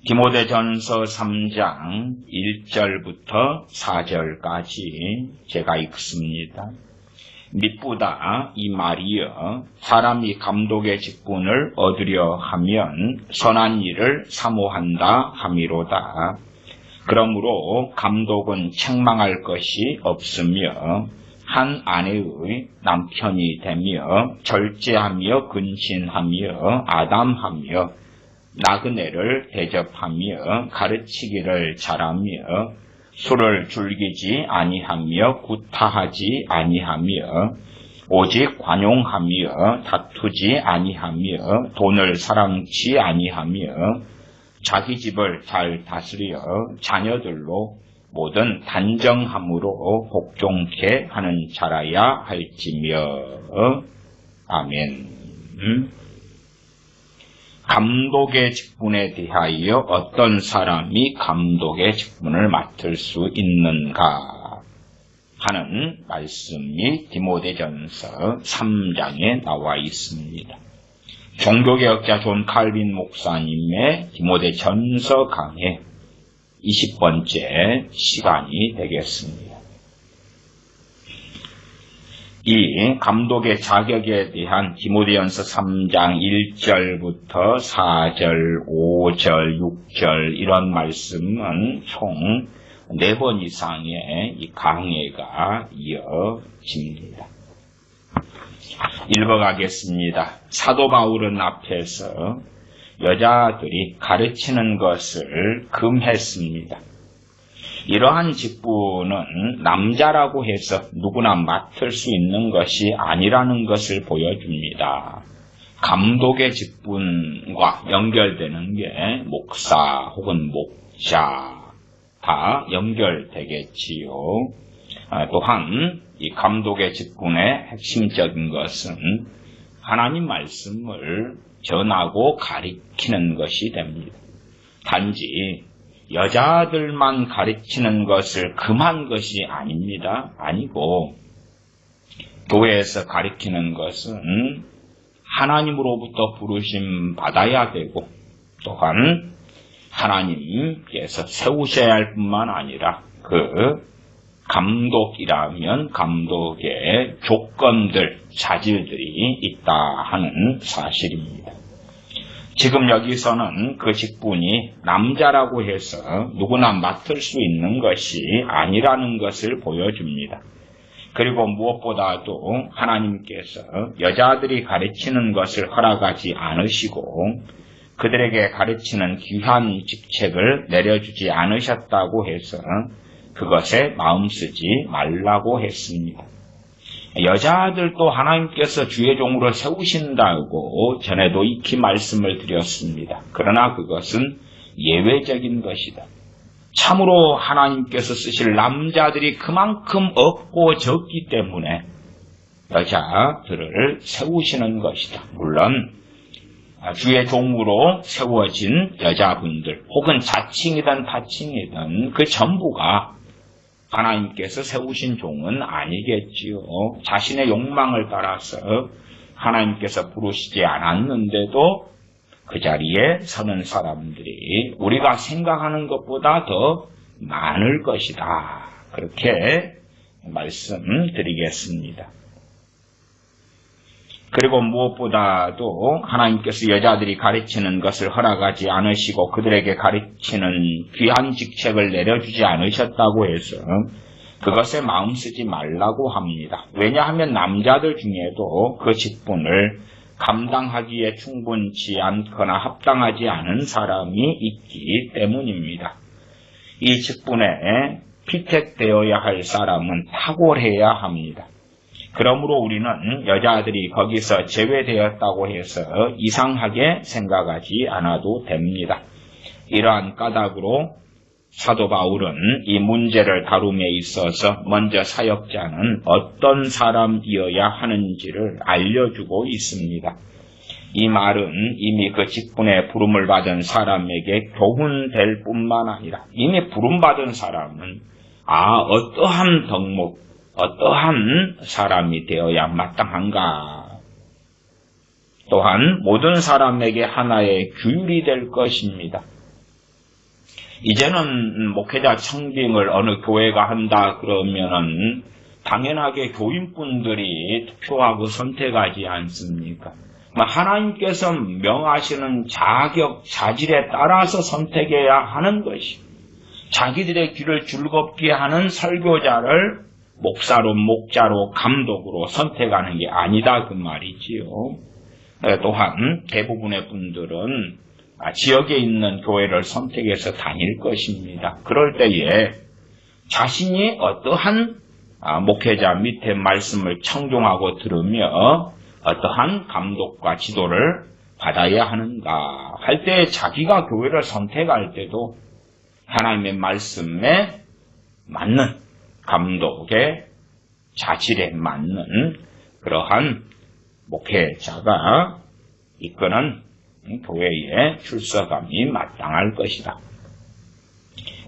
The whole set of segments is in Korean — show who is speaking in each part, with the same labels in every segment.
Speaker 1: 디모데전서 3장 1절부터 4절까지 제가 읽습니다. mit보다 이 말이여 사람이 감독의 직분을 얻으려 하면 선한 일을 사모한다 함이로다. 그러므로 감독은 책망할 것이 없으며 한 아내의 남편이 되며 절제하며 근신하며 아담하며 나그네를 대접하며 가르치기를 잘하며 술을 즐기지 아니하며 구타하지 아니하며 오직 관용하며 다투지 아니하며 돈을 사랑치 아니하며 자기 집을 잘 다스려 자녀들로 모든 단정함으로 복종케 하는 자라야 할지며. 아멘. 감독의 직분에 대하여 어떤 사람이 감독의 직분을 맡을 수 있는가 하는 말씀이 디모데전서 3장에 나와 있습니다. 종교개혁자 존 칼빈 목사님의 디모데전서 강의 20번째 시간이 되겠습니다. 이 감독의 자격에 대한 디모데전서 3장 1절부터 4절, 5절, 6절 이런 말씀은 총 4번 이상의 이 강해가 이어집니다. 읽어가겠습니다. 사도 바울은 앞에서 여자들이 가르치는 것을 금했습니다. 이러한 직분은 남자라고 해서 누구나 맡을 수 있는 것이 아니라는 것을 보여줍니다. 감독의 직분과 연결되는 게 목사 혹은 목자 다 연결되겠지요. 또한 이 감독의 직분의 핵심적인 것은 하나님 말씀을 전하고 가르치는 것이 됩니다. 단지 여자들만 가르치는 것을 금한 것이 아닙니다. 아니고 교회에서 가르치는 것은 하나님으로부터 부르심 받아야 되고 또한 하나님께서 세우셔야 할 뿐만 아니라 그 감독이라면 감독의 조건들, 자질들이 있다 하는 사실입니다. 지금 여기서는 그 직분이 남자라고 해서 누구나 맡을 수 있는 것이 아니라는 것을 보여줍니다. 그리고 무엇보다도 하나님께서 여자들이 가르치는 것을 허락하지 않으시고 그들에게 가르치는 귀한 직책을 내려주지 않으셨다고 해서 그것에 마음 쓰지 말라고 했습니다. 여자들도 하나님께서 주의 종으로 세우신다고 전에도 익히 말씀을 드렸습니다. 그러나 그것은 예외적인 것이다. 참으로 하나님께서 쓰실 남자들이 그만큼 없고 적기 때문에 여자들을 세우시는 것이다. 물론 주의 종으로 세워진 여자분들 혹은 자칭이든 타칭이든 그 전부가 하나님께서 세우신 종은 아니겠지요. 자신의 욕망을 따라서 하나님께서 부르시지 않았는데도 그 자리에 서는 사람들이 우리가 생각하는 것보다 더 많을 것이다. 그렇게 말씀드리겠습니다. 그리고 무엇보다도 하나님께서 여자들이 가르치는 것을 허락하지 않으시고 그들에게 가르치는 귀한 직책을 내려주지 않으셨다고 해서 그것에 마음 쓰지 말라고 합니다. 왜냐하면 남자들 중에도 그 직분을 감당하기에 충분치 않거나 합당하지 않은 사람이 있기 때문입니다. 이 직분에 피택되어야 할 사람은 탁월해야 합니다. 그러므로 우리는 여자들이 거기서 제외되었다고 해서 이상하게 생각하지 않아도 됩니다. 이러한 까닭으로 사도 바울은 이 문제를 다룸에 있어서 먼저 사역자는 어떤 사람이어야 하는지를 알려주고 있습니다. 이 말은 이미 그 직분에 부름을 받은 사람에게 교훈될 뿐만 아니라 이미 부름받은 사람은 어떠한 덕목, 어떠한 사람이 되어야 마땅한가. 또한 모든 사람에게 하나의 규율이 될 것입니다. 이제는 목회자 청빙을 어느 교회가 한다 그러면은 당연하게 교인분들이 투표하고 선택하지 않습니까? 하나님께서 명하시는 자격, 자질에 따라서 선택해야 하는 것이 자기들의 귀를 즐겁게 하는 설교자를 목사로, 목자로, 감독으로 선택하는 게 아니다 그 말이지요. 또한 대부분의 분들은 지역에 있는 교회를 선택해서 다닐 것입니다. 그럴 때에 자신이 어떠한 목회자 밑에 말씀을 청종하고 들으며 어떠한 감독과 지도를 받아야 하는가 할 때 자기가 교회를 선택할 때도 하나님의 말씀에 맞는 감독의 자질에 맞는 그러한 목회자가 이끄는 교회에 출석함이 마땅할 것이다.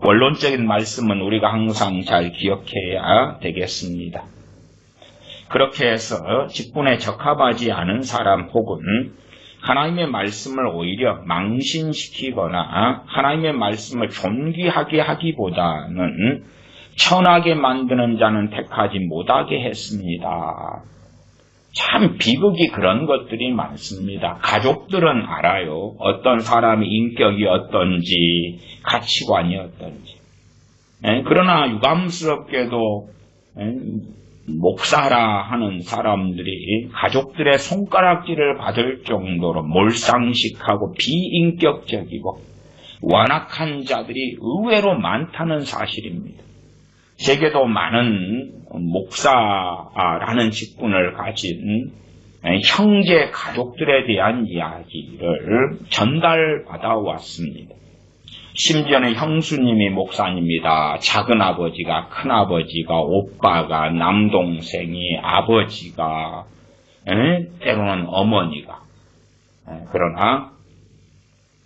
Speaker 1: 원론적인 말씀은 우리가 항상 잘 기억해야 되겠습니다. 그렇게 해서 직분에 적합하지 않은 사람 혹은 하나님의 말씀을 오히려 망신시키거나 하나님의 말씀을 존귀하게 하기보다는 천하게 만드는 자는 택하지 못하게 했습니다. 참 비극이 그런 것들이 많습니다. 가족들은 알아요. 어떤 사람의 인격이 어떤지, 가치관이 어떤지. 그러나 유감스럽게도 목사라 하는 사람들이 가족들의 손가락질을 받을 정도로 몰상식하고 비인격적이고 완악한 자들이 의외로 많다는 사실입니다. 제게도 많은 목사라는 직분을 가진 형제 가족들에 대한 이야기를 전달받아 왔습니다. 심지어는 형수님이 목사님이다. 작은아버지가, 큰아버지가, 오빠가, 남동생이, 아버지가, 때로는 어머니가. 그러나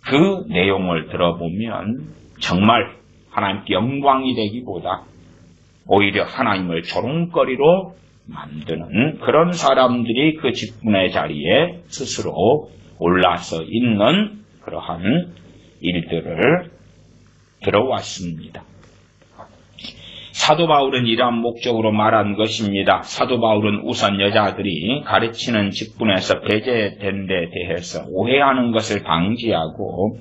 Speaker 1: 그 내용을 들어보면 정말 하나님께 영광이 되기보다 오히려 하나님을 조롱거리로 만드는 그런 사람들이 그 직분의 자리에 스스로 올라서 있는 그러한 일들을 들어왔습니다. 사도 바울은 이러한 목적으로 말한 것입니다. 사도 바울은 우선 여자들이 가르치는 직분에서 배제된 데 대해서 오해하는 것을 방지하고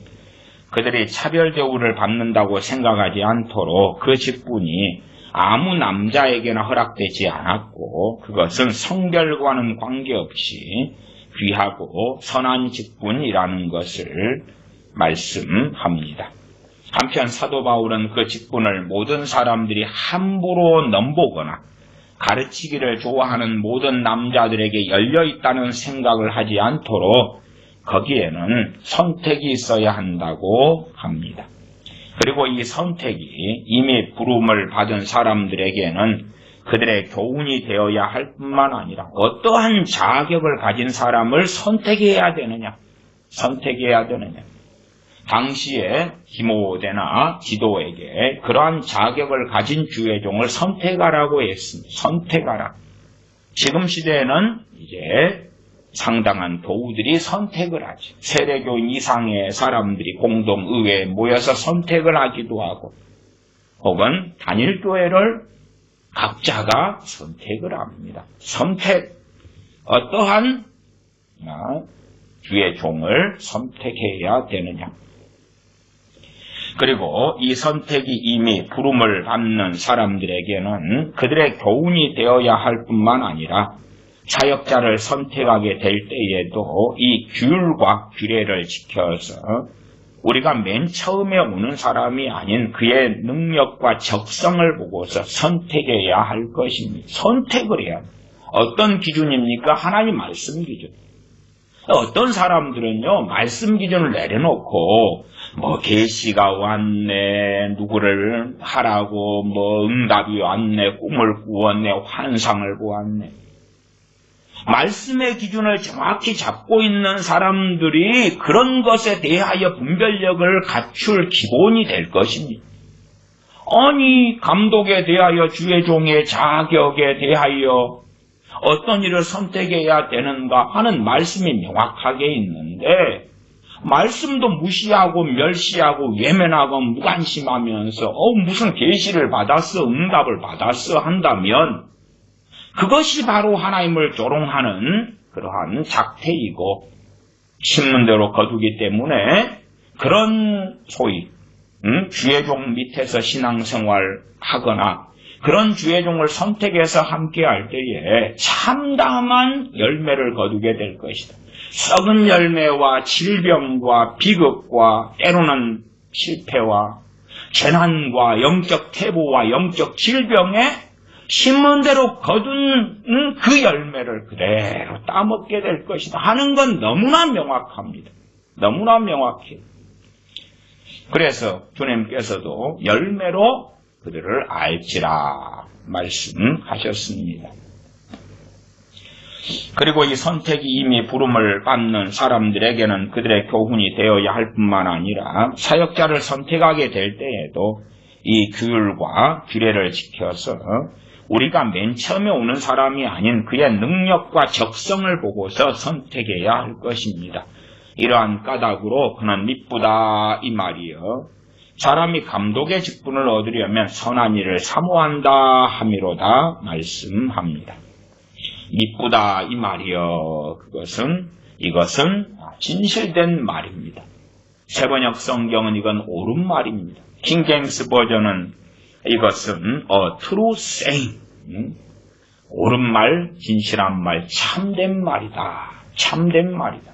Speaker 1: 그들이 차별 대우를 받는다고 생각하지 않도록 그 직분이 아무 남자에게나 허락되지 않았고 그것은 성별과는 관계없이 귀하고 선한 직분이라는 것을 말씀합니다. 한편 사도 바울은 그 직분을 모든 사람들이 함부로 넘보거나 가르치기를 좋아하는 모든 남자들에게 열려있다는 생각을 하지 않도록 거기에는 선택이 있어야 한다고 합니다. 그리고 이 선택이 이미 부름을 받은 사람들에게는 그들의 교훈이 되어야 할 뿐만 아니라 어떠한 자격을 가진 사람을 선택해야 되느냐. 당시에 디모데나 디도에게 그러한 자격을 가진 주의종을 선택하라고 했습니다. 선택하라. 지금 시대에는 이제 상당한 교우들이 선택을 하지. 세례교인 이상의 사람들이 공동의회에 모여서 선택을 하기도 하고 혹은 단일교회를 각자가 선택을 합니다. 선택, 어떠한 주의 종을 선택해야 되느냐. 그리고 이 선택이 이미 부름을 받는 사람들에게는 그들의 교훈이 되어야 할 뿐만 아니라 사역자를 선택하게 될 때에도 이 규율과 규례를 지켜서 우리가 맨 처음에 오는 사람이 아닌 그의 능력과 적성을 보고서 선택해야 할 것입니다. 선택을 해야 합니다. 어떤 기준입니까? 하나님 말씀 기준. 어떤 사람들은요, 말씀 기준을 내려놓고 계시가 왔네, 누구를 하라고, 응답이 왔네, 꿈을 꾸었네, 환상을 보았네. 말씀의 기준을 정확히 잡고 있는 사람들이 그런 것에 대하여 분별력을 갖출 기본이 될 것입니다. 아니, 감독에 대하여 주의 종의 자격에 대하여 어떤 일을 선택해야 되는가 하는 말씀이 명확하게 있는데 말씀도 무시하고 멸시하고 외면하고 무관심하면서 무슨 계시를 받았어, 응답을 받았어 한다면 그것이 바로 하나님을 조롱하는 그러한 작태이고 신문대로 거두기 때문에 그런 소위 주의종 밑에서 신앙생활 하거나 그런 주의종을 선택해서 함께할 때에 참담한 열매를 거두게 될 것이다. 썩은 열매와 질병과 비극과 때로는 실패와 재난과 영적 태보와 영적 질병에 신문대로 거둔 그 열매를 그대로 따먹게 될 것이다 하는 건 너무나 명확합니다. 너무나 명확해요. 그래서 주님께서도 열매로 그들을 알지라 말씀하셨습니다. 그리고 이 선택이 이미 부름을 받는 사람들에게는 그들의 교훈이 되어야 할 뿐만 아니라 사역자를 선택하게 될 때에도 이 규율과 규례를 지켜서 우리가 맨 처음에 오는 사람이 아닌 그의 능력과 적성을 보고서 선택해야 할 것입니다. 이러한 까닭으로 그는 미쁘다 이 말이요. 사람이 감독의 직분을 얻으려면 선한 일을 사모한다 함이로다 말씀합니다. 미쁘다 이 말이요. 이것은 진실된 말입니다. 세번역 성경은 이건 옳은 말입니다. 킹제임스 버전은 이것은 true saying, 옳은 말, 진실한 말, 참된 말이다. 참된 말이다.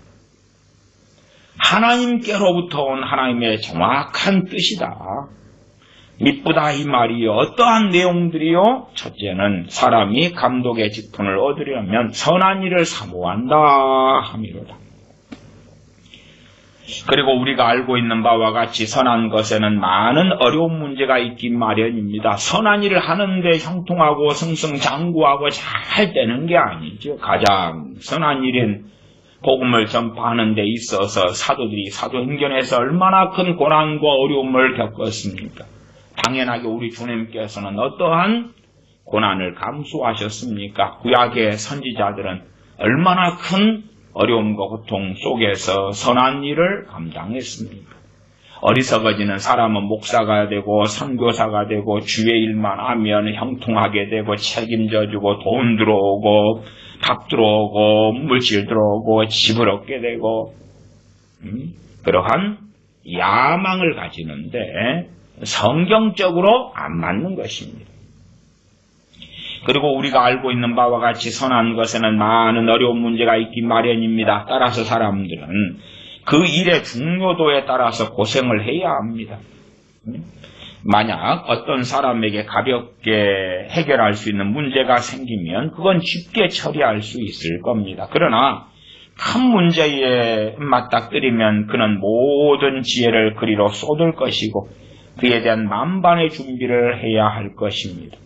Speaker 1: 하나님께로부터 온 하나님의 정확한 뜻이다. 미쁘다 이 말이 어떠한 내용들이요? 첫째는 사람이 감독의 직분을 얻으려면 선한 일을 사모한다 함이로다. 그리고 우리가 알고 있는 바와 같이 선한 것에는 많은 어려운 문제가 있기 마련입니다. 선한 일을 하는데 형통하고 승승장구하고 잘 되는 게 아니죠. 가장 선한 일인 복음을 전파하는 데 있어서 사도들이 사도행전에서 얼마나 큰 고난과 어려움을 겪었습니까? 당연하게 우리 주님께서는 어떠한 고난을 감수하셨습니까? 구약의 선지자들은 얼마나 큰 어려움과 고통 속에서 선한 일을 감당했습니까? 어리석어지는 사람은 목사가 되고 선교사가 되고 주의 일만 하면 형통하게 되고 책임져주고 돈 들어오고 밥 들어오고 물질 들어오고 집을 얻게 되고 그러한 야망을 가지는데 성경적으로 안 맞는 것입니다. 그리고 우리가 알고 있는 바와 같이 선한 것에는 많은 어려운 문제가 있기 마련입니다. 따라서 사람들은 그 일의 중요도에 따라서 고생을 해야 합니다. 만약 어떤 사람에게 가볍게 해결할 수 있는 문제가 생기면 그건 쉽게 처리할 수 있을 겁니다. 그러나 큰 문제에 맞닥뜨리면 그는 모든 지혜를 그리로 쏟을 것이고 그에 대한 만반의 준비를 해야 할 것입니다.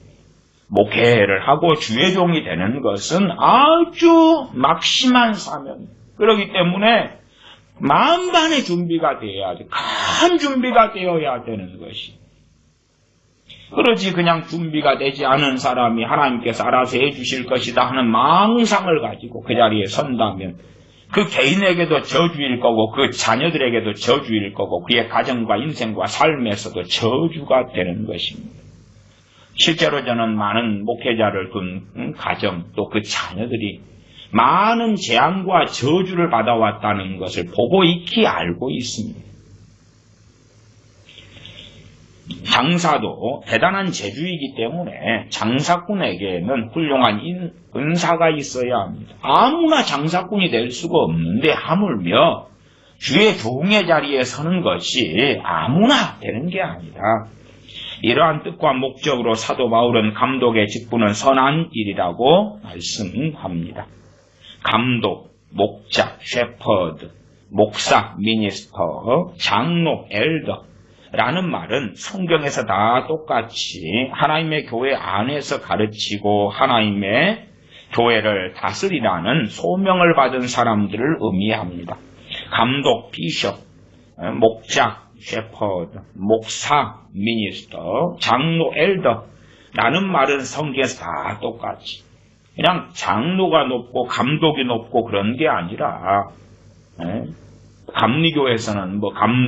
Speaker 1: 목회를 하고 주의 종이 되는 것은 아주 막심한 사명. 그렇기 때문에 만반의 준비가 되어야 돼. 큰 준비가 되어야 되는 것이. 그러지 그냥 준비가 되지 않은 사람이 하나님께서 알아서 해주실 것이다 하는 망상을 가지고 그 자리에 선다면 그 개인에게도 저주일 거고 그 자녀들에게도 저주일 거고 그의 가정과 인생과 삶에서도 저주가 되는 것입니다. 실제로 저는 많은 목회자를 둔 가정 또 그 자녀들이 많은 재앙과 저주를 받아왔다는 것을 보고 익히 알고 있습니다. 장사도 대단한 재주이기 때문에 장사꾼에게는 훌륭한 은사가 있어야 합니다. 아무나 장사꾼이 될 수가 없는데 하물며 주의 종의 자리에 서는 것이 아무나 되는 게 아니라 이러한 뜻과 목적으로 사도 바울은 감독의 직분은 선한 일이라고 말씀합니다. 감독, 목자, 셰퍼드, 목사, 미니스터, 장로, 엘더라는 말은 성경에서 다 똑같이 하나님의 교회 안에서 가르치고 하나님의 교회를 다스리라는 소명을 받은 사람들을 의미합니다. 감독, 비숍, 목자, 셰퍼드, 목사, 미니스터, 장로, 엘더라는 말은 성경에서 다 똑같이 그냥 장로가 높고 감독이 높고 그런 게 아니라 감리교에서는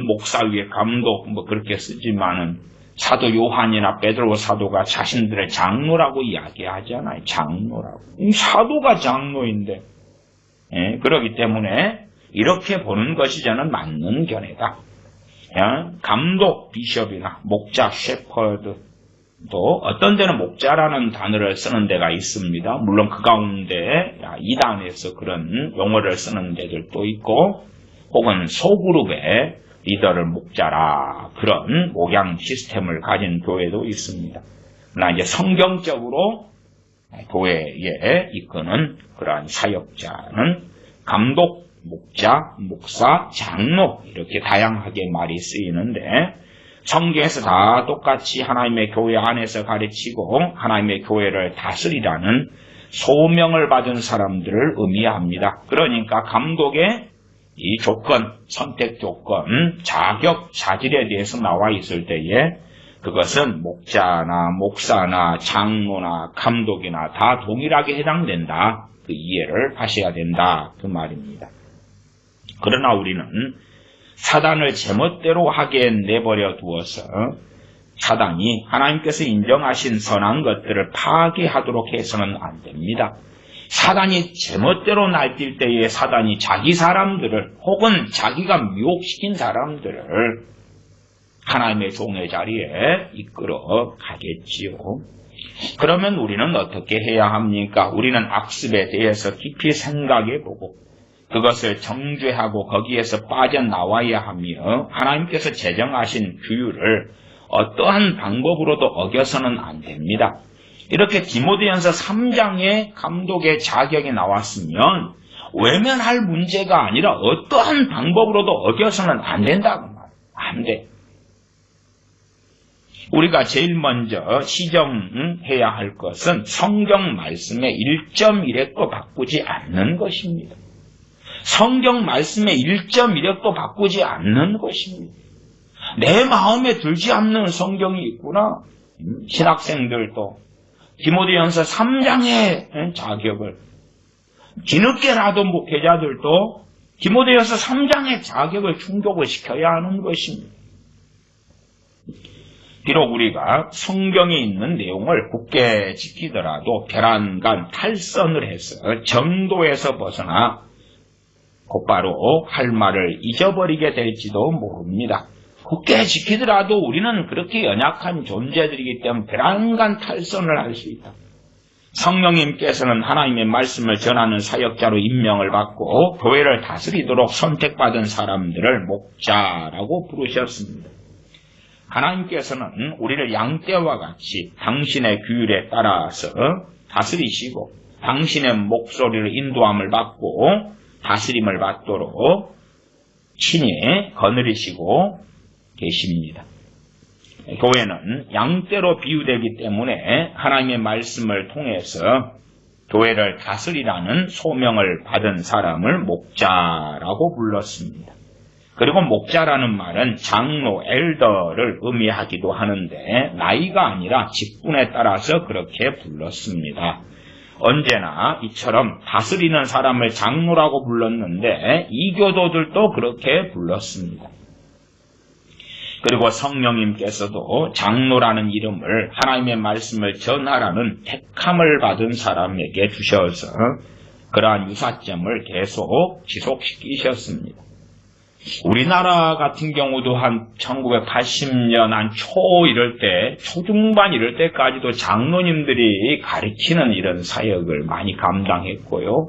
Speaker 1: 목사 위에 감독 그렇게 쓰지만은 사도 요한이나 베드로 사도가 자신들의 장로라고 이야기하잖아요. 장로라고. 사도가 장로인데. 예, 그렇기 때문에 이렇게 보는 것이 저는 맞는 견해다. 감독, 비숍이나 목자, 셰퍼드, 또 어떤 데는 목자라는 단어를 쓰는 데가 있습니다. 물론 그 가운데 이단에서 그런 용어를 쓰는 데들도 있고, 혹은 소그룹의 리더를 목자라, 그런 목양 시스템을 가진 교회도 있습니다. 그러나 이제 성경적으로 교회에 이끄는 그러한 사역자는 감독, 목자, 목사, 장로 이렇게 다양하게 말이 쓰이는데, 성경에서 다 똑같이 하나님의 교회 안에서 가르치고 하나님의 교회를 다스리라는 소명을 받은 사람들을 의미합니다. 그러니까 감독의 이 조건, 선택 조건, 자격, 자질에 대해서 나와 있을 때에 그것은 목자나 목사나 장로나 감독이나 다 동일하게 해당된다. 그 이해를 하셔야 된다. 그 말입니다. 그러나 우리는 사단을 제멋대로 하게 내버려 두어서 사단이 하나님께서 인정하신 선한 것들을 파괴하도록 해서는 안 됩니다. 사단이 제멋대로 날뛸 때에 사단이 자기 사람들을 혹은 자기가 미혹시킨 사람들을 하나님의 종의 자리에 이끌어 가겠지요. 그러면 우리는 어떻게 해야 합니까? 우리는 악습에 대해서 깊이 생각해보고 그것을 정죄하고 거기에서 빠져나와야 하며 하나님께서 제정하신 규율을 어떠한 방법으로도 어겨서는 안 됩니다. 이렇게 디모데전서 3장에 감독의 자격이 나왔으면 외면할 문제가 아니라 어떠한 방법으로도 어겨서는 안 된다고 말이에요. 안 돼. 우리가 제일 먼저 시정해야 할 것은 성경 말씀의 1.1획도 바꾸지 않는 것입니다. 성경 말씀의 1.1획도 바꾸지 않는 것입니다. 내 마음에 들지 않는 성경이 있구나. 신학생들도 디모데전서 3장의 자격을, 뒤늦게라도 목회자들도 디모데전서 3장의 자격을 충족을 시켜야 하는 것입니다. 비록 우리가 성경에 있는 내용을 굳게 지키더라도 배란간 탈선을 해서 정도에서 벗어나 곧바로 할 말을 잊어버리게 될지도 모릅니다. 굳게 지키더라도 우리는 그렇게 연약한 존재들이기 때문에 배란간 탈선을 할 수 있다. 성령님께서는 하나님의 말씀을 전하는 사역자로 임명을 받고 교회를 다스리도록 선택받은 사람들을 목자라고 부르셨습니다. 하나님께서는 우리를 양떼와 같이 당신의 규율에 따라서 다스리시고 당신의 목소리를 인도함을 받고 다스림을 받도록 친히 거느리시고 계십니다. 교회는 양떼로 비유되기 때문에 하나님의 말씀을 통해서 교회를 다스리라는 소명을 받은 사람을 목자라고 불렀습니다. 그리고 목자라는 말은 장로, 엘더를 의미하기도 하는데 나이가 아니라 직분에 따라서 그렇게 불렀습니다. 언제나 이처럼 다스리는 사람을 장로라고 불렀는데 이교도들도 그렇게 불렀습니다. 그리고 성령님께서도 장로라는 이름을 하나님의 말씀을 전하라는 택함을 받은 사람에게 주셔서 그러한 유사점을 계속 지속시키셨습니다. 우리나라 같은 경우도 한 1980년 한 이럴 때, 초중반 이럴 때까지도 장로님들이 가르치는 이런 사역을 많이 감당했고요.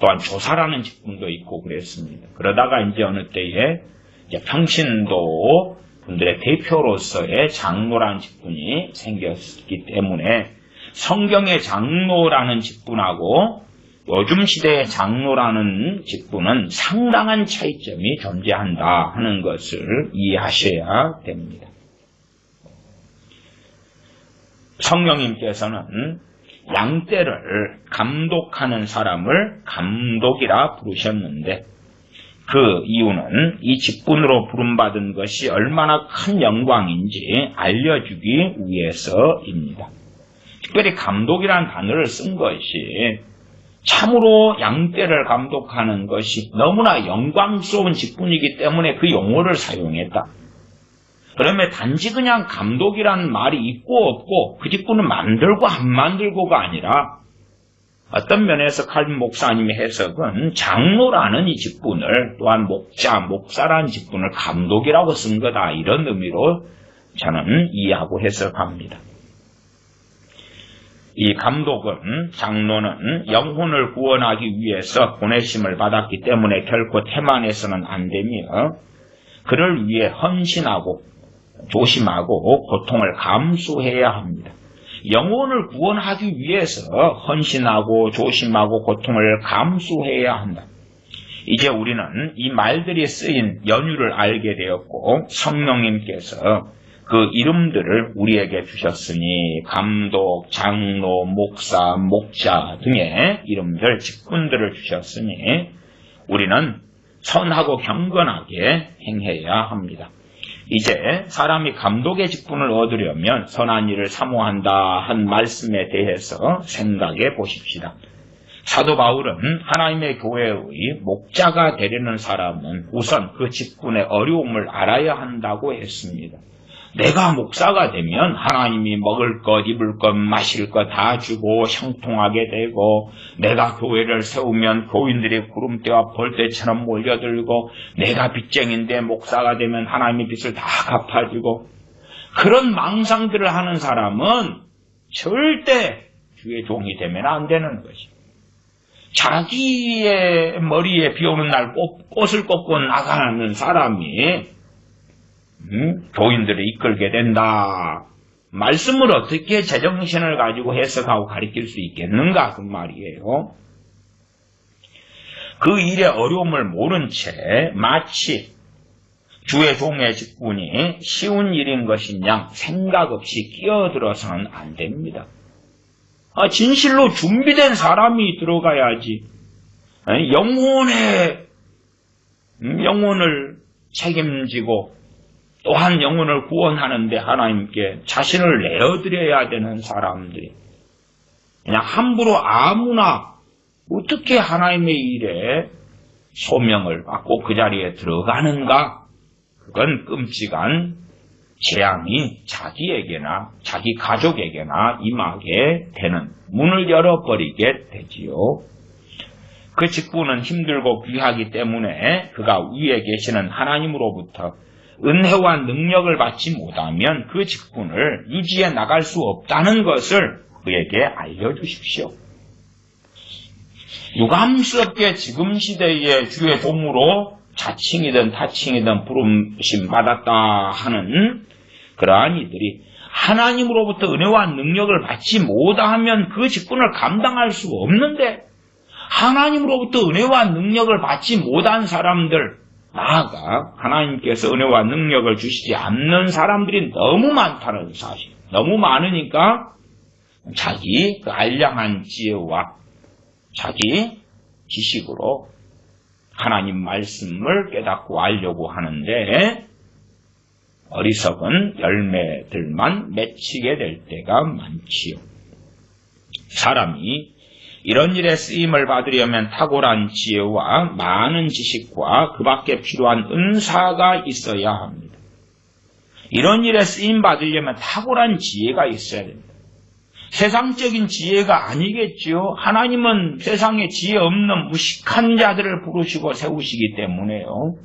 Speaker 1: 또한 조사라는 직분도 있고 그랬습니다. 그러다가 이제 어느 때에 이제 평신도 분들의 대표로서의 장로라는 직분이 생겼기 때문에 성경의 장로라는 직분하고 요즘 시대의 장로라는 직분은 상당한 차이점이 존재한다 하는 것을 이해하셔야 됩니다. 성령님께서는 양떼를 감독하는 사람을 감독이라 부르셨는데 그 이유는 이 직분으로 부름받은 것이 얼마나 큰 영광인지 알려주기 위해서입니다. 특별히 감독이라는 단어를 쓴 것이 참으로 양떼를 감독하는 것이 너무나 영광스러운 직분이기 때문에 그 용어를 사용했다. 그러면 단지 그냥 감독이라는 말이 있고 없고 그 직분을 만들고 안 만들고가 아니라 어떤 면에서 칼빈 목사님의 해석은 장로라는 이 직분을 또한 목사라는 직분을 감독이라고 쓴 거다. 이런 의미로 저는 이해하고 해석합니다. 이 감독은 장로는 영혼을 구원하기 위해서 보내심을 받았기 때문에 결코 태만해서는 안 되며 그를 위해 헌신하고 조심하고 고통을 감수해야 합니다. 영혼을 구원하기 위해서 헌신하고 조심하고 고통을 감수해야 한다. 이제 우리는 이 말들이 쓰인 연유를 알게 되었고 성령님께서 그 이름들을 우리에게 주셨으니 감독, 장로, 목사, 목자 등의 이름들, 직분들을 주셨으니 우리는 선하고 경건하게 행해야 합니다. 이제 사람이 감독의 직분을 얻으려면 선한 일을 사모한다 한 말씀에 대해서 생각해 보십시다. 사도 바울은 하나님의 교회의 목자가 되려는 사람은 우선 그 직분의 어려움을 알아야 한다고 했습니다. 내가 목사가 되면 하나님이 먹을 것, 입을 것, 마실 것 다 주고 형통하게 되고 내가 교회를 세우면 교인들이 구름대와 벌떼처럼 몰려들고 내가 빚쟁인데 목사가 되면 하나님의 빚을 다 갚아주고 그런 망상들을 하는 사람은 절대 주의 종이 되면 안 되는 것이. 자기의 머리에 비 오는 날 꽃을 꽂고 나가는 사람이 교인들을 이끌게 된다. 말씀을 어떻게 제정신을 가지고 해석하고 가르칠 수 있겠는가 그 말이에요. 그 일의 어려움을 모른 채 마치 주의 종의 직분이 쉬운 일인 것인 양 생각 없이 끼어들어서는 안 됩니다. 진실로 준비된 사람이 들어가야지. 영혼을 책임지고 또한 영혼을 구원하는데 하나님께 자신을 내어드려야 되는 사람들이 그냥 함부로 아무나 어떻게 하나님의 일에 소명을 받고 그 자리에 들어가는가? 그건 끔찍한 재앙이 자기에게나 자기 가족에게나 임하게 되는 문을 열어버리게 되지요. 그 직분은 힘들고 귀하기 때문에 그가 위에 계시는 하나님으로부터 은혜와 능력을 받지 못하면 그 직분을 유지해 나갈 수 없다는 것을 그에게 알려주십시오. 유감스럽게 지금 시대에 주의 종으로 자칭이든 타칭이든 부름심 받았다 하는 그러한 이들이 하나님으로부터 은혜와 능력을 받지 못하면 그 직분을 감당할 수 없는데 하나님으로부터 은혜와 능력을 받지 못한 사람들 나아가 하나님께서 은혜와 능력을 주시지 않는 사람들이 너무 많다는 사실. 너무 많으니까 자기 그 알량한 지혜와 자기 지식으로 하나님 말씀을 깨닫고 알려고 하는데 어리석은 열매들만 맺히게 될 때가 많지요. 사람이 이런 일에 쓰임을 받으려면 탁월한 지혜와 많은 지식과 그 밖에 필요한 은사가 있어야 합니다. 이런 일에 쓰임 받으려면 탁월한 지혜가 있어야 됩니다. 세상적인 지혜가 아니겠지요. 하나님은 세상에 지혜 없는 무식한 자들을 부르시고 세우시기 때문에요.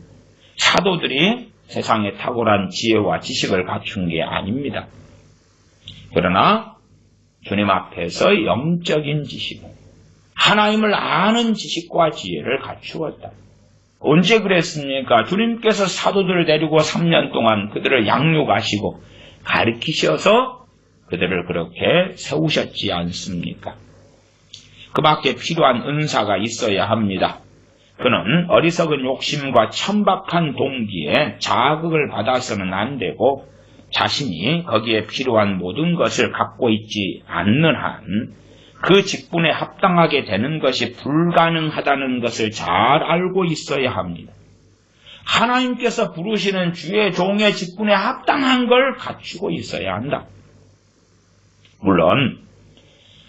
Speaker 1: 사도들이 세상에 탁월한 지혜와 지식을 갖춘 게 아닙니다. 그러나 주님 앞에서 영적인 지식, 하나님을 아는 지식과 지혜를 갖추었다. 언제 그랬습니까? 주님께서 사도들을 데리고 3년 동안 그들을 양육하시고 가르치셔서 그들을 그렇게 세우셨지 않습니까? 그 밖에 필요한 은사가 있어야 합니다. 그는 어리석은 욕심과 천박한 동기에 자극을 받아서는 안 되고 자신이 거기에 필요한 모든 것을 갖고 있지 않는 한 그 직분에 합당하게 되는 것이 불가능하다는 것을 잘 알고 있어야 합니다. 하나님께서 부르시는 주의 종의 직분에 합당한 걸 갖추고 있어야 한다. 물론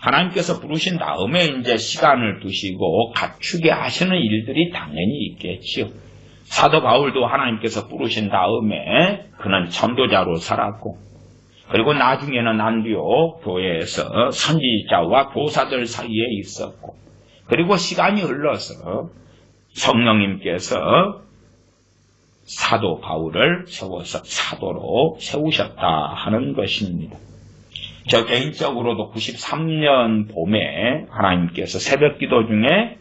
Speaker 1: 하나님께서 부르신 다음에 이제 시간을 두시고 갖추게 하시는 일들이 당연히 있겠지요. 사도 바울도 하나님께서 부르신 다음에 그는 전도자로 살았고, 그리고 나중에는 안디옥 교회에서 선지자와 교사들 사이에 있었고, 그리고 시간이 흘러서 성령님께서 사도 바울을 세워서 사도로 세우셨다 하는 것입니다. 저 개인적으로도 93년 봄에 하나님께서 새벽기도 중에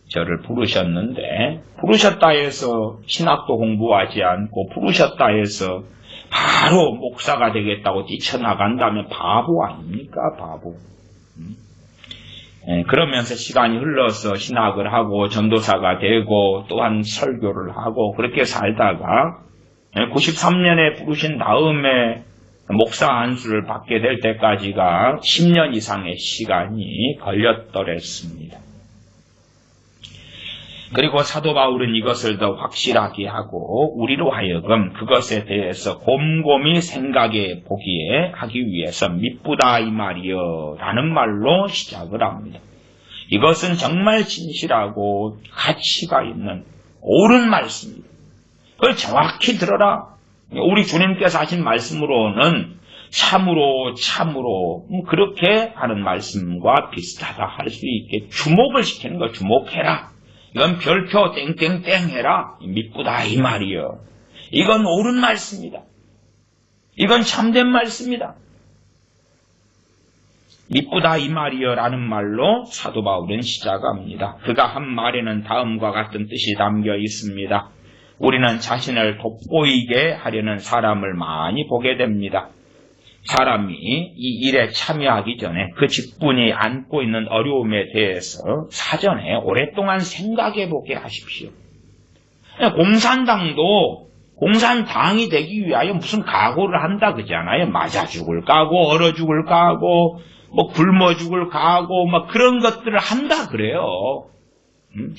Speaker 1: 저를 부르셨는데, 부르셨다 해서 신학도 공부하지 않고 부르셨다 해서 바로 목사가 되겠다고 뛰쳐나간다면 바보 아닙니까? 바보. 그러면서 시간이 흘러서 신학을 하고 전도사가 되고 또한 설교를 하고 그렇게 살다가 93년에 부르신 다음에 목사 안수를 받게 될 때까지가 10년 이상의 시간이 걸렸더랬습니다. 그리고 사도 바울은 이것을 더 확실하게 하고 우리로 하여금 그것에 대해서 곰곰이 생각해 보기에 하기 위해서 미쁘다 이 말이여 라는 말로 시작을 합니다. 이것은 정말 진실하고 가치가 있는 옳은 말씀입니다. 그걸 정확히 들어라. 우리 주님께서 하신 말씀으로는 참으로 그렇게 하는 말씀과 비슷하다 할 수 있게 주목을 시키는 거. 주목해라. 이건 별표 땡땡땡 해라. 미쁘다 이 말이요. 이건 옳은 말씀이다. 이건 참된 말씀이다. 미쁘다 이 말이요 라는 말로 사도 바울은 시작합니다. 그가 한 말에는 다음과 같은 뜻이 담겨 있습니다. 우리는 자신을 돋보이게 하려는 사람을 많이 보게 됩니다. 사람이 이 일에 참여하기 전에 그 직분이 안고 있는 어려움에 대해서 사전에 오랫동안 생각해 보게 하십시오. 공산당도 공산당이 되기 위하여 무슨 각오를 한다 그러잖아요. 맞아 죽을 각오, 얼어 죽을 각오, 굶어 죽을 각오, 그런 것들을 한다 그래요.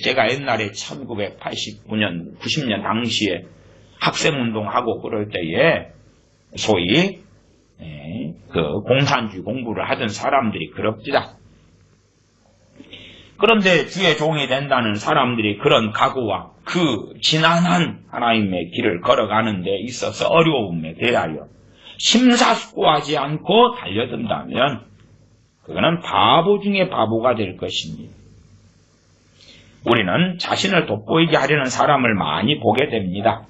Speaker 1: 제가 옛날에 1989년, 90년 당시에 학생운동하고 그럴 때에 소위 그 공산주의 공부를 하던 사람들이 그럽디다. 그런데 주의 종이 된다는 사람들이 그런 각오와 그 지난한 하나님의 길을 걸어가는 데 있어서 어려움에 대하여 심사숙고하지 않고 달려든다면 그거는 바보 중에 바보가 될 것입니다. 우리는 자신을 돋보이게 하려는 사람을 많이 보게 됩니다.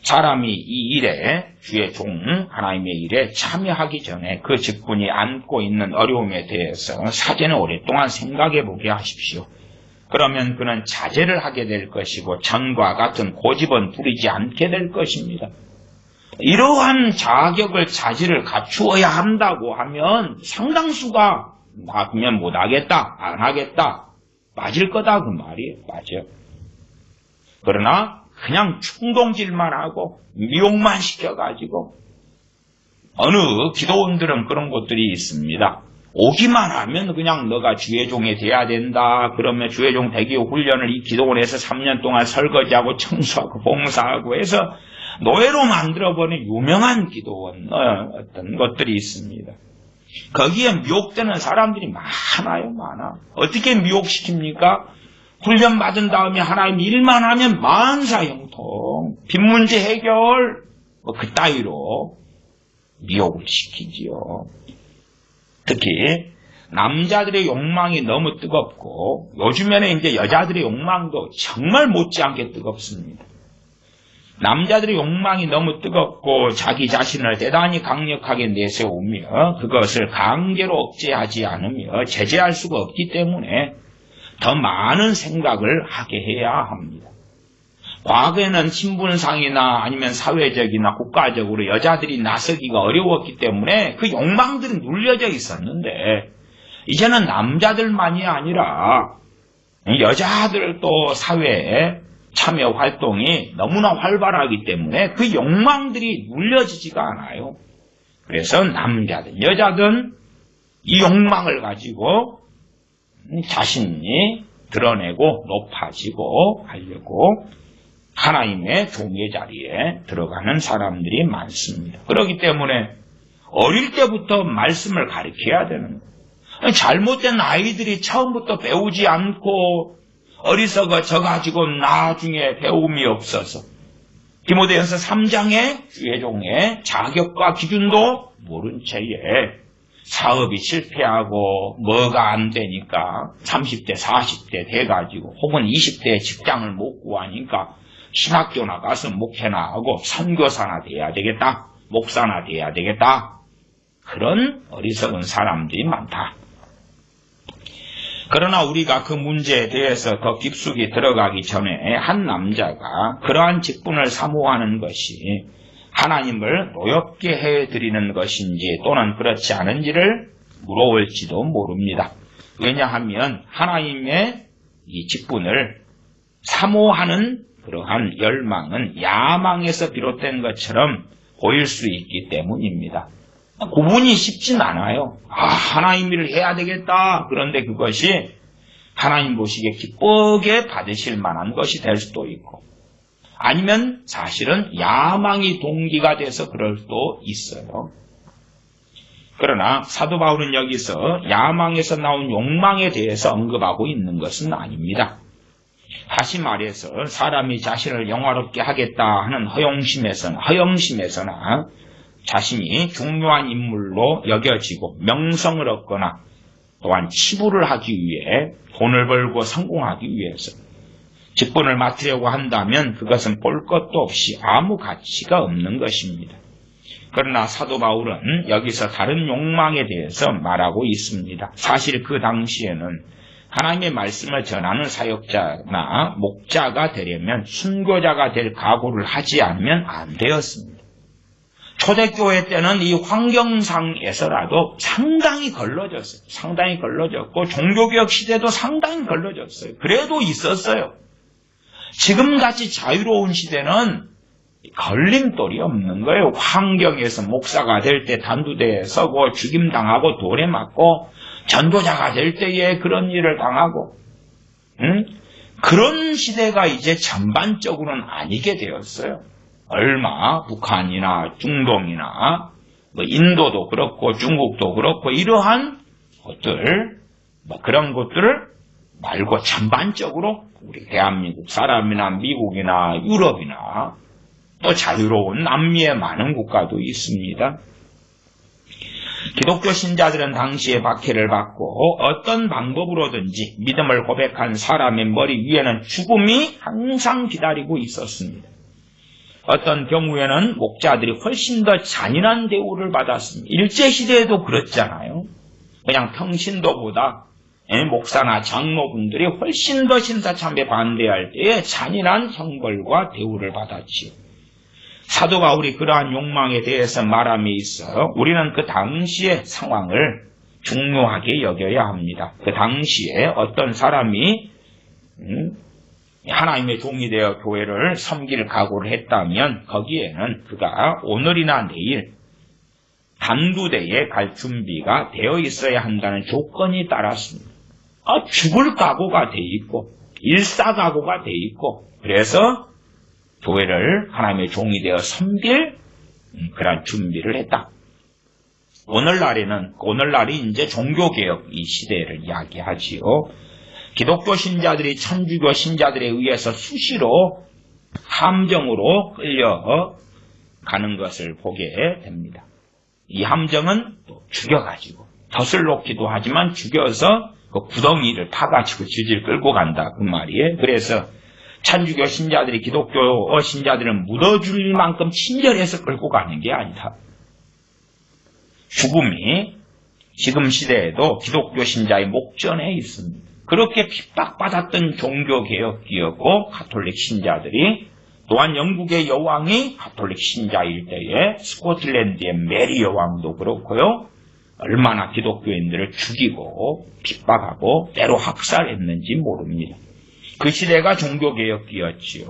Speaker 1: 사람이 이 일에, 주의 종, 하나님의 일에 참여하기 전에 그 직분이 안고 있는 어려움에 대해서 사전에 오랫동안 생각해 보게 하십시오. 그러면 그는 자제를 하게 될 것이고 전과 같은 고집은 부리지 않게 될 것입니다. 이러한 자격을 자질을 갖추어야 한다고 하면 상당수가 나면 못하겠다, 안 하겠다, 맞을 거다 그 말이에요. 맞아요. 그러나 그냥 충동질만 하고 미혹만 시켜가지고 어느 기도원들은 그런 것들이 있습니다. 오기만 하면 그냥 너가 주의 종이 돼야 된다. 그러면 주의 종 되기 훈련을 이 기도원에서 3년 동안 설거지하고 청소하고 봉사하고 해서 노예로 만들어버린 유명한 기도원 어떤 것들이 있습니다. 거기에 미혹되는 사람들이 많아. 어떻게 미혹시킵니까? 훈련 받은 다음에 하나님 일만 하면 만사형통, 빚 문제 해결, 그따위로 미혹을 시키지요. 특히 남자들의 욕망이 너무 뜨겁고 요즘에는 이제 여자들의 욕망도 정말 못지않게 뜨겁습니다. 남자들의 욕망이 너무 뜨겁고 자기 자신을 대단히 강력하게 내세우며 그것을 강제로 억제하지 않으며 제재할 수가 없기 때문에 더 많은 생각을 하게 해야 합니다. 과거에는 신분상이나 아니면 사회적이나 국가적으로 여자들이 나서기가 어려웠기 때문에 그 욕망들은 눌려져 있었는데 이제는 남자들만이 아니라 여자들도 사회에 참여 활동이 너무나 활발하기 때문에 그 욕망들이 눌려지지가 않아요. 그래서 남자든 여자든 이 욕망을 가지고 자신이 드러내고 높아지고 하려고 하나님의 종의 자리에 들어가는 사람들이 많습니다. 그렇기 때문에 어릴 때부터 말씀을 가르쳐야 되는 거예요. 잘못된 아이들이 처음부터 배우지 않고 어리석어져 가지고 나중에 배움이 없어서 디모데전서 3장의 주의종의 자격과 기준도 모른 채에 사업이 실패하고 뭐가 안 되니까 30대 40대 돼가지고 혹은 20대에 직장을 못 구하니까 신학교나 가서 목회나 하고 선교사나 돼야 되겠다, 목사나 돼야 되겠다, 그런 어리석은 사람들이 많다. 그러나 우리가 그 문제에 대해서 더 깊숙이 들어가기 전에 한 남자가 그러한 직분을 사모하는 것이 하나님을 노엽게 해드리는 것인지 또는 그렇지 않은지를 물어볼지도 모릅니다. 왜냐하면 하나님의 이 직분을 사모하는 그러한 열망은 야망에서 비롯된 것처럼 보일 수 있기 때문입니다. 구분이 쉽진 않아요. 하나님 일을 해야 되겠다. 그런데 그것이 하나님 보시기에 기쁘게 받으실 만한 것이 될 수도 있고, 아니면 사실은 야망이 동기가 돼서 그럴 수도 있어요. 그러나 사도 바울은 여기서 야망에서 나온 욕망에 대해서 언급하고 있는 것은 아닙니다. 다시 말해서 사람이 자신을 영화롭게 하겠다 하는 허영심에서나 자신이 중요한 인물로 여겨지고 명성을 얻거나 또한 치부를 하기 위해 돈을 벌고 성공하기 위해서 직분을 맡으려고 한다면 그것은 볼 것도 없이 아무 가치가 없는 것입니다. 그러나 사도 바울은 여기서 다른 욕망에 대해서 말하고 있습니다. 사실 그 당시에는 하나님의 말씀을 전하는 사역자나 목자가 되려면 순교자가 될 각오를 하지 않으면 안 되었습니다. 초대교회 때는 이 환경상에서라도 상당히 걸러졌어요. 상당히 걸러졌고 종교개혁 시대도 상당히 걸러졌어요. 그래도 있었어요. 지금같이 자유로운 시대는 걸림돌이 없는 거예요. 환경에서 목사가 될 때 단두대에 서고 죽임당하고 돌에 맞고 전도자가 될 때에 그런 일을 당하고 그런 시대가 이제 전반적으로는 아니게 되었어요. 얼마 북한이나 중동이나 인도도 그렇고 중국도 그렇고 이러한 것들 그런 것들을 말고 전반적으로 우리 대한민국 사람이나 미국이나 유럽이나 또 자유로운 남미의 많은 국가도 있습니다. 기독교 신자들은 당시에 박해를 받고 어떤 방법으로든지 믿음을 고백한 사람의 머리 위에는 죽음이 항상 기다리고 있었습니다. 어떤 경우에는 목자들이 훨씬 더 잔인한 대우를 받았습니다. 일제시대에도 그렇잖아요. 그냥 평신도보다 목사나 장로분들이 훨씬 더 신사참배 반대할 때에 잔인한 형벌과 대우를 받았지요. 사도 바울이 그러한 욕망에 대해서 말함에 있어 우리는 그 당시의 상황을 중요하게 여겨야 합니다. 그 당시에 어떤 사람이 하나님의 종이 되어 교회를 섬길 각오를 했다면 거기에는 그가 오늘이나 내일 단두대에 갈 준비가 되어 있어야 한다는 조건이 따랐습니다. 죽을 각오가 돼 있고 일사각오가 돼 있고 그래서 교회를 하나님의 종이 되어 섬길 그런 준비를 했다. 오늘날이 이제 종교개혁 이 시대를 이야기하지요. 기독교 신자들이 천주교 신자들에 의해서 수시로 함정으로 끌려가는 것을 보게 됩니다. 이 함정은 또 죽여가지고 덫을 놓기도 하지만 죽여서 그 구덩이를 파가지고 질질 끌고 간다 그 말이에요. 그래서 천주교 신자들이 기독교 신자들은 묻어줄 만큼 친절해서 끌고 가는 게 아니다. 죽음이 지금 시대에도 기독교 신자의 목전에 있습니다. 그렇게 핍박받았던 종교개혁기였고 가톨릭 신자들이 또한 영국의 여왕이 가톨릭 신자일 때에 스코틀랜드의 메리 여왕도 그렇고요. 얼마나 기독교인들을 죽이고 핍박하고 때로 학살했는지 모릅니다. 그 시대가 종교개혁기였지요.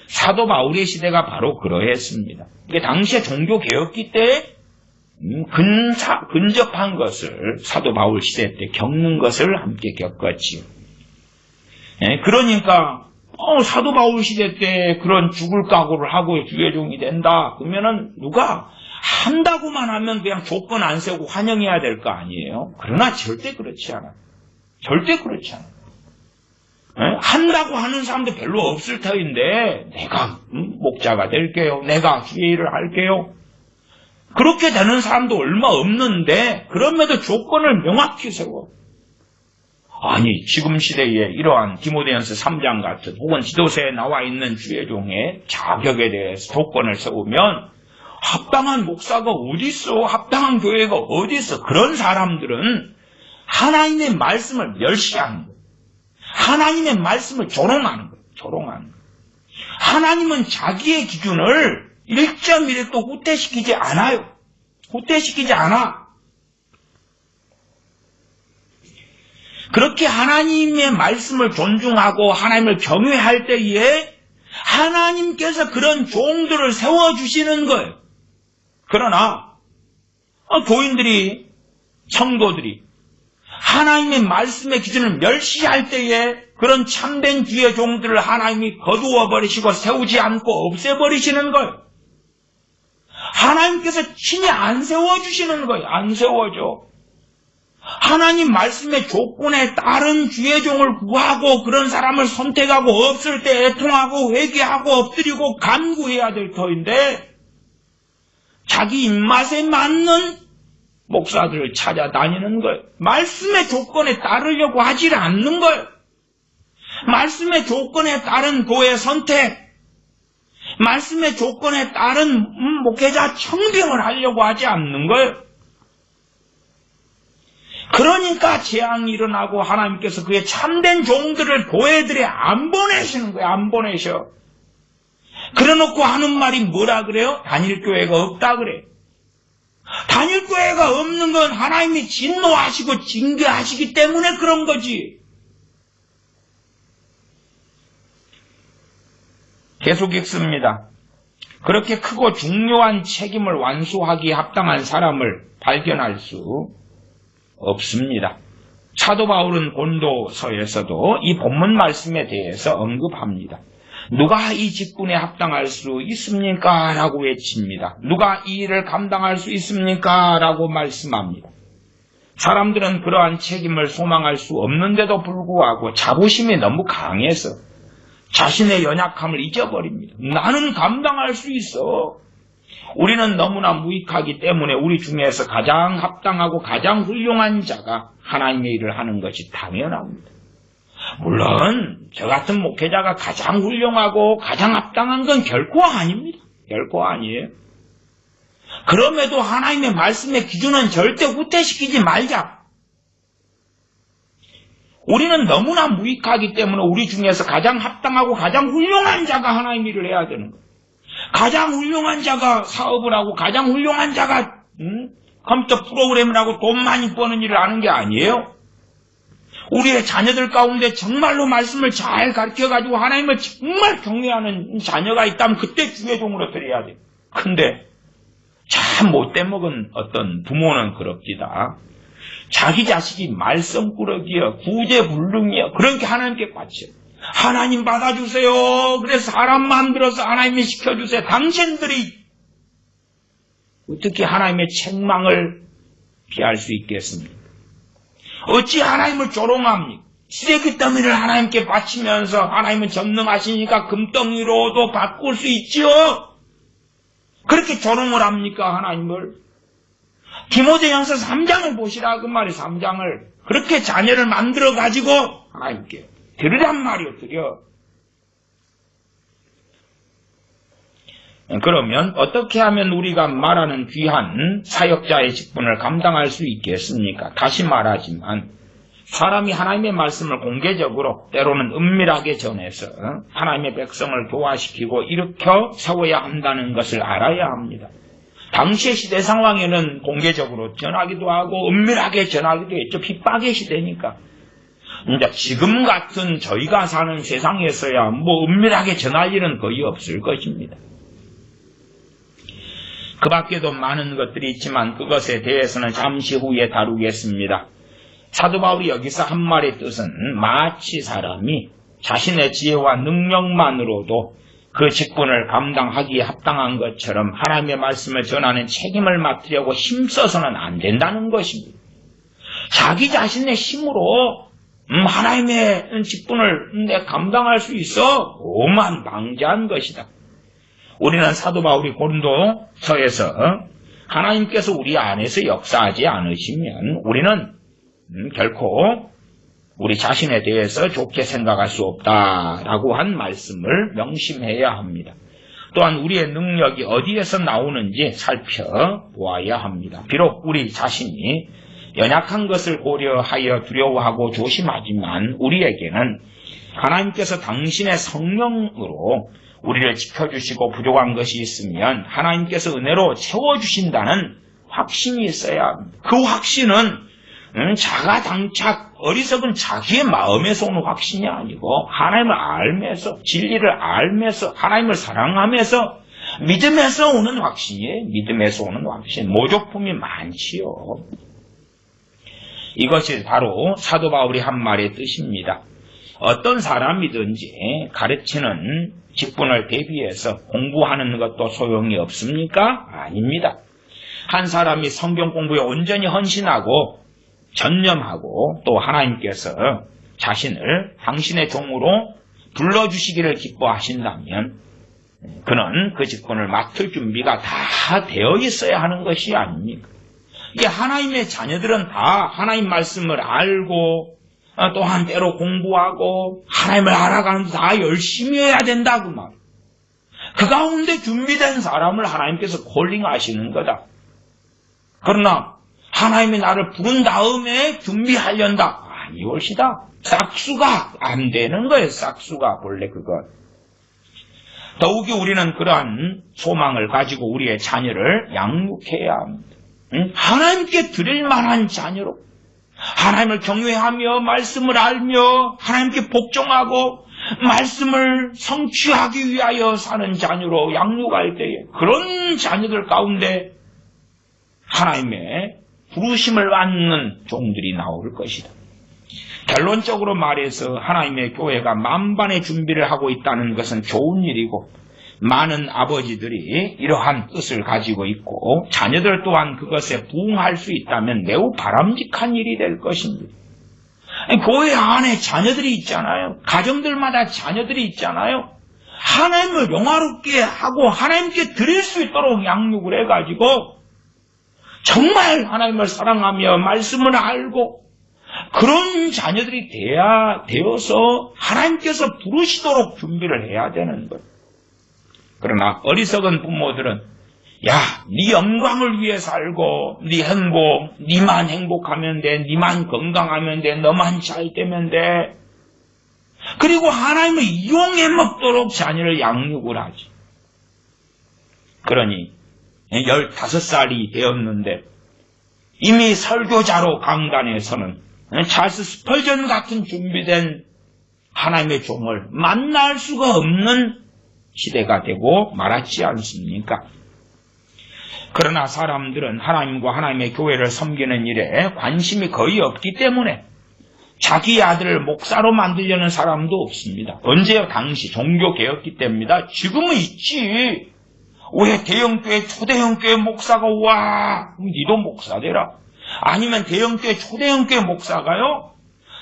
Speaker 1: 사도 바울의 시대가 바로 그러했습니다. 당시에 종교개혁기 때 근접한 것을 사도 바울 시대 때 겪는 것을 함께 겪었지요. 그러니까 사도 바울 시대 때 그런 죽을 각오를 하고 주의 종이 된다. 그러면은 누가 한다고만 하면 그냥 조건 안 세우고 환영해야 될 거 아니에요? 그러나 절대 그렇지 않아요. 절대 그렇지 않아요. 한다고 하는 사람도 별로 없을 터인데 내가 목자가 될게요. 내가 주의 일을 할게요. 그렇게 되는 사람도 얼마 없는데 그럼에도 조건을 명확히 세워. 아니 지금 시대에 이러한 디모데전서 3장 같은 혹은 지도서에 나와 있는 주의 종의 자격에 대해서 조건을 세우면 합당한 목사가 어디 있어? 합당한 교회가 어디 있어? 그런 사람들은 하나님의 말씀을 멸시하는 거예요. 하나님의 말씀을 조롱하는 거예요. 조롱하는 거예요. 하나님은 자기의 기준을 1.1도 후퇴시키지 않아요. 후퇴시키지 않아. 그렇게 하나님의 말씀을 존중하고 하나님을 경외할 때에 하나님께서 그런 종들을 세워주시는 거예요. 그러나 교인들이, 성도들이 하나님의 말씀의 기준을 멸시할 때에 그런 참된 주의 종들을 하나님이 거두어 버리시고 세우지 않고 없애버리시는 거예요. 하나님께서 친히 안 세워주시는 거예요. 안 세워줘. 하나님 말씀의 조건에 따른 주의 종을 구하고 그런 사람을 선택하고 없을 때 애통하고 회개하고 엎드리고 간구해야 될 터인데 자기 입맛에 맞는 목사들을 찾아다니는 거예요. 말씀의 조건에 따르려고 하질 않는 거예요. 말씀의 조건에 따른 교회 선택, 말씀의 조건에 따른 목회자 청빙을 하려고 하지 않는 거예요. 그러니까 재앙이 일어나고 하나님께서 그의 참된 종들을 교회들에 안 보내시는 거예요. 안 보내셔. 그래놓고 하는 말이 뭐라 그래요? 단일교회가 없다 그래. 단일교회가 없는 건 하나님이 진노하시고 징계하시기 때문에 그런 거지. 계속 읽습니다. 그렇게 크고 중요한 책임을 완수하기에 합당한 사람을 발견할 수 없습니다. 사도 바울은 고린도서에서도 이 본문 말씀에 대해서 언급합니다. 누가 이 직분에 합당할 수 있습니까? 라고 외칩니다. 누가 이 일을 감당할 수 있습니까? 라고 말씀합니다. 사람들은 그러한 책임을 소망할 수 없는데도 불구하고 자부심이 너무 강해서 자신의 연약함을 잊어버립니다. 나는 감당할 수 있어. 우리는 너무나 무익하기 때문에 우리 중에서 가장 합당하고 가장 훌륭한 자가 하나님의 일을 하는 것이 당연합니다. 물론 저 같은 목회자가 가장 훌륭하고 가장 합당한 건 결코 아닙니다. 결코 아니에요. 그럼에도 하나님의 말씀의 기준은 절대 후퇴시키지 말자. 우리는 너무나 무익하기 때문에 우리 중에서 가장 합당하고 가장 훌륭한 자가 하나님의 일을 해야 되는 거예요. 가장 훌륭한 자가 사업을 하고 가장 훌륭한 자가 컴퓨터 프로그램을 하고 돈 많이 버는 일을 하는 게 아니에요. 우리의 자녀들 가운데 정말로 말씀을 잘 가르쳐가지고 하나님을 정말 경외하는 자녀가 있다면 그때 주의 종으로 드려야 돼요. 근데 참 못돼 먹은 어떤 부모는 그럽디다. 자기 자식이 말썽꾸러기여 구제불능이여 그렇게 하나님께 바쳐. 하나님 받아주세요. 그래서 사람 만들어서 하나님이 시켜주세요. 당신들이 어떻게 하나님의 책망을 피할 수 있겠습니까? 어찌 하나님을 조롱합니까? 쓰레기 더미를 하나님께 바치면서 하나님은 전능하시니까 금덩이로도 바꿀 수 있지요? 그렇게 조롱을 합니까? 하나님을? 디모데전서 3장을 보시라 그 말이 3장을 그렇게 자녀를 만들어가지고 하나님께 드리란 말이요. 드려. 그러면 어떻게 하면 우리가 말하는 귀한 사역자의 직분을 감당할 수 있겠습니까? 다시 말하지만 사람이 하나님의 말씀을 공개적으로 때로는 은밀하게 전해서 하나님의 백성을 교화시키고 일으켜 세워야 한다는 것을 알아야 합니다. 당시의 시대 상황에는 공개적으로 전하기도 하고 은밀하게 전하기도 했죠. 핍박의 시대니까. 이제 지금 같은 저희가 사는 세상에서야 뭐 은밀하게 전할 일은 거의 없을 것입니다. 그 밖에도 많은 것들이 있지만 그것에 대해서는 잠시 후에 다루겠습니다. 사도 바울이 여기서 한 말의 뜻은 마치 사람이 자신의 지혜와 능력만으로도 그 직분을 감당하기에 합당한 것처럼 하나님의 말씀을 전하는 책임을 맡으려고 힘써서는 안 된다는 것입니다. 자기 자신의 힘으로 하나님의 직분을 감당할 수 있어 오만방자한 것이다. 우리는 사도 바울이 고린도서에서 하나님께서 우리 안에서 역사하지 않으시면 우리는 결코 우리 자신에 대해서 좋게 생각할 수 없다라고 한 말씀을 명심해야 합니다. 또한 우리의 능력이 어디에서 나오는지 살펴보아야 합니다. 비록 우리 자신이 연약한 것을 고려하여 두려워하고 조심하지만 우리에게는 하나님께서 당신의 성령으로 우리를 지켜주시고 부족한 것이 있으면 하나님께서 은혜로 채워주신다는 확신이 있어야 합니다. 그 확신은 자가당착, 어리석은 자기의 마음에서 오는 확신이 아니고 하나님을 알면서, 진리를 알면서, 하나님을 사랑하면서 믿음에서 오는 확신이에요. 믿음에서 오는 확신. 모조품이 많지요. 이것이 바로 사도 바울이 한 말의 뜻입니다. 어떤 사람이든지 가르치는 직분을 대비해서 공부하는 것도 소용이 없습니까? 아닙니다. 한 사람이 성경 공부에 온전히 헌신하고 전념하고 또 하나님께서 자신을 당신의 종으로 불러주시기를 기뻐하신다면 그는 그 직분을 맡을 준비가 다 되어 있어야 하는 것이 아닙니까? 이게 하나님의 자녀들은 다 하나님 말씀을 알고 또한 때로 공부하고 하나님을 알아가는 데 다 열심히 해야 된다 그 말. 그 가운데 준비된 사람을 하나님께서 콜링하시는 거다. 그러나 하나님이 나를 부른 다음에 준비하련다. 아니올시다. 싹수가 안 되는 거예요. 싹수가 본래 그것. 더욱이 우리는 그러한 소망을 가지고 우리의 자녀를 양육해야 합니다. 하나님께 드릴 만한 자녀로 하나님을 경외하며 말씀을 알며 하나님께 복종하고 말씀을 성취하기 위하여 사는 자녀로 양육할 때에 그런 자녀들 가운데 하나님의 부르심을 받는 종들이 나올 것이다. 결론적으로 말해서 하나님의 교회가 만반의 준비를 하고 있다는 것은 좋은 일이고 많은 아버지들이 이러한 뜻을 가지고 있고 자녀들 또한 그것에 부응할 수 있다면 매우 바람직한 일이 될 것입니다. 교회 안에 자녀들이 있잖아요. 가정들마다 자녀들이 있잖아요. 하나님을 영화롭게 하고 하나님께 드릴 수 있도록 양육을 해가지고 정말 하나님을 사랑하며 말씀을 알고 그런 자녀들이 되어서 하나님께서 부르시도록 준비를 해야 되는 것. 그러나 어리석은 부모들은 야, 네 영광을 위해 살고 네 행복, 네만 행복하면 돼, 네만 건강하면 돼, 너만 잘 되면 돼. 그리고 하나님을 이용해 먹도록 자녀를 양육을 하지. 그러니 15살이 되었는데 이미 설교자로 강단에서는 찰스 스펄전 같은 준비된 하나님의 종을 만날 수가 없는 시대가 되고 말았지 않습니까? 그러나 사람들은 하나님과 하나님의 교회를 섬기는 일에 관심이 거의 없기 때문에 자기 아들을 목사로 만들려는 사람도 없습니다. 언제요? 당시 종교개혁기 때입니다. 지금은 있지. 왜 대형교회, 초대형교회 목사가 와? 그럼 니도 목사 되라. 아니면 대형교회, 초대형교회 목사가요?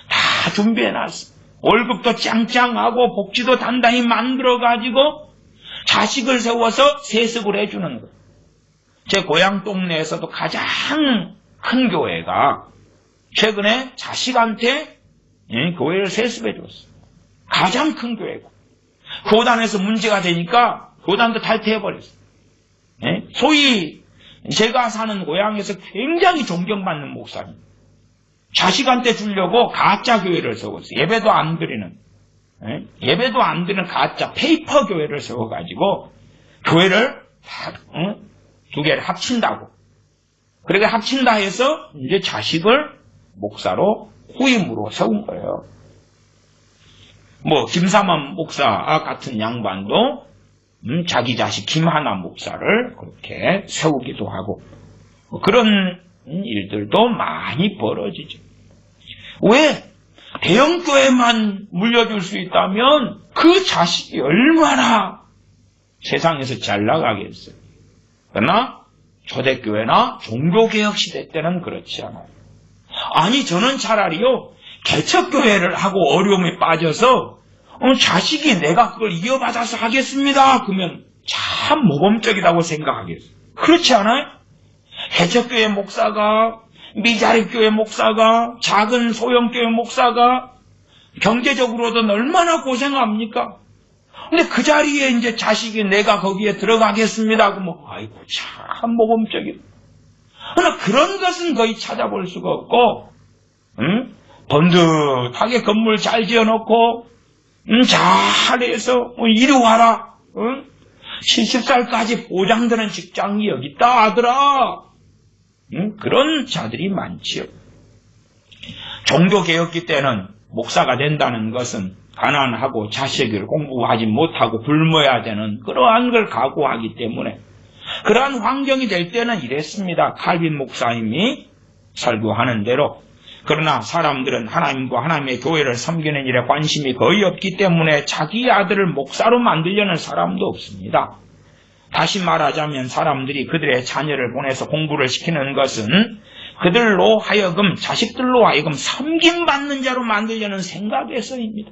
Speaker 1: 다 준비해놨어. 월급도 짱짱하고 복지도 단단히 만들어가지고 자식을 세워서 세습을 해주는 거예요. 제 고향 동네에서도 가장 큰 교회가 최근에 자식한테 교회를 세습해줬어요. 가장 큰 교회가. 교단에서 문제가 되니까 교단도 탈퇴해버렸어요. 소위 제가 사는 고향에서 굉장히 존경받는 목사님. 자식한테 주려고 가짜 교회를 세웠어요. 예배도 안 드리는 가짜 페이퍼 교회를 세워가지고 교회를 두 개를 합친다고. 그렇게 합친다 해서 이제 자식을 목사로 후임으로 세운 거예요. 김삼원 목사 같은 양반도 자기 자식 김하나 목사를 그렇게 세우기도 하고 그런 일들도 많이 벌어지죠. 왜? 대형교회만 물려줄 수 있다면 그 자식이 얼마나 세상에서 잘 나가겠어요. 그러나 초대교회나 종교개혁 시대 때는 그렇지 않아요. 아니 저는 차라리요 개척교회를 하고 어려움에 빠져서 자식이 내가 그걸 이어받아서 하겠습니다. 그러면 참 모범적이라고 생각하겠어요. 그렇지 않아요? 개척교회 목사가, 미자립교회 목사가, 작은 소형교회 목사가 경제적으로도 얼마나 고생합니까? 근데 그 자리에 이제 자식이 내가 거기에 들어가겠습니다. 그러면 아이고 참 모범적이다. 그러나 그런 것은 거의 찾아볼 수가 없고, 번듯하게 건물 잘 지어놓고, 잘해서 이리 와라. 70살까지 보장되는 직장이 여기 있다 아들아. 그런 자들이 많지요. 종교개혁기 때는 목사가 된다는 것은 가난하고 자식을 공부하지 못하고 굶어야 되는 그러한 걸 각오하기 때문에 그러한 환경이 될 때는 이랬습니다. 칼빈 목사님이 설교하는 대로. 그러나 사람들은 하나님과 하나님의 교회를 섬기는 일에 관심이 거의 없기 때문에 자기 아들을 목사로 만들려는 사람도 없습니다. 다시 말하자면 사람들이 그들의 자녀를 보내서 공부를 시키는 것은 그들로 하여금 자식들로 하여금 섬김받는 자로 만들려는 생각에서입니다.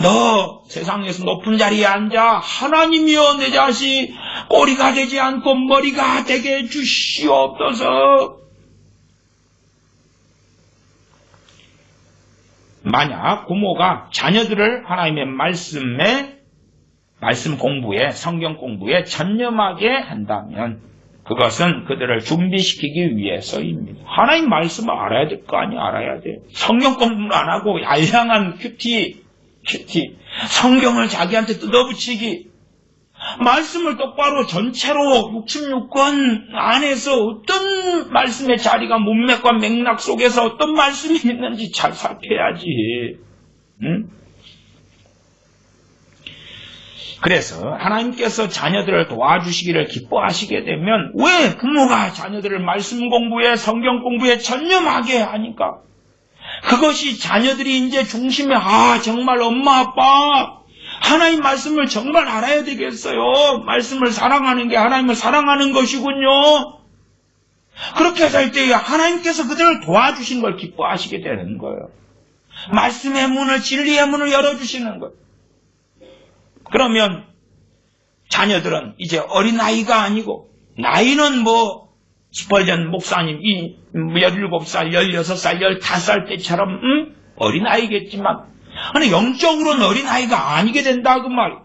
Speaker 1: 너 세상에서 높은 자리에 앉아 하나님이여 내 자식 꼬리가 되지 않고 머리가 되게 해주시옵소서. 만약 부모가 자녀들을 하나님의 말씀 공부에, 성경 공부에 전념하게 한다면 그것은 그들을 준비시키기 위해서입니다. 하나님 말씀을 알아야 될 거 아니야. 알아야 돼요. 성경 공부를 안 하고 알량한 큐티, 성경을 자기한테 뜯어붙이기, 말씀을 똑바로 전체로 66권 안에서 어떤 말씀의 자리가 문맥과 맥락 속에서 어떤 말씀이 있는지 잘 살펴야지. 그래서 하나님께서 자녀들을 도와주시기를 기뻐하시게 되면 왜 부모가 자녀들을 말씀 공부에 성경 공부에 전념하게 하니까 그것이 자녀들이 이제 중심에 정말 엄마 아빠 하나님 말씀을 정말 알아야 되겠어요. 말씀을 사랑하는 게 하나님을 사랑하는 것이군요. 그렇게 될 때 하나님께서 그들을 도와주신 걸 기뻐하시게 되는 거예요. 말씀의 문을, 진리의 문을 열어주시는 거예요. 그러면 자녀들은 이제 어린아이가 아니고 나이는 스펄전 목사님이 17살, 16살, 15살 때처럼 어린아이겠지만 아니 영적으로는 어린아이가 아니게 된다 그 말이에요.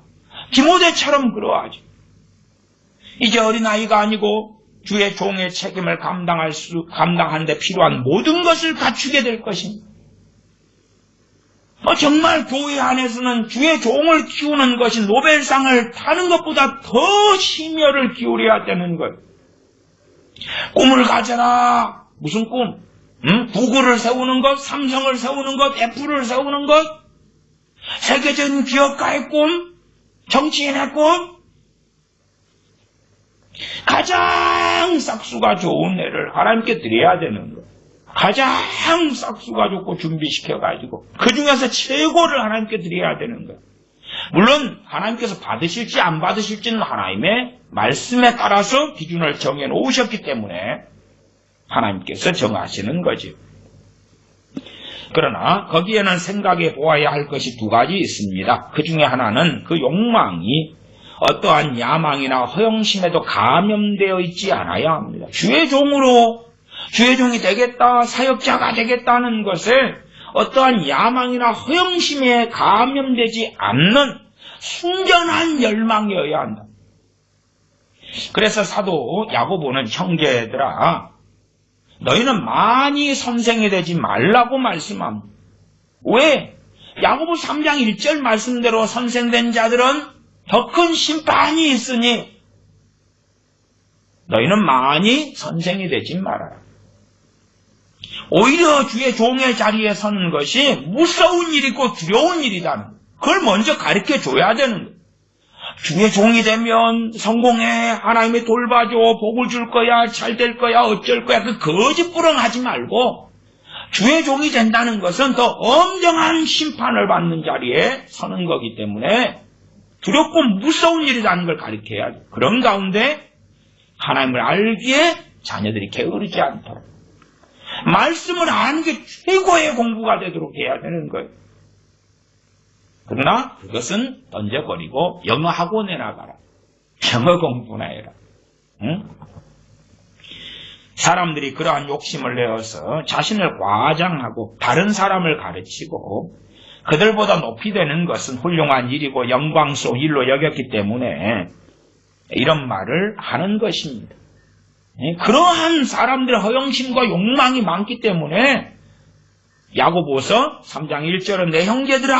Speaker 1: 디모데처럼 그러하죠. 이제 어린아이가 아니고 주의 종의 책임을 감당하는 데 필요한 모든 것을 갖추게 될 것입니다. 정말 교회 안에서는 주의 종을 키우는 것이 노벨상을 타는 것보다 더 심혈을 기울여야 되는 거예요. 꿈을 가져라. 무슨 꿈? 구글을 세우는 것, 삼성을 세우는 것, 애플을 세우는 것, 세계적인 기업가의 꿈, 정치인의 꿈, 가장 싹수가 좋은 애를 하나님께 드려야 되는 거예요. 가장 싹수가 좋고 준비시켜가지고 그 중에서 최고를 하나님께 드려야 되는 거예요. 물론 하나님께서 받으실지 안 받으실지는 하나님의 말씀에 따라서 기준을 정해놓으셨기 때문에 하나님께서 정하시는 거죠. 그러나 거기에는 생각해 보아야 할 것이 두 가지 있습니다. 그 중에 하나는 그 욕망이 어떠한 야망이나 허영심에도 감염되어 있지 않아야 합니다. 주의 종이 되겠다, 사역자가 되겠다는 것에 어떠한 야망이나 허영심에 감염되지 않는 순전한 열망이어야 한다. 그래서 사도 야고보는 형제들아, 너희는 많이 선생이 되지 말라고 말씀합니다. 왜? 야고보 3장 1절 말씀대로 선생된 자들은 더 큰 심판이 있으니 너희는 많이 선생이 되지 말아라. 오히려 주의 종의 자리에 서는 것이 무서운 일이고 두려운 일이다. 그걸 먼저 가르쳐 줘야 되는 거예요. 주의 종이 되면 성공해, 하나님이 돌봐줘, 복을 줄 거야, 잘 될 거야, 어쩔 거야. 그 거짓부렁하지 말고 주의 종이 된다는 것은 더 엄정한 심판을 받는 자리에 서는 거기 때문에 두렵고 무서운 일이라는 걸 가르쳐야 돼. 그런 가운데 하나님을 알기에 자녀들이 게으르지 않도록 말씀을 아는 게 최고의 공부가 되도록 해야 되는 거예요. 그러나 그것은 던져버리고 영어 학원에 나가라. 영어 공부나 해라. 응? 사람들이 그러한 욕심을 내어서 자신을 과장하고 다른 사람을 가르치고 그들보다 높이 되는 것은 훌륭한 일이고 영광스러운 일로 여겼기 때문에 이런 말을 하는 것입니다. 그러한 사람들의 허영심과 욕망이 많기 때문에 야고보서 3장 1절은 내 형제들아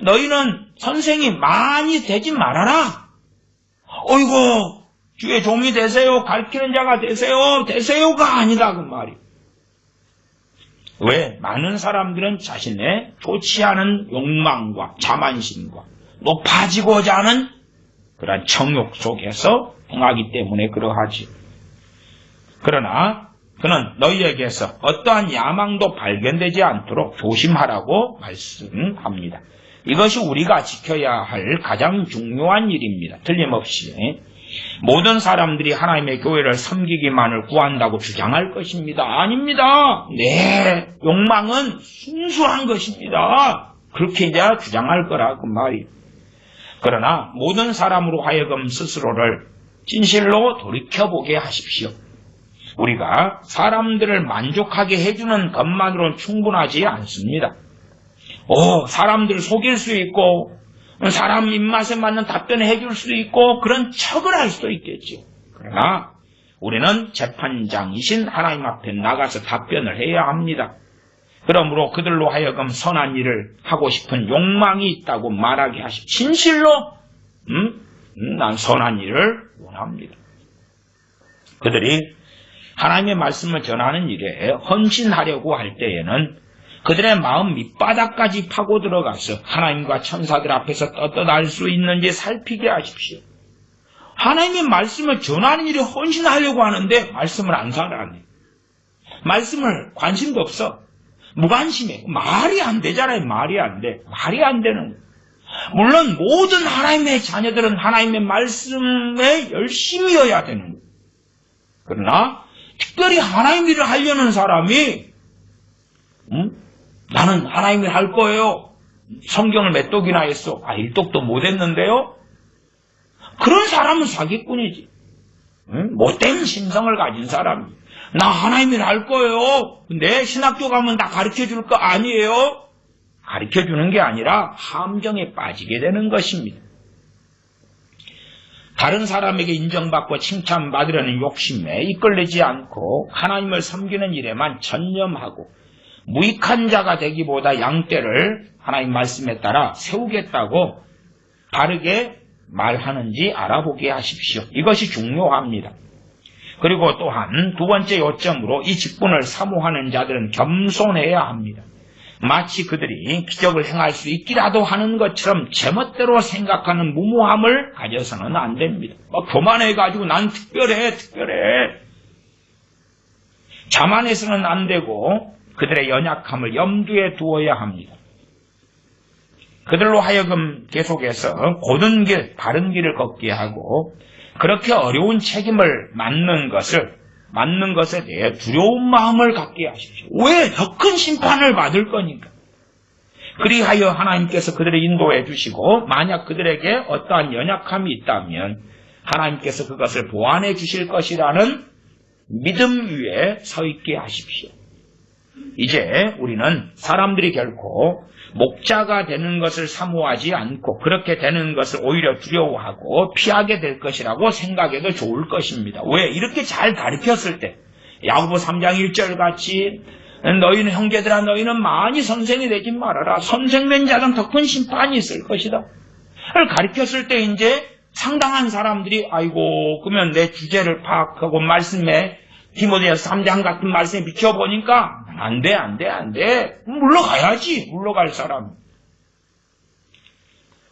Speaker 1: 너희는 선생이 많이 되지 말아라. 어이구 주의 종이 되세요. 가르치는 자가 되세요. 되세요가 아니다 그 말이. 왜? 많은 사람들은 자신의 좋지 않은 욕망과 자만심과 높아지고자 하는 그러한 정욕 속에서 행하기 때문에 그러하지. 그러나 그는 너희에게서 어떠한 야망도 발견되지 않도록 조심하라고 말씀합니다. 이것이 우리가 지켜야 할 가장 중요한 일입니다. 틀림없이 모든 사람들이 하나님의 교회를 섬기기만을 구한다고 주장할 것입니다. 아닙니다. 네, 욕망은 순수한 것입니다. 그렇게 이제 주장할 거라 그 말이. 그러나 모든 사람으로 하여금 스스로를 진실로 돌이켜보게 하십시오. 우리가 사람들을 만족하게 해주는 것만으로는 충분하지 않습니다. 사람들을 속일 수 있고 사람 입맛에 맞는 답변을 해줄 수 있고 그런 척을 할 수도 있겠죠. 그러나 우리는 재판장이신 하나님 앞에 나가서 답변을 해야 합니다. 그러므로 그들로 하여금 선한 일을 하고 싶은 욕망이 있다고 말하게 하십시오. 진실로 난 선한 일을 원합니다. 그들이 하나님의 말씀을 전하는 일에 헌신하려고 할 때에는 그들의 마음 밑바닥까지 파고 들어가서 하나님과 천사들 앞에서 떳떳할 수 있는지 살피게 하십시오. 하나님의 말씀을 전하는 일에 헌신하려고 하는데 말씀을 안 살아내. 말씀을 관심도 없어. 무관심해. 말이 안 되잖아요. 말이 안 돼. 말이 안 되는 거예요. 물론 모든 하나님의 자녀들은 하나님의 말씀에 열심히여야 되는 거예요. 그러나 특별히 하나님 일을 하려는 사람이 나는 하나님 일 할 거예요. 성경을 몇 독이나 했어. 1독도 못 했는데요. 그런 사람은 사기꾼이지. 못된 심성을 가진 사람이. 나 하나님 일 할 거예요. 근데 신학교 가면 다 가르쳐줄 거 아니에요? 가르쳐주는 게 아니라 함정에 빠지게 되는 것입니다. 다른 사람에게 인정받고 칭찬받으려는 욕심에 이끌리지 않고 하나님을 섬기는 일에만 전념하고 무익한 자가 되기보다 양떼를 하나님 말씀에 따라 세우겠다고 바르게 말하는지 알아보게 하십시오. 이것이 중요합니다. 그리고 또한 두 번째 요점으로 이 직분을 사모하는 자들은 겸손해야 합니다. 마치 그들이 기적을 행할 수 있기라도 하는 것처럼 제멋대로 생각하는 무모함을 가져서는 안 됩니다. 교만해가지고 난 특별해. 자만해서는 안 되고 그들의 연약함을 염두에 두어야 합니다. 그들로 하여금 계속해서 고든 길, 바른 길을 걷게 하고 그렇게 어려운 책임을 맡는 것에 대해 두려운 마음을 갖게 하십시오. 왜? 더 큰 심판을 받을 거니까. 그리하여 하나님께서 그들을 인도해 주시고 만약 그들에게 어떠한 연약함이 있다면 하나님께서 그것을 보완해 주실 것이라는 믿음 위에 서 있게 하십시오. 이제 우리는 사람들이 결코 목자가 되는 것을 사모하지 않고 그렇게 되는 것을 오히려 두려워하고 피하게 될 것이라고 생각해도 좋을 것입니다. 왜? 이렇게 잘 가르쳤을 때 야고보 3장 1절 같이 너희는 형제들아 너희는 많이 선생이 되지 말아라. 선생된 자는 더 큰 심판이 있을 것이다. 를 가르쳤을 때 이제 상당한 사람들이 아이고 그러면 내 주제를 파악하고 말씀에 디모데후서 3장 같은 말씀에 비춰보니까 안 돼. 물러가야지. 물러갈 사람.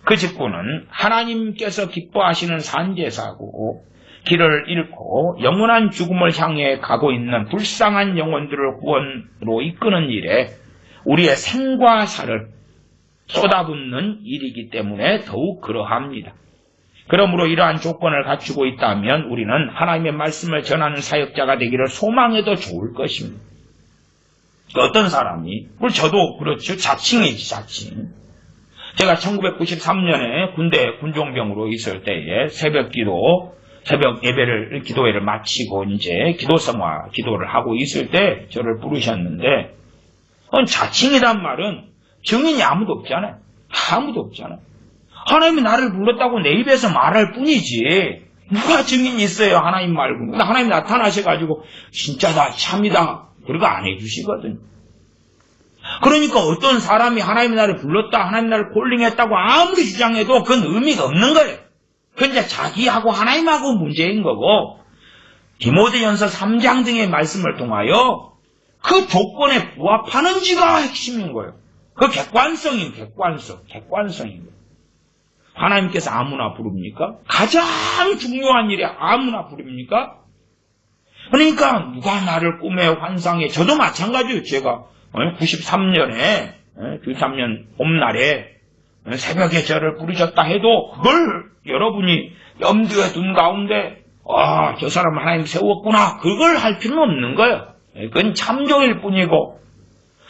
Speaker 1: 그 직분은 하나님께서 기뻐하시는 산제사고 길을 잃고 영원한 죽음을 향해 가고 있는 불쌍한 영혼들을 구원으로 이끄는 일에 우리의 생과 살을 쏟아붓는 일이기 때문에 더욱 그러합니다. 그러므로 이러한 조건을 갖추고 있다면 우리는 하나님의 말씀을 전하는 사역자가 되기를 소망해도 좋을 것입니다. 어떤 사람이, 물론 저도 그렇죠. 자칭이지, 자칭. 제가 1993년에 군대 군종병으로 있을 때에 새벽 예배를, 기도회를 마치고 이제 기도성화 기도를 하고 있을 때 저를 부르셨는데, 자칭이란 말은 증인이 아무도 없잖아요. 아무도 없잖아요. 하나님이 나를 불렀다고 내 입에서 말할 뿐이지. 누가 증인이 있어요, 하나님 말고. 근데 하나님이 나타나셔가지고, 진짜다, 참이다. 그러고 안 해주시거든요. 그러니까 어떤 사람이 하나님이 나를 불렀다, 하나님이 나를 콜링했다고 아무리 주장해도 그건 의미가 없는 거예요. 그건 이제 자기하고 하나님하고 문제인 거고, 디모데전서 3장 등의 말씀을 통하여 그 조건에 부합하는지가 핵심인 거예요. 그 객관성인 거예요. 하나님께서 아무나 부릅니까? 가장 중요한 일에 아무나 부릅니까? 그러니까 누가 나를 꿈에 환상에, 저도 마찬가지예요. 제가 93년에 93년 봄날에 새벽에 저를 부르셨다 해도 그걸 여러분이 염두에 둔 가운데 저 사람 하나님 세웠구나, 그걸 할 필요는 없는 거예요. 그건 참조일 뿐이고,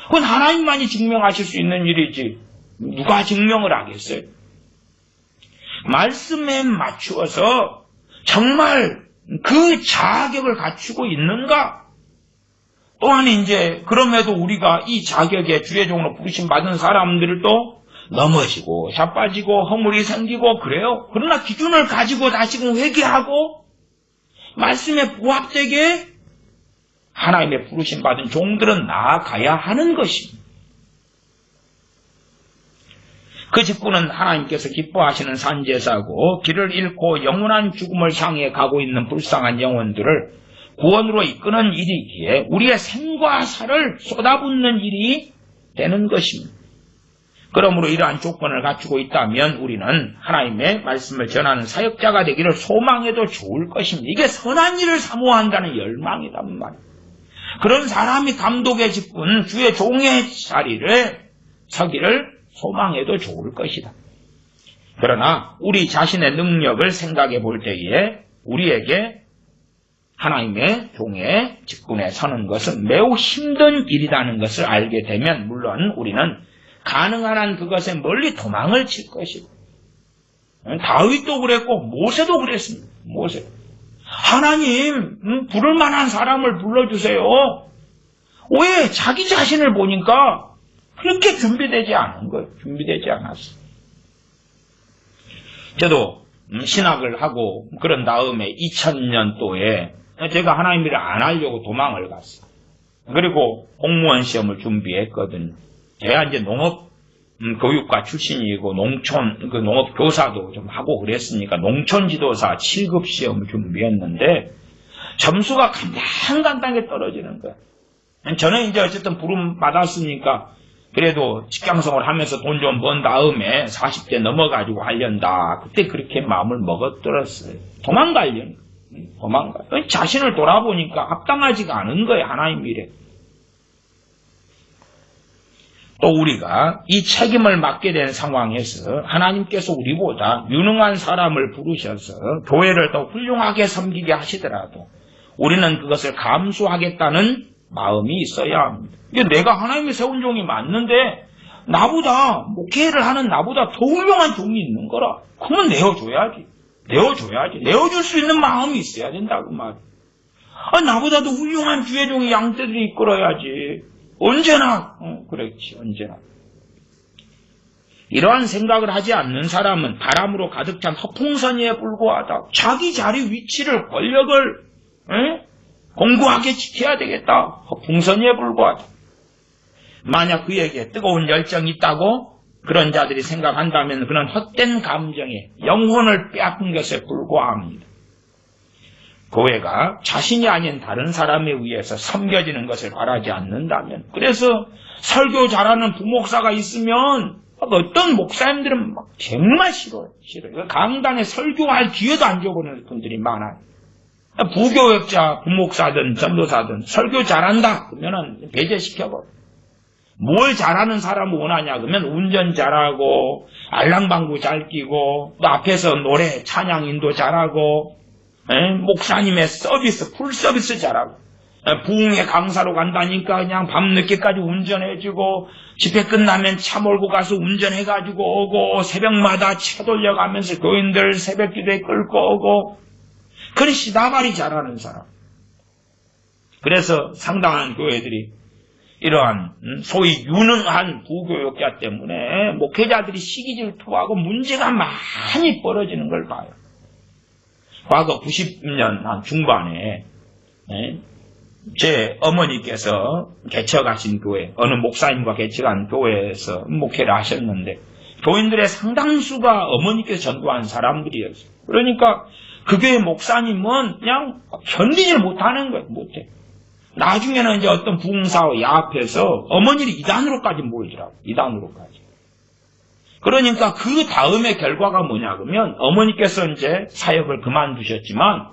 Speaker 1: 그건 하나님만이 증명하실 수 있는 일이지 누가 증명을 하겠어요? 말씀에 맞추어서 정말 그 자격을 갖추고 있는가? 또한 이제 그럼에도 우리가 이 자격에 주의 종으로 부르심 받은 사람들을 또 넘어지고 자빠지고 허물이 생기고 그래요. 그러나 기준을 가지고 다시금 회개하고 말씀에 부합되게 하나님의 부르심 받은 종들은 나아가야 하는 것입니다. 그 직분은 하나님께서 기뻐하시는 산제사고, 길을 잃고 영원한 죽음을 향해 가고 있는 불쌍한 영혼들을 구원으로 이끄는 일이기에 우리의 생과 살을 쏟아붓는 일이 되는 것입니다. 그러므로 이러한 조건을 갖추고 있다면 우리는 하나님의 말씀을 전하는 사역자가 되기를 소망해도 좋을 것입니다. 이게 선한 일을 사모한다는 열망이란 말이에요. 그런 사람이 감독의 직분, 주의 종의 자리를 서기를 소망해도 좋을 것이다. 그러나 우리 자신의 능력을 생각해 볼 때에 우리에게 하나님의 종의 직분에 서는 것은 매우 힘든 일이라는 것을 알게 되면 물론 우리는 가능한 한 그것에 멀리 도망을 칠 것이고, 다윗도 그랬고 모세도 그랬습니다. 모세, 하나님 부를 만한 사람을 불러주세요. 왜? 자기 자신을 보니까 그렇게 준비되지 않은 거예요. 준비되지 않았어요. 저도 신학을 하고 그런 다음에 2000년도에 제가 하나님 일을 안 하려고 도망을 갔어요. 그리고 공무원 시험을 준비했거든요. 제가 이제 농업 교육과 출신이고 농업 교사도 좀 하고 그랬으니까 농촌 지도사 7급 시험을 준비했는데 점수가 간단하게 떨어지는 거예요. 저는 이제 어쨌든 부름 받았으니까 그래도 직장생활을 하면서 돈 좀 번 다음에 40대 넘어가지고 하련다. 그때 그렇게 마음을 먹어들었어요. 도망가려니까. 자신을 돌아보니까 합당하지가 않은 거예요. 하나님 일에. 또 우리가 이 책임을 맡게 된 상황에서 하나님께서 우리보다 유능한 사람을 부르셔서 교회를 더 훌륭하게 섬기게 하시더라도 우리는 그것을 감수하겠다는 마음이 있어야 합니다. 이게 내가 하나님이 세운 종이 맞는데 나보다 목회를 하는 나보다 더 훌륭한 종이 있는 거라. 그러면 내어줘야지. 내어줄 수 있는 마음이 있어야 된다고 말이야. 나보다도 훌륭한 주의 종이 양떼들이 이끌어야지. 언제나 그렇지, 언제나. 이러한 생각을 하지 않는 사람은 바람으로 가득 찬 허풍선이에 불과하다. 자기 자리, 위치를, 권력을 공고하게 지켜야 되겠다. 허풍선이에 불과하다. 만약 그에게 뜨거운 열정이 있다고 그런 자들이 생각한다면 그는 헛된 감정에 영혼을 빼앗은 것에 불과합니다. 교회가 자신이 아닌 다른 사람에 의해서 섬겨지는 것을 바라지 않는다면, 그래서 설교 잘하는 부목사가 있으면 어떤 목사님들은 막 정말 싫어요. 강단에 설교할 기회도 안 줘보는 분들이 많아요. 부교역자, 부목사든 전도사든 설교 잘한다 그러면은 배제시켜버려. 뭘 잘하는 사람을 원하냐 그러면 운전 잘하고 알랑방구 잘 끼고 또 앞에서 노래 찬양 인도 잘하고 목사님의 서비스 풀 서비스 잘하고 부흥회 강사로 간다니까 그냥 밤늦게까지 운전해주고 집회 끝나면 차 몰고 가서 운전해가지고 오고 새벽마다 차 돌려가면서 교인들 새벽 기도에 끌고 오고 그런 시다발이 잘하는 사람. 그래서 상당한 교회들이 이러한 소위 유능한 부교육자 때문에 목회자들이 시기 질투하고 문제가 많이 벌어지는 걸 봐요. 과거 90년 한 중반에 제 어머니께서 개척하신 교회, 어느 목사님과 개척한 교회에서 목회를 하셨는데 교인들의 상당수가 어머니께서 전도한 사람들이었어요. 그러니까 그 교회 목사님은 그냥 견디질 못하는 거예요. 못해. 나중에는 이제 어떤 부흥사와 야합해서 어머니를 이단으로까지 모이더라고요. 이단으로까지. 그러니까 그 다음의 결과가 뭐냐 그러면 어머니께서 이제 사역을 그만두셨지만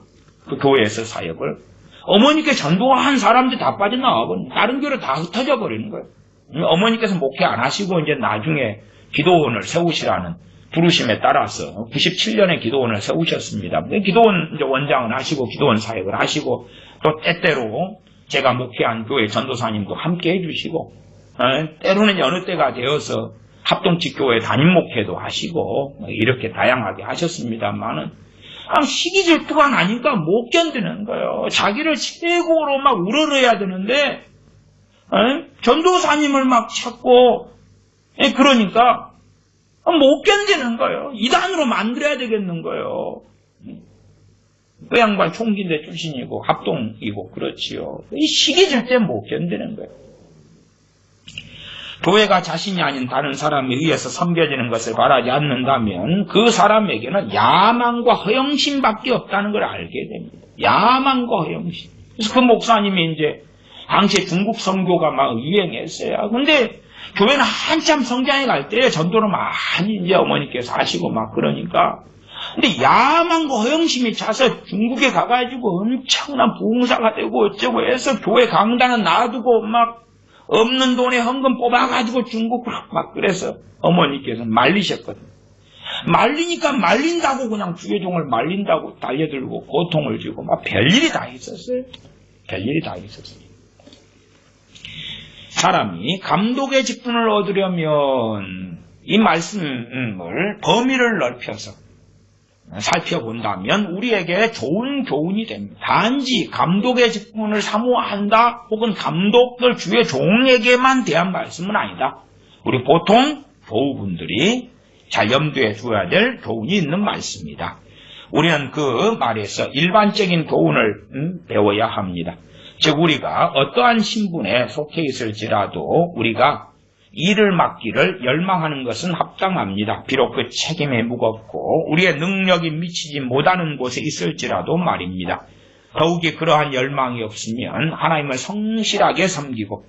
Speaker 1: 그 교회에서 사역을 어머니께 전도한 사람들 다 빠져나가고 다른 교회로 다 흩어져 버리는 거예요. 어머니께서 목회 안 하시고 이제 나중에 기도원을 세우시라는 부르심에 따라서 97년에 기도원을 세우셨습니다. 기도원 이제 원장을 하시고 기도원 사역을 하시고 또 때때로 제가 목회한 교회 전도사님도 함께 해주시고 때로는 어느 때가 되어서 합동직교회 담임 목회도 하시고 이렇게 다양하게 하셨습니다만은 시기 질투가 나니까 못 견디는 거예요. 자기를 최고로 막 우러러야 되는데 전도사님을 막 찾고 그러니까 못 견디는 거예요. 이단으로 만들어야 되겠는 거예요. 그 양반 총기대 출신이고 합동이고 그렇지요. 이 시기 질때 못 견디는 거예요. 교회가 자신이 아닌 다른 사람에 의해서 섬겨지는 것을 바라지 않는다면 그 사람에게는 야망과 허영심밖에 없다는 걸 알게 됩니다. 야망과 허영심. 그래서 그 목사님이 이제 당시에 중국 선교가 막 유행했어요. 근데 교회는 한참 성장해 갈 때 전도를 많이 이제 어머니께서 하시고 막 그러니까 근데 야망과 허영심이 차서 중국에 가가지고 엄청난 부흥사가 되고 어쩌고 해서 교회 강단은 놔두고 막 없는 돈에 헌금 뽑아가지고 중국 막 그래서 어머니께서 말리셨거든요. 말리니까 말린다고 그냥 주계종을 말린다고 달려들고 고통을 주고 막 별일이 다 있었어요. 별일이 다 있었어요. 사람이 감독의 직분을 얻으려면 이 말씀을 범위를 넓혀서 살펴본다면 우리에게 좋은 교훈이 됩니다. 단지 감독의 직분을 사모한다 혹은 감독들 주의 종에게만 대한 말씀은 아니다. 우리 보통 교우분들이 잘 염두에 두어야 될 교훈이 있는 말씀이다. 우리는 그 말에서 일반적인 교훈을 배워야 합니다. 즉 우리가 어떠한 신분에 속해 있을지라도 우리가 일을 맡기를 열망하는 것은 합당합니다. 비록 그 책임이 무겁고 우리의 능력이 미치지 못하는 곳에 있을지라도 말입니다. 더욱이 그러한 열망이 없으면 하나님을 성실하게 섬기고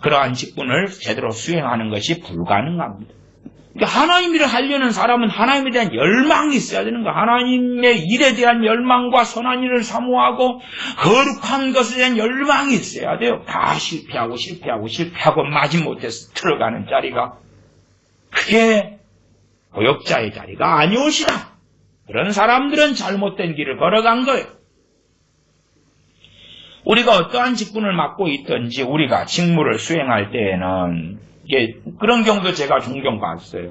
Speaker 1: 그러한 직분을 제대로 수행하는 것이 불가능합니다. 그러니까 하나님 일을 하려는 사람은 하나님에 대한 열망이 있어야 되는 거야. 하나님의 일에 대한 열망과 선한 일을 사모하고 거룩한 것에 대한 열망이 있어야 돼요. 다 실패하고 마지못해서 들어가는 자리가 그게 고역자의 자리가 아니오시다. 그런 사람들은 잘못된 길을 걸어간 거예요. 우리가 어떠한 직분을 맡고 있든지 우리가 직무를 수행할 때에는 그런 경우도 제가 종종 봤어요.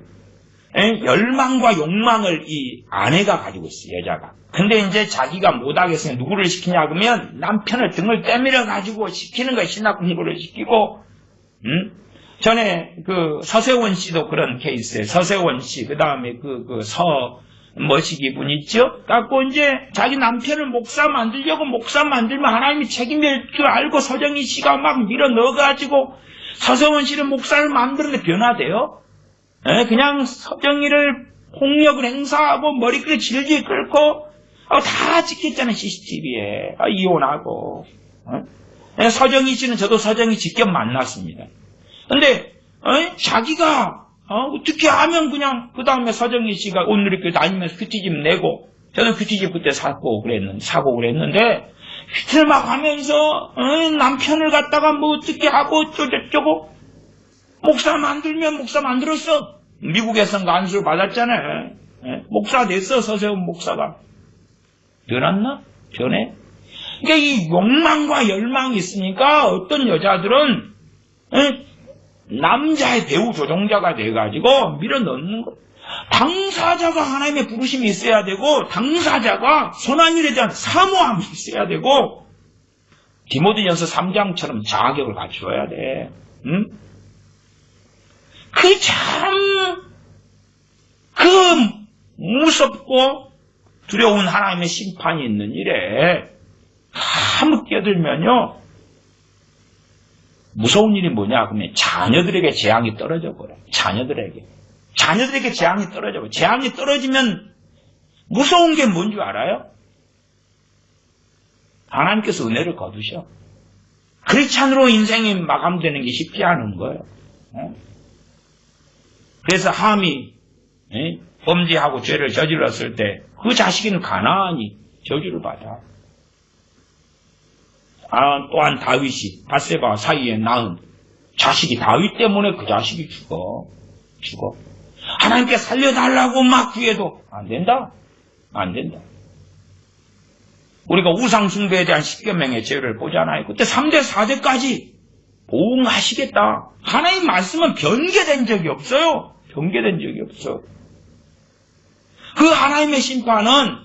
Speaker 1: 열망과 욕망을 이 아내가 가지고 있어요, 여자가. 근데 이제 자기가 못하겠으면 누구를 시키냐 그러면 남편을 등을 때밀어 가지고 시키는 거예요. 신학 공부를 시키고. 전에 그 서세원 씨도 그런 케이스예요. 서세원 씨, 그 다음에 머시기 분 있죠? 갖고 이제 자기 남편을 목사 만들려고 목사 만들면 하나님이 책임질 줄 알고 서정희 씨가 막 밀어 넣어가지고 서세원 씨를 목사를 만드는데 변화돼요? 그냥 서정희를 폭력을 행사하고 머리끄러 질질 끌고 다 찍혔잖아요. CCTV에. 이혼하고. 서정희 씨는 저도 서정희 직접 만났습니다. 근데 자기가 어떻게 하면 그냥 그 다음에 서정희 씨가 오늘이렇게 다니면서 큐티집 내고 저는 큐티집 그때 사고 그랬는데 휘틀 막 하면서 남편을 갖다가 뭐 어떻게 하고 어쩌고 목사 만들면 목사 만들었어. 미국에선 안수를 받았잖아요. 목사 됐어. 서세훈 목사가. 변했나? 변해? 그러니까 이 욕망과 열망이 있으니까 어떤 여자들은 남자의 배우 조종자가 돼가지고 밀어넣는 거. 당사자가 하나님의 부르심이 있어야 되고 당사자가 선한 일에 대한 사모함이 있어야 되고 디모데전서 3장처럼 자격을 갖추어야 돼. 응? 그 무섭고 두려운 하나님의 심판이 있는 일에 아무 끼어들면요. 무서운 일이 뭐냐? 그러면 자녀들에게 재앙이 떨어져 버려요. 자녀들에게 재앙이 떨어져 버려요. 재앙이 떨어지면 무서운 게 뭔지 알아요? 하나님께서 은혜를 거두셔. 크리스찬으로 인생이 마감되는 게 쉽지 않은 거예요. 그래서 함이 범죄하고 죄를 저질렀을 때 그 자식은 가나안이 저주를 받아. 또한 다윗이 밧세바와 사이에 낳은 자식이 다윗 때문에 그 자식이 죽어. 하나님께 살려달라고 막 구해도 안 된다. 우리가 우상숭배에 대한 10계명의 죄를 보잖아요. 그때 3대 4대까지 보응하시겠다. 하나님 말씀은 변개된 적이 없어요. 그 하나님의 심판은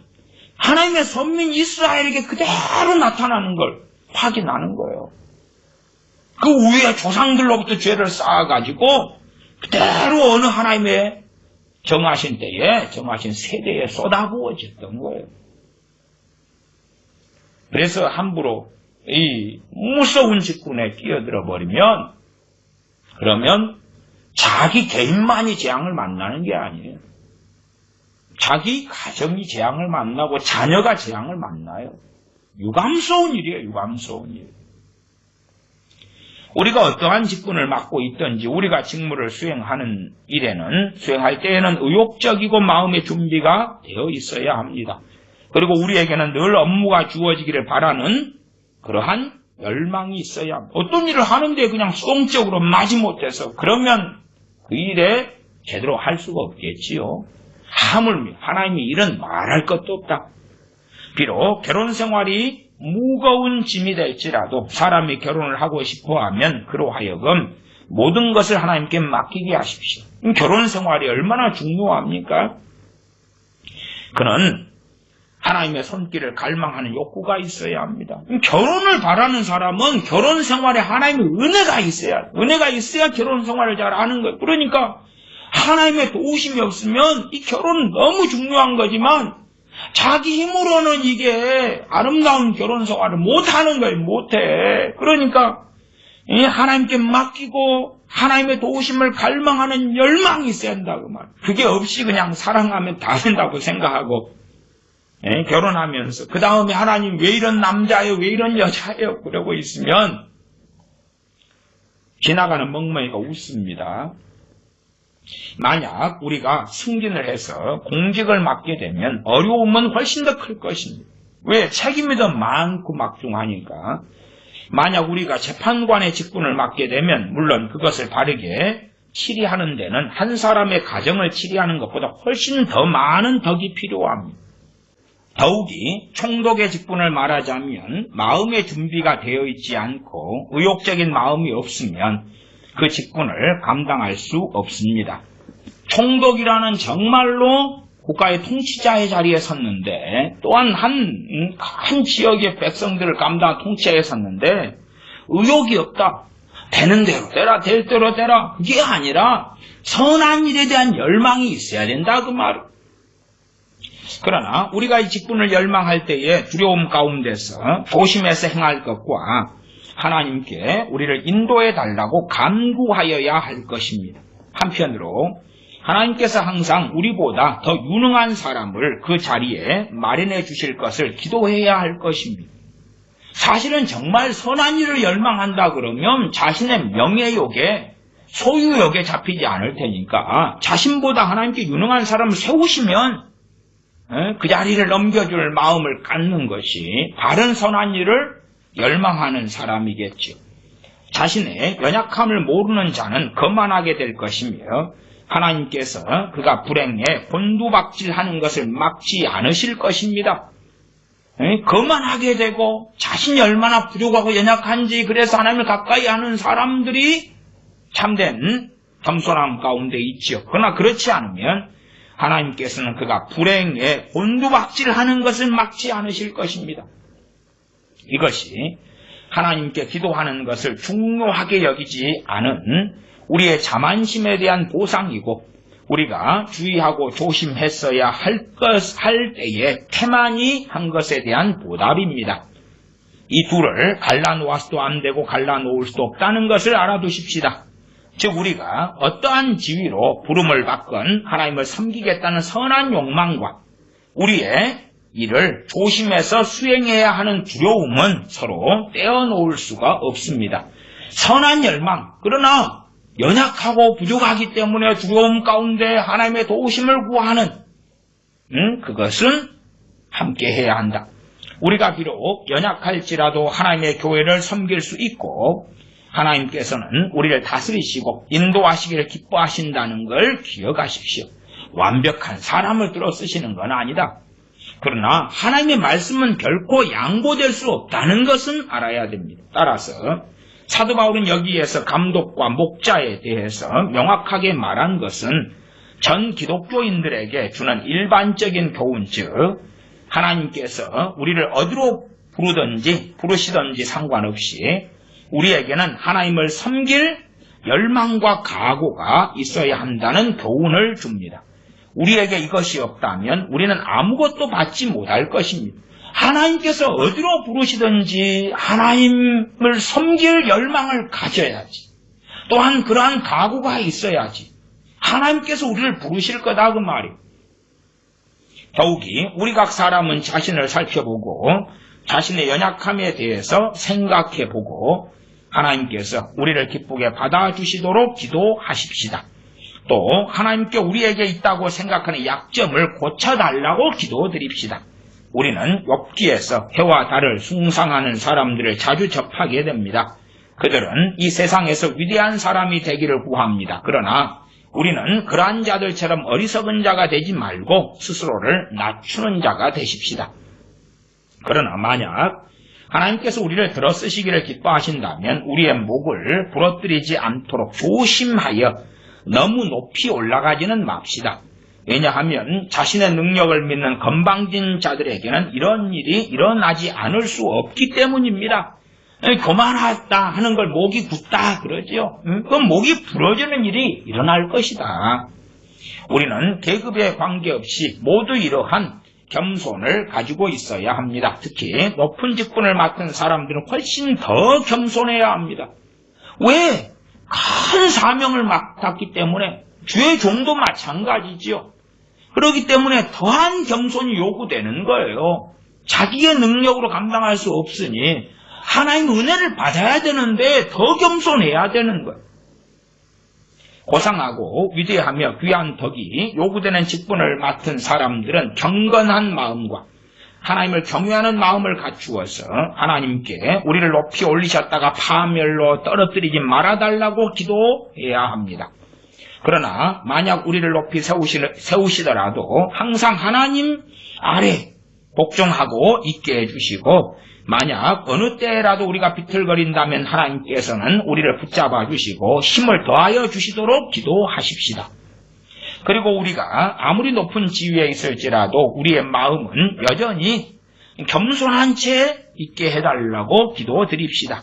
Speaker 1: 하나님의 선민 이스라엘에게 그대로 나타나는 걸 확인하는 거예요. 그 위에 조상들로부터 죄를 쌓아가지고 그대로 어느 하나님의 정하신 때에, 정하신 세대에 쏟아부어졌던 거예요. 그래서 함부로 이 무서운 직분에 끼어들어 버리면, 그러면 자기 개인만이 재앙을 만나는 게 아니에요. 자기 가정이 재앙을 만나고 자녀가 재앙을 만나요. 유감스러운 일이에요. 유감스러운 일. 우리가 어떠한 직분을 맡고 있든지 우리가 직무를 수행할 때에는 의욕적이고 마음의 준비가 되어 있어야 합니다. 그리고 우리에게는 늘 업무가 주어지기를 바라는 그러한 열망이 있어야 합니다. 어떤 일을 하는데 그냥 수동적으로 마지못해서 그러면 그 일에 제대로 할 수가 없겠지요. 하물며 하나님이 이런 말할 것도 없다. 비록 결혼 생활이 무거운 짐이 될지라도 사람이 결혼을 하고 싶어하면 그로 하여금 모든 것을 하나님께 맡기게 하십시오. 결혼 생활이 얼마나 중요합니까? 그는 하나님의 손길을 갈망하는 욕구가 있어야 합니다. 결혼을 바라는 사람은 결혼 생활에 하나님의 은혜가 있어야 결혼 생활을 잘 하는 거예요. 그러니까 하나님의 도우심이 없으면 이 결혼은 너무 중요한 거지만 자기 힘으로는 이게 아름다운 결혼 생활을 못하는 거예요. 못해. 그러니까 하나님께 맡기고 하나님의 도우심을 갈망하는 열망이 있어야 한다고 말. 그게 없이 그냥 사랑하면 다 된다고 생각하고 결혼하면서 그 다음에 하나님 왜 이런 남자예요? 왜 이런 여자예요? 그러고 있으면 지나가는 멍멍이가 웃습니다. 만약 우리가 승진을 해서 공직을 맡게 되면 어려움은 훨씬 더 클 것입니다. 왜? 책임이 더 많고 막중하니까. 만약 우리가 재판관의 직분을 맡게 되면 물론 그것을 바르게 치리하는 데는 한 사람의 가정을 치리하는 것보다 훨씬 더 많은 덕이 필요합니다. 더욱이 총독의 직분을 말하자면 마음의 준비가 되어 있지 않고 의욕적인 마음이 없으면 그 직분을 감당할 수 없습니다. 총독이라는 정말로 국가의 통치자의 자리에 섰는데 또한 한 지역의 백성들을 감당한 통치자에 섰는데 의욕이 없다. 되는 대로 되라, 될 대로 되라. 그게 아니라 선한 일에 대한 열망이 있어야 된다 그 말이에요. 그러나 우리가 이 직분을 열망할 때에 두려움 가운데서 조심해서 행할 것과 하나님께 우리를 인도해 달라고 간구하여야 할 것입니다. 한편으로 하나님께서 항상 우리보다 더 유능한 사람을 그 자리에 마련해 주실 것을 기도해야 할 것입니다. 사실은 정말 선한 일을 열망한다 그러면 자신의 명예욕에 소유욕에 잡히지 않을 테니까 자신보다 하나님께 유능한 사람을 세우시면 그 자리를 넘겨줄 마음을 갖는 것이 바른 선한 일을 열망하는 사람이겠죠. 자신의 연약함을 모르는 자는 거만하게 될 것이며 하나님께서 그가 불행에 곤두박질하는 것을 막지 않으실 것입니다. 거만하게 되고 자신이 얼마나 부족하고 연약한지 그래서 하나님을 가까이 하는 사람들이 참된 겸손함 가운데 있지요. 그러나 그렇지 않으면 하나님께서는 그가 불행에 곤두박질하는 것을 막지 않으실 것입니다. 이것이 하나님께 기도하는 것을 중요하게 여기지 않은 우리의 자만심에 대한 보상이고 우리가 주의하고 조심했어야 할 때에 태만히 한 것에 대한 보답입니다. 이 둘을 갈라놓아서도 안 되고 갈라놓을 수도 없다는 것을 알아두십시다. 즉 우리가 어떠한 지위로 부름을 받건 하나님을 섬기겠다는 선한 욕망과 우리의 일을 조심해서 수행해야 하는 두려움은 서로 떼어놓을 수가 없습니다. 선한 열망, 그러나 연약하고 부족하기 때문에 두려움 가운데 하나님의 도우심을 구하는 그것은 함께 해야 한다. 우리가 비록 연약할지라도 하나님의 교회를 섬길 수 있고 하나님께서는 우리를 다스리시고 인도하시기를 기뻐하신다는 걸 기억하십시오. 완벽한 사람을 들어 쓰시는 건 아니다. 그러나 하나님의 말씀은 결코 양보될 수 없다는 것은 알아야 됩니다. 따라서 사도 바울은 여기에서 감독과 목자에 대해서 명확하게 말한 것은 전 기독교인들에게 주는 일반적인 교훈, 즉 하나님께서 우리를 어디로 부르시든지 상관없이 우리에게는 하나님을 섬길 열망과 각오가 있어야 한다는 교훈을 줍니다. 우리에게 이것이 없다면 우리는 아무것도 받지 못할 것입니다. 하나님께서 어디로 부르시든지 하나님을 섬길 열망을 가져야지. 또한 그러한 각오가 있어야지. 하나님께서 우리를 부르실 거다 그 말이에요. 더욱이 우리 각 사람은 자신을 살펴보고 자신의 연약함에 대해서 생각해보고 하나님께서 우리를 기쁘게 받아주시도록 기도하십시다. 또 하나님께 우리에게 있다고 생각하는 약점을 고쳐달라고 기도드립시다. 우리는 욥기에서 해와 달을 숭상하는 사람들을 자주 접하게 됩니다. 그들은 이 세상에서 위대한 사람이 되기를 구합니다. 그러나 우리는 그러한 자들처럼 어리석은 자가 되지 말고 스스로를 낮추는 자가 되십시다. 그러나 만약 하나님께서 우리를 들어 쓰시기를 기뻐하신다면 우리의 목을 부러뜨리지 않도록 조심하여 너무 높이 올라가지는 맙시다. 왜냐하면 자신의 능력을 믿는 건방진 자들에게는 이런 일이 일어나지 않을 수 없기 때문입니다. 교만하다 하는 걸 목이 굳다 그러죠. 그럼 목이 부러지는 일이 일어날 것이다. 우리는 계급에 관계없이 모두 이러한 겸손을 가지고 있어야 합니다. 특히 높은 직분을 맡은 사람들은 훨씬 더 겸손해야 합니다. 왜? 큰 사명을 맡았기 때문에 주의 종도 마찬가지죠. 그렇기 때문에 더한 겸손이 요구되는 거예요. 자기의 능력으로 감당할 수 없으니 하나님의 은혜를 받아야 되는데 더 겸손해야 되는 거예요. 고상하고 위대하며 귀한 덕이 요구되는 직분을 맡은 사람들은 경건한 마음과 하나님을 경외하는 마음을 갖추어서 하나님께 우리를 높이 올리셨다가 파멸로 떨어뜨리지 말아달라고 기도해야 합니다. 그러나 만약 우리를 높이 세우시더라도 항상 하나님 아래 복종하고 있게 해주시고 만약 어느 때라도 우리가 비틀거린다면 하나님께서는 우리를 붙잡아 주시고 힘을 더하여 주시도록 기도하십시다. 그리고 우리가 아무리 높은 지위에 있을지라도 우리의 마음은 여전히 겸손한 채 있게 해달라고 기도드립시다.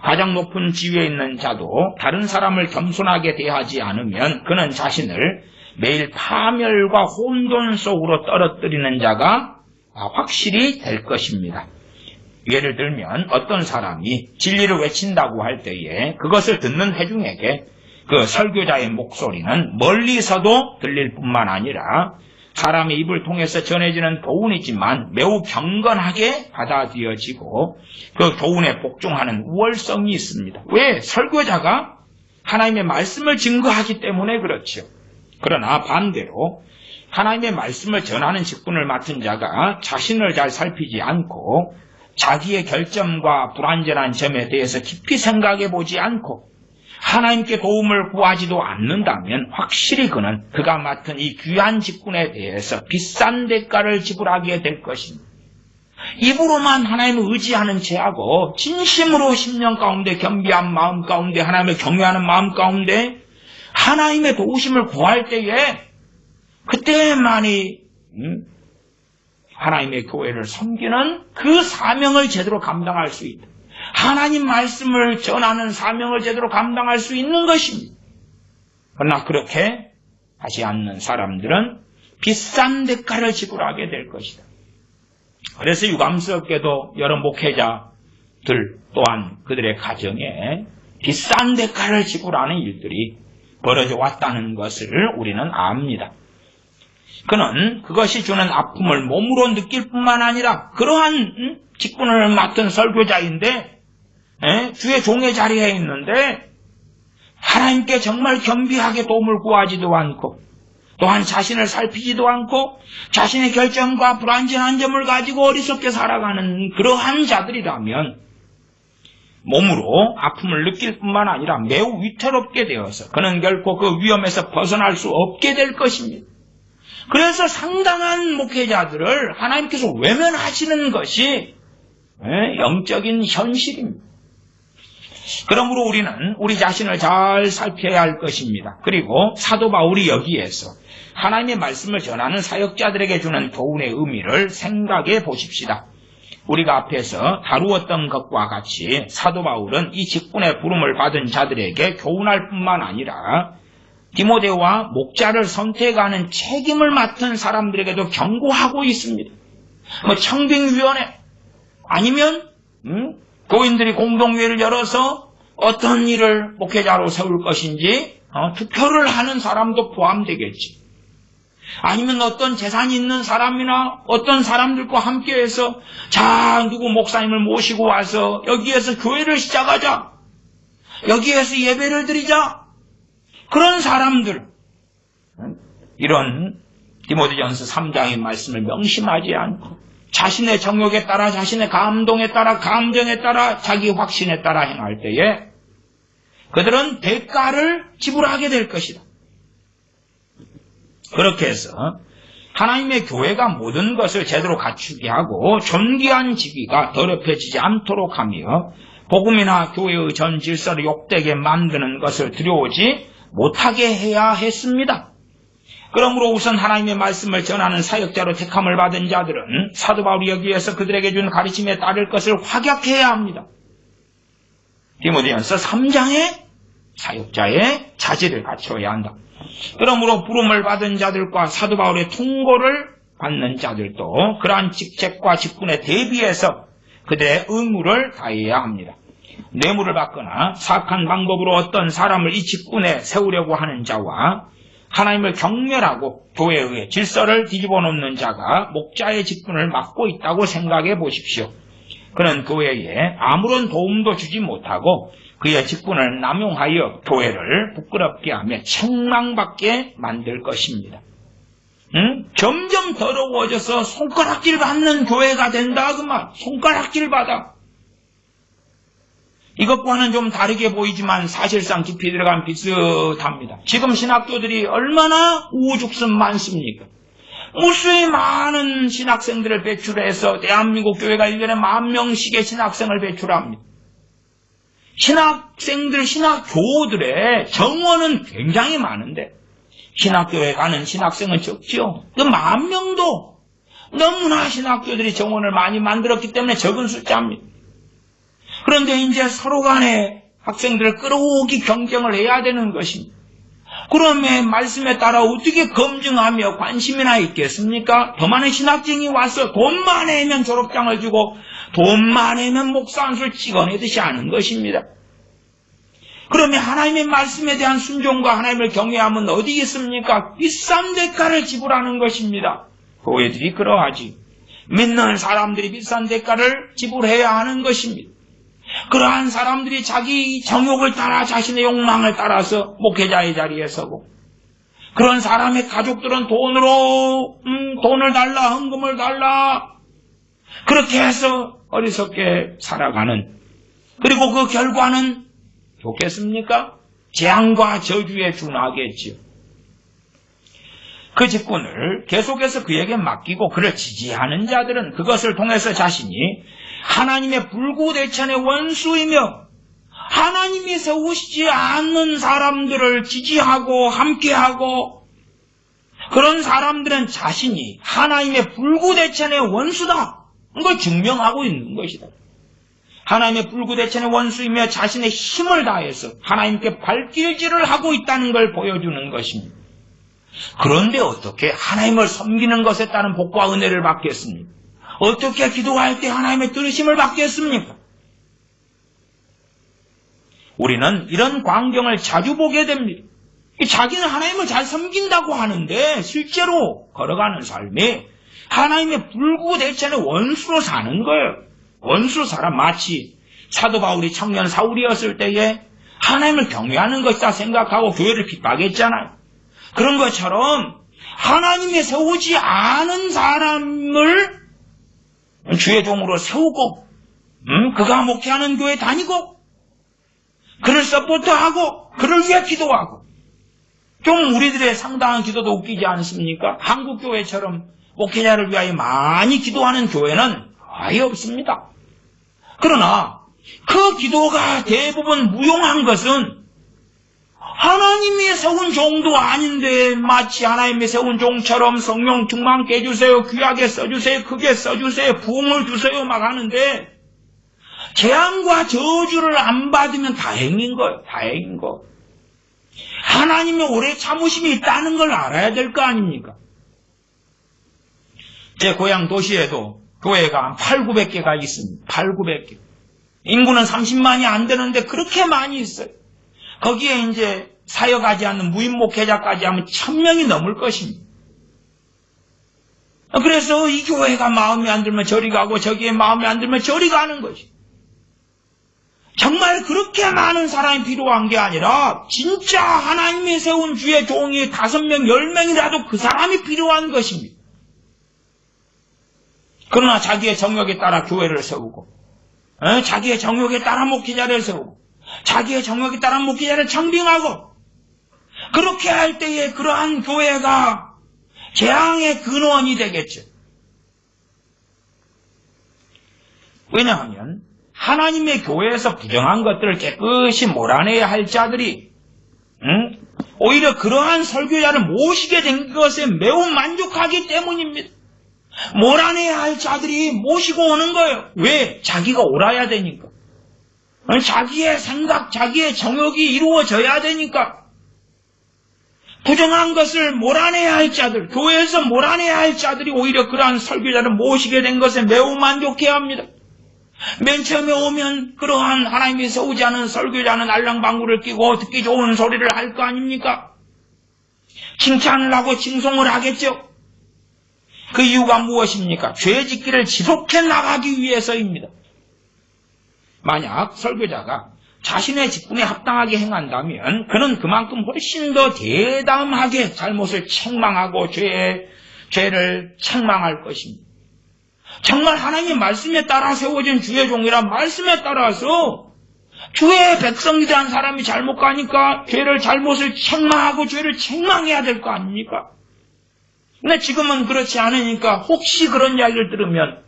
Speaker 1: 가장 높은 지위에 있는 자도 다른 사람을 겸손하게 대하지 않으면 그는 자신을 매일 파멸과 혼돈 속으로 떨어뜨리는 자가 확실히 될 것입니다. 예를 들면 어떤 사람이 진리를 외친다고 할 때에 그것을 듣는 회중에게 그 설교자의 목소리는 멀리서도 들릴 뿐만 아니라 사람의 입을 통해서 전해지는 교훈이지만 매우 경건하게 받아들여지고 그 교훈에 복종하는 우월성이 있습니다. 왜? 설교자가 하나님의 말씀을 증거하기 때문에 그렇죠. 그러나 반대로 하나님의 말씀을 전하는 직분을 맡은 자가 자신을 잘 살피지 않고 자기의 결점과 불완전한 점에 대해서 깊이 생각해 보지 않고 하나님께 도움을 구하지도 않는다면 확실히 그는 그가 맡은 이 귀한 직분에 대해서 비싼 대가를 지불하게 될 것입니다. 입으로만 하나님을 의지하는 채하고 진심으로 심령 가운데 겸비한 마음 가운데 하나님을 경외하는 마음 가운데 하나님의 도우심을 구할 때에 그때만이 하나님의 교회를 섬기는 그 사명을 제대로 감당할 수 있다. 하나님 말씀을 전하는 사명을 제대로 감당할 수 있는 것입니다. 그러나 그렇게 하지 않는 사람들은 비싼 대가를 지불하게 될 것이다. 그래서 유감스럽게도 여러 목회자들 또한 그들의 가정에 비싼 대가를 지불하는 일들이 벌어져 왔다는 것을 우리는 압니다. 그는 그것이 주는 아픔을 몸으로 느낄 뿐만 아니라 그러한 직분을 맡은 설교자인데 주의 종의 자리에 있는데 하나님께 정말 겸비하게 도움을 구하지도 않고 또한 자신을 살피지도 않고 자신의 결점과 불완전한 점을 가지고 어리석게 살아가는 그러한 자들이라면 몸으로 아픔을 느낄 뿐만 아니라 매우 위태롭게 되어서 그는 결코 그 위험에서 벗어날 수 없게 될 것입니다. 그래서 상당한 목회자들을 하나님께서 외면하시는 것이 영적인 현실입니다. 그러므로 우리는 우리 자신을 잘 살펴야 할 것입니다. 그리고 사도 바울이 여기에서 하나님의 말씀을 전하는 사역자들에게 주는 교훈의 의미를 생각해 보십시다. 우리가 앞에서 다루었던 것과 같이 사도 바울은 이 직분의 부름을 받은 자들에게 교훈할 뿐만 아니라 디모데와 목자를 선택하는 책임을 맡은 사람들에게도 경고하고 있습니다. 청빙위원회 아니면 교인들이 공동회를 열어서 어떤 일을 목회자로 세울 것인지 투표를 하는 사람도 포함되겠지. 아니면 어떤 재산이 있는 사람이나 어떤 사람들과 함께해서 자 누구 목사님을 모시고 와서 여기에서 교회를 시작하자. 여기에서 예배를 드리자. 그런 사람들 이런 디모데전서 3장의 말씀을 명심하지 않고 자신의 정욕에 따라 자신의 감동에 따라 감정에 따라 자기 확신에 따라 행할 때에 그들은 대가를 지불하게 될 것이다. 그렇게 해서 하나님의 교회가 모든 것을 제대로 갖추게 하고 존귀한 직위가 더럽혀지지 않도록 하며 복음이나 교회의 전 질서를 욕되게 만드는 것을 들여오지 못하게 해야 했습니다. 그러므로 우선 하나님의 말씀을 전하는 사역자로 택함을 받은 자들은 사도 바울이 여기에서 그들에게 준 가르침에 따를 것을 확약해야 합니다. 디모데전서 3장의 사역자의 자질을 갖춰야 한다. 그러므로 부름을 받은 자들과 사도 바울의 통고를 받는 자들도 그러한 직책과 직분에 대비해서 그들의 의무를 다해야 합니다. 뇌물을 받거나 사악한 방법으로 어떤 사람을 이 직분에 세우려고 하는 자와 하나님을 경멸하고 교회의 질서를 뒤집어 놓는 자가 목자의 직분을 맡고 있다고 생각해 보십시오. 그는 교회에 아무런 도움도 주지 못하고 그의 직분을 남용하여 교회를 부끄럽게 하며 책망받게 만들 것입니다. 점점 더러워져서 손가락질 받는 교회가 된다 그 말. 손가락질 받아. 이것과는 좀 다르게 보이지만 사실상 깊이 들어가면 비슷합니다. 지금 신학교들이 얼마나 우후죽순 많습니까? 무수히 많은 신학생들을 배출해서 대한민국 교회가 1년에 10,000명씩의 신학생을 배출합니다. 신학생들, 신학교들의 정원은 굉장히 많은데 신학교에 가는 신학생은 적지요. 그 10,000명도 너무나 신학교들이 정원을 많이 만들었기 때문에 적은 숫자입니다. 그런데 이제 서로 간에 학생들을 끌어오기 경쟁을 해야 되는 것입니다. 그러면 말씀에 따라 어떻게 검증하며 관심이나 있겠습니까? 더 많은 신학생이 와서 돈만 내면 졸업장을 주고 돈만 내면 목사 한 술 찍어내듯이 하는 것입니다. 그러면 하나님의 말씀에 대한 순종과 하나님을 경외함은 어디 있습니까? 비싼 대가를 지불하는 것입니다. 교회들이 그러하지. 믿는 사람들이 비싼 대가를 지불해야 하는 것입니다. 그러한 사람들이 자기 정욕을 따라 자신의 욕망을 따라서 목회자의 자리에 서고 그런 사람의 가족들은 돈을 달라 헌금을 달라 그렇게 해서 어리석게 살아가는, 그리고 그 결과는 좋겠습니까? 재앙과 저주에 준하겠지요. 그 직분을 계속해서 그에게 맡기고 그를 지지하는 자들은 그것을 통해서 자신이 하나님의 불구대천의 원수이며 하나님이 세우시지 않는 사람들을 지지하고 함께하고, 그런 사람들은 자신이 하나님의 불구대천의 원수다, 이걸 증명하고 있는 것이다. 하나님의 불구대천의 원수이며 자신의 힘을 다해서 하나님께 발길질을 하고 있다는 걸 보여주는 것입니다. 그런데 어떻게 하나님을 섬기는 것에 따른 복과 은혜를 받겠습니까? 어떻게 기도할 때 하나님의 들으심을 받겠습니까? 우리는 이런 광경을 자주 보게 됩니다. 자기는 하나님을 잘 섬긴다고 하는데 실제로 걸어가는 삶이 하나님의 불구대천의 원수로 사는 거예요. 원수로 살아. 마치 사도 바울이 청년 사울이었을 때에 하나님을 경외하는 것이다 생각하고 교회를 핍박했잖아요. 그런 것처럼 하나님이 세우지 않은 사람을 주의 종으로 세우고, 그가 목회하는 교회 다니고, 그를 서포트하고, 그를 위해 기도하고. 좀 우리들의 상당한 기도도 웃기지 않습니까? 한국 교회처럼 목회자를 위하여 많이 기도하는 교회는 아예 없습니다. 그러나 그 기도가 대부분 무용한 것은 하나님이 세운 종도 아닌데 마치 하나님이 세운 종처럼 성령 충만케 해주세요, 귀하게 써주세요, 크게 써주세요, 부흥을 주세요 막 하는데 재앙과 저주를 안 받으면 다행인 거예요. 다행인 거. 하나님의 오래 참으심이 있다는 걸 알아야 될 거 아닙니까? 제 고향 도시에도 교회가 한 800~900개가 있습니다. 800~900개. 인구는 30만이 안 되는데 그렇게 많이 있어요. 거기에 이제 사역하지 않는 무임 목회자까지 하면 1000명이 넘을 것입니다. 그래서 이 교회가 마음에 안 들면 저리 가고 저기에 마음에 안 들면 저리 가는 것이. 정말 그렇게 많은 사람이 필요한 게 아니라 진짜 하나님이 세운 주의 종이 5명, 10명이라도 그 사람이 필요한 것입니다. 그러나 자기의 정욕에 따라 교회를 세우고, 자기의 정욕에 따라 목회자를 세우고, 자기의 정욕에 따라 목회자를 청빙하고, 그렇게 할 때에 그러한 교회가 재앙의 근원이 되겠죠. 왜냐하면 하나님의 교회에서 부정한 것들을 깨끗이 몰아내야 할 자들이 오히려 그러한 설교자를 모시게 된 것에 매우 만족하기 때문입니다. 몰아내야 할 자들이 모시고 오는 거예요. 왜? 자기가 옳아야 되니까. 자기의 생각, 자기의 정욕이 이루어져야 되니까. 부정한 것을 몰아내야 할 자들, 교회에서 몰아내야 할 자들이 오히려 그러한 설교자를 모시게 된 것에 매우 만족해야 합니다. 맨 처음에 오면 그러한 하나님이 세우지 않은 설교자는 알랑방구를 끼고 듣기 좋은 소리를 할 거 아닙니까? 칭찬을 하고 칭송을 하겠죠. 그 이유가 무엇입니까? 죄 짓기를 지속해 나가기 위해서입니다. 만약 설교자가 자신의 직분에 합당하게 행한다면 그는 그만큼 훨씬 더 대담하게 잘못을 책망하고 죄를 책망할 것입니다. 정말 하나님의 말씀에 따라 세워진 주의 종이라 말씀에 따라서 주의 백성이라는 사람이 잘못 가니까 잘못을 책망하고 죄를 책망해야 될 거 아닙니까? 근데 지금은 그렇지 않으니까 혹시 그런 이야기를 들으면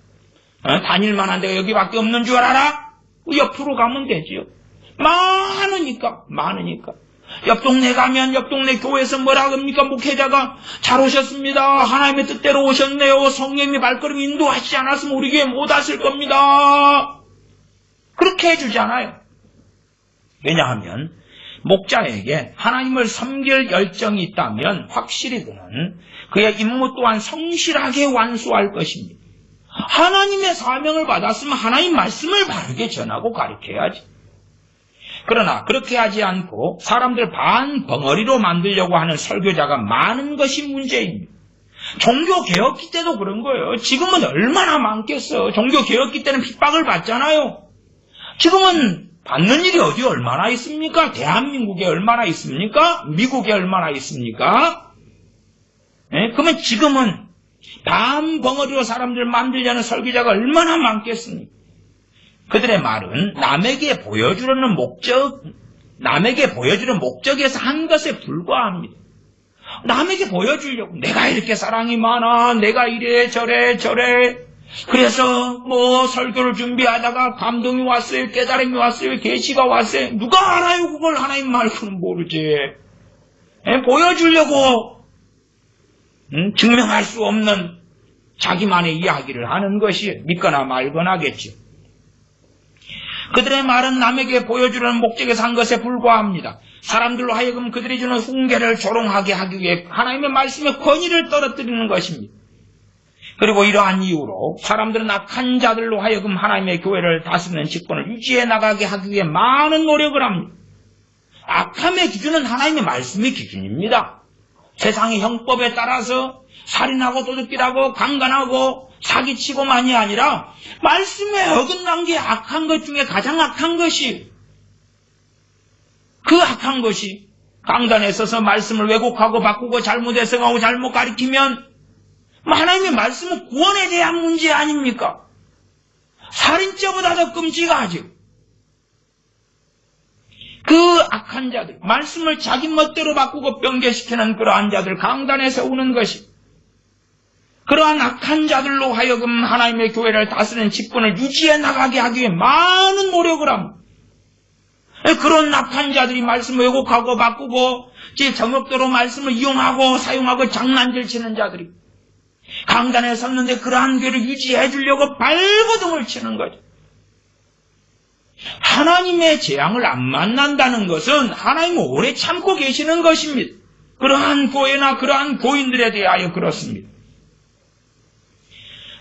Speaker 1: 다닐만한 데가 여기밖에 없는 줄 알아? 옆으로 가면 되지요. 많으니까. 옆 동네 가면 옆 동네 교회에서 뭐라 합니까? 목회자가 잘 오셨습니다. 하나님의 뜻대로 오셨네요. 성령님이 발걸음 인도하시지 않았으면 우리 교회 못 왔을 겁니다. 그렇게 해주잖아요. 왜냐하면 목자에게 하나님을 섬길 열정이 있다면 확실히 그는 그의 임무 또한 성실하게 완수할 것입니다. 하나님의 사명을 받았으면 하나님 말씀을 바르게 전하고 가르쳐야지. 그러나 그렇게 하지 않고 사람들 반 벙어리로 만들려고 하는 설교자가 많은 것이 문제입니다. 종교개혁기 때도 그런 거예요. 지금은 얼마나 많겠어. 종교개혁기 때는 핍박을 받잖아요. 지금은 받는 일이 어디 얼마나 있습니까? 대한민국에 얼마나 있습니까? 미국에 얼마나 있습니까? 그러면 지금은 반벙어리로 사람들을 만들려는 설교자가 얼마나 많겠습니까? 그들의 말은 남에게 보여주는 목적에서 한 것에 불과합니다. 남에게 보여주려고 내가 이렇게 사랑이 많아, 내가 이래 저래 그래서 설교를 준비하다가 감동이 왔어요, 깨달음이 왔어요, 계시가 왔어요. 누가 알아요? 그걸 하나님 말고는 모르지. 보여주려고 증명할 수 없는 자기만의 이야기를 하는 것이 믿거나 말거나겠죠. 그들의 말은 남에게 보여주려는 목적에서 한 것에 불과합니다. 사람들로 하여금 그들이 주는 훈계를 조롱하게 하기 위해 하나님의 말씀의 권위를 떨어뜨리는 것입니다. 그리고 이러한 이유로 사람들은 악한 자들로 하여금 하나님의 교회를 다스리는 직분을 유지해 나가게 하기 위해 많은 노력을 합니다. 악함의 기준은 하나님의 말씀의 기준입니다. 세상의 형법에 따라서 살인하고 도둑질하고 강간하고 사기치고만이 아니라 말씀에 어긋난 게 악한 것 중에 가장 악한 것이, 그 악한 것이 강단에 서서 말씀을 왜곡하고 바꾸고 잘못 해석하고 잘못 가리키면 하나님의 말씀은 구원에 대한 문제 아닙니까? 살인죄보다 더 끔찍하죠. 그 악한 자들, 말씀을 자기 멋대로 바꾸고 변개시키는 그러한 자들 강단에 세우는 것이, 그러한 악한 자들로 하여금 하나님의 교회를 다스리는 직분을 유지해 나가게 하기 위해 많은 노력을 합니다. 그런 악한 자들이 말씀을 왜곡하고 바꾸고 제 정욕대로 말씀을 이용하고 사용하고 장난질 치는 자들이 강단에 섰는데 그러한 교회를 유지해 주려고 발버둥을 치는 거죠. 하나님의 재앙을 안 만난다는 것은 하나님은 오래 참고 계시는 것입니다. 그러한 교회나 그러한 교인들에 대하여 그렇습니다.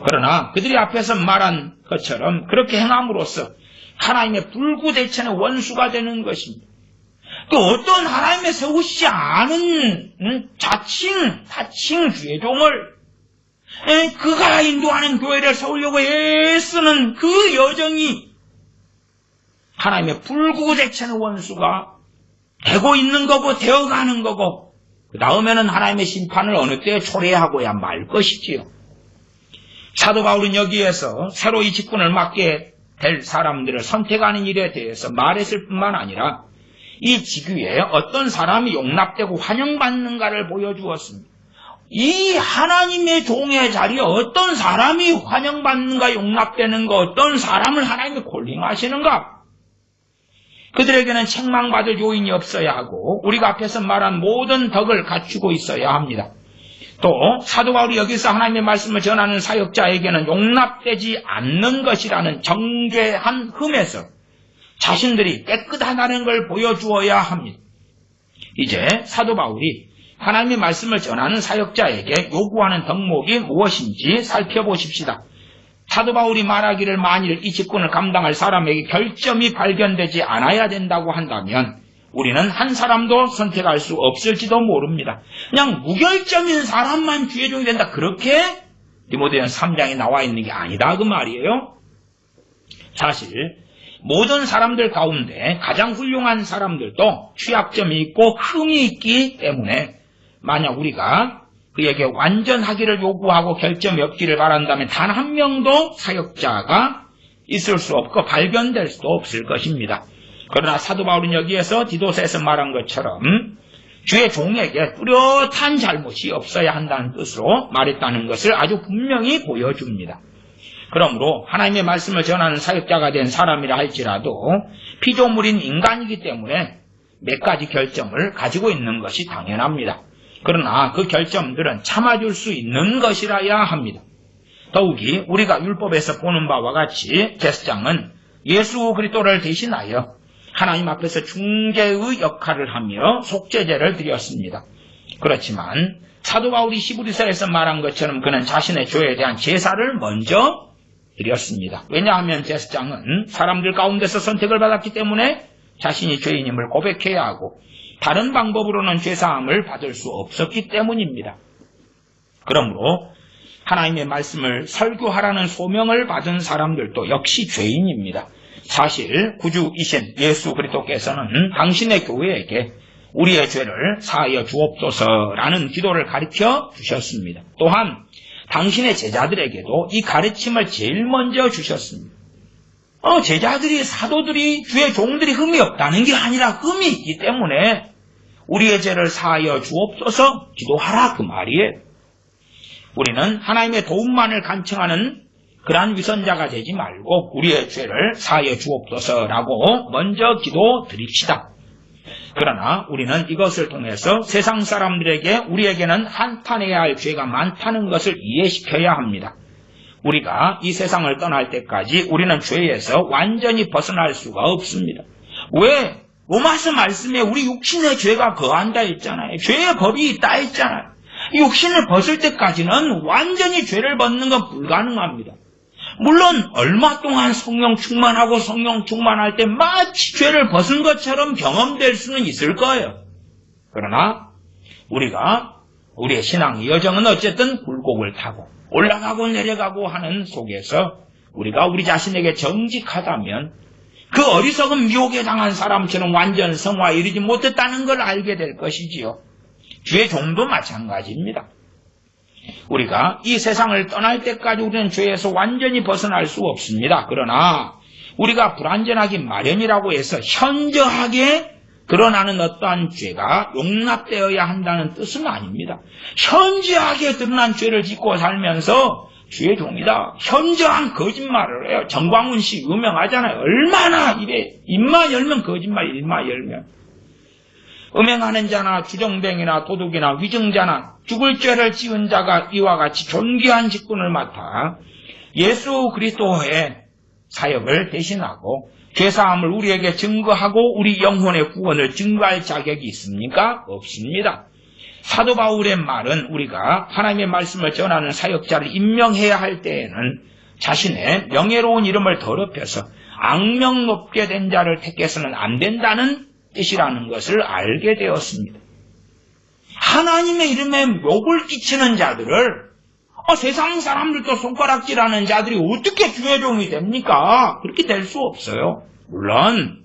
Speaker 1: 그러나 그들이 앞에서 말한 것처럼 그렇게 행함으로써 하나님의 불구대천의 원수가 되는 것입니다. 또 어떤 하나님의 세우시지 않은 자칭 주의종을 그가 인도하는 교회를 세우려고 애쓰는 그 여정이 하나님의 불구대천의 원수가 되고 있는 거고 되어가는 거고, 그 다음에는 하나님의 심판을 어느 때에 초래하고야 말 것이지요. 사도 바울은 여기에서 새로 이 직분을 맡게 될 사람들을 선택하는 일에 대해서 말했을 뿐만 아니라 이 지교에 어떤 사람이 용납되고 환영받는가를 보여주었습니다. 이 하나님의 종의 자리에 어떤 사람이 환영받는가, 용납되는가, 어떤 사람을 하나님이 콜링하시는가, 그들에게는 책망받을 요인이 없어야 하고 우리가 앞에서 말한 모든 덕을 갖추고 있어야 합니다. 또 사도 바울이 여기서 하나님의 말씀을 전하는 사역자에게는 용납되지 않는 것이라는 정죄한 흠에서 자신들이 깨끗하다는 걸 보여주어야 합니다. 이제 사도 바울이 하나님의 말씀을 전하는 사역자에게 요구하는 덕목이 무엇인지 살펴보십시다. 사도 바울이 말하기를 만일 이 직분을 감당할 사람에게 결점이 발견되지 않아야 된다고 한다면 우리는 한 사람도 선택할 수 없을지도 모릅니다. 그냥 무결점인 사람만 주의종이 된다, 그렇게 디모데전서 3장에 나와 있는 게 아니다 그 말이에요. 사실 모든 사람들 가운데 가장 훌륭한 사람들도 취약점이 있고 흠이 있기 때문에 만약 우리가 그에게 완전하기를 요구하고 결점이 없기를 바란다면 단 한 명도 사역자가 있을 수 없고 발견될 수도 없을 것입니다. 그러나 사도 바울은 여기에서 디도서에서 말한 것처럼 주의 종에게 뚜렷한 잘못이 없어야 한다는 뜻으로 말했다는 것을 아주 분명히 보여줍니다. 그러므로 하나님의 말씀을 전하는 사역자가 된 사람이라 할지라도 피조물인 인간이기 때문에 몇 가지 결점을 가지고 있는 것이 당연합니다. 그러나 그 결점들은 참아줄 수 있는 것이라야 합니다. 더욱이 우리가 율법에서 보는 바와 같이 제사장은 예수 그리스도를 대신하여 하나님 앞에서 중재의 역할을 하며 속죄제를 드렸습니다. 그렇지만 사도 바울이 히브리서에서 말한 것처럼 그는 자신의 죄에 대한 제사를 먼저 드렸습니다. 왜냐하면 제사장은 사람들 가운데서 선택을 받았기 때문에 자신이 죄인임을 고백해야 하고 다른 방법으로는 죄사함을 받을 수 없었기 때문입니다. 그러므로 하나님의 말씀을 설교하라는 소명을 받은 사람들도 역시 죄인입니다. 사실 구주이신 예수 그리스도께서는 당신의 교회에게 우리의 죄를 사하여 주옵소서라는 기도를 가르쳐 주셨습니다. 또한 당신의 제자들에게도 이 가르침을 제일 먼저 주셨습니다. 제자들이, 사도들이, 주의 종들이 흠이 없다는 게 아니라 흠이 있기 때문에 우리의 죄를 사하여 주옵소서 기도하라, 그 말이에요. 우리는 하나님의 도움만을 간청하는 그러한 위선자가 되지 말고 우리의 죄를 사하여 주옵소서라고 먼저 기도 드립시다. 그러나 우리는 이것을 통해서 세상 사람들에게 우리에게는 한탄해야 할 죄가 많다는 것을 이해시켜야 합니다. 우리가 이 세상을 떠날 때까지 우리는 죄에서 완전히 벗어날 수가 없습니다. 왜? 로마서 말씀에 우리 육신의 죄가 거한다 했잖아요. 죄의 법이 있다 했잖아요. 육신을 벗을 때까지는 완전히 죄를 벗는 건 불가능합니다. 물론 얼마 동안 성령 충만하고 성령 충만할 때 마치 죄를 벗은 것처럼 경험될 수는 있을 거예요. 그러나 우리가 우리의 신앙의 여정은 어쨌든 굴곡을 타고 올라가고 내려가고 하는 속에서 우리가 우리 자신에게 정직하다면 그 어리석은 미혹에 당한 사람처럼 완전 성화에 이르지 못했다는 걸 알게 될 것이지요. 주의 종도 마찬가지입니다. 우리가 이 세상을 떠날 때까지 우리는 죄에서 완전히 벗어날 수 없습니다. 그러나 우리가 불완전하기 마련이라고 해서 현저하게 드러나는 어떠한 죄가 용납되어야 한다는 뜻은 아닙니다. 현저하게 드러난 죄를 짓고 살면서 주의 종이다, 현저한 거짓말을 해요. 정광훈 씨 유명하잖아요. 얼마나 입만 열면 거짓말, 입만 열면. 음행하는 자나 주정뱅이나 도둑이나 위증자나 죽을 죄를 지은 자가 이와 같이 존귀한 직분을 맡아 예수 그리스도의 사역을 대신하고 죄사함을 우리에게 증거하고 우리 영혼의 구원을 증거할 자격이 있습니까? 없습니다. 사도 바울의 말은 우리가 하나님의 말씀을 전하는 사역자를 임명해야 할 때에는 자신의 명예로운 이름을 더럽혀서 악명 높게 된 자를 택해서는 안 된다는 뜻이라는 것을 알게 되었습니다. 하나님의 이름에 욕을 끼치는 자들을 세상 사람들도 손가락질하는 자들이 어떻게 주의 종이 됩니까? 그렇게 될 수 없어요. 물론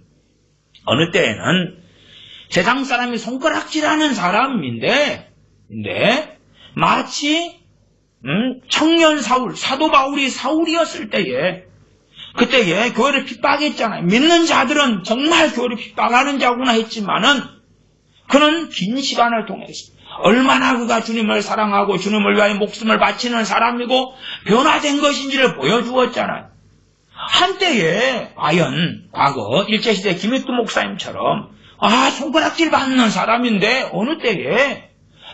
Speaker 1: 어느 때에는 세상 사람이 손가락질하는 사람인데 마치 청년 사울, 사도 바울이 사울이었을 때에 그때에 교회를 핍박했잖아요. 믿는 자들은 정말 교회를 핍박하는 자구나 했지만은 그는 긴 시간을 통해서 얼마나 그가 주님을 사랑하고 주님을 위하여 목숨을 바치는 사람이고 변화된 것인지를 보여주었잖아요. 한때에 과연 과거 일제시대 김익두 목사님처럼 손가락질 받는 사람인데 어느 때에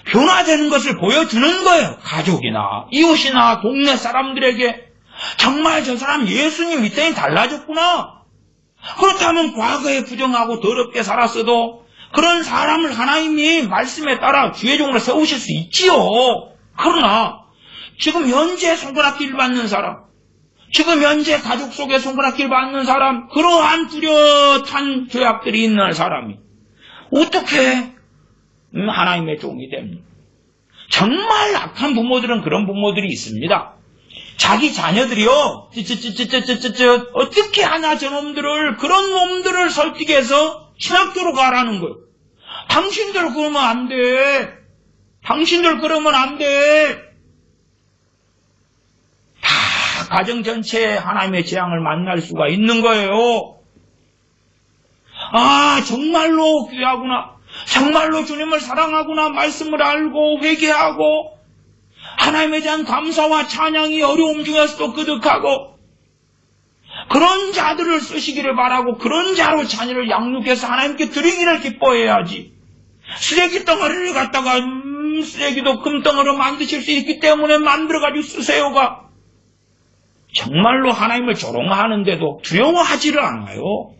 Speaker 1: 변화되는 것을 보여주는 거예요. 가족이나 이웃이나 동네 사람들에게 정말 저 사람 예수님 이때는 달라졌구나. 그렇다면 과거에 부정하고 더럽게 살았어도 그런 사람을 하나님이 말씀에 따라 주의 종으로 세우실 수 있지요. 그러나 지금 현재 손가락질 받는 사람, 지금 현재 가족 속에 손가락질 받는 사람, 그러한 뚜렷한 죄악들이 있는 사람이 어떻게 하나님의 종이 됩니까? 정말 악한 부모들은 그런 부모들이 있습니다. 자기 자녀들이요, 어떻게 하나 저놈들을, 그런 놈들을 설득해서 신학교로 가라는 거예요. 당신들 그러면 안 돼. 당신들 그러면 안 돼. 다 가정 전체에 하나님의 재앙을 만날 수가 있는 거예요. 정말로 귀하구나. 정말로 주님을 사랑하구나. 말씀을 알고 회개하고 하나님에 대한 감사와 찬양이 어려움 중에서도 끄덕하고 그런 자들을 쓰시기를 바라고 그런 자로 자녀를 양육해서 하나님께 드리기를 기뻐해야지. 쓰레기 덩어리를 갖다가 쓰레기도 금덩어리로 만드실 수 있기 때문에 만들어가지고 쓰세요가 정말로 하나님을 조롱하는데도 두려워하지를 않아요.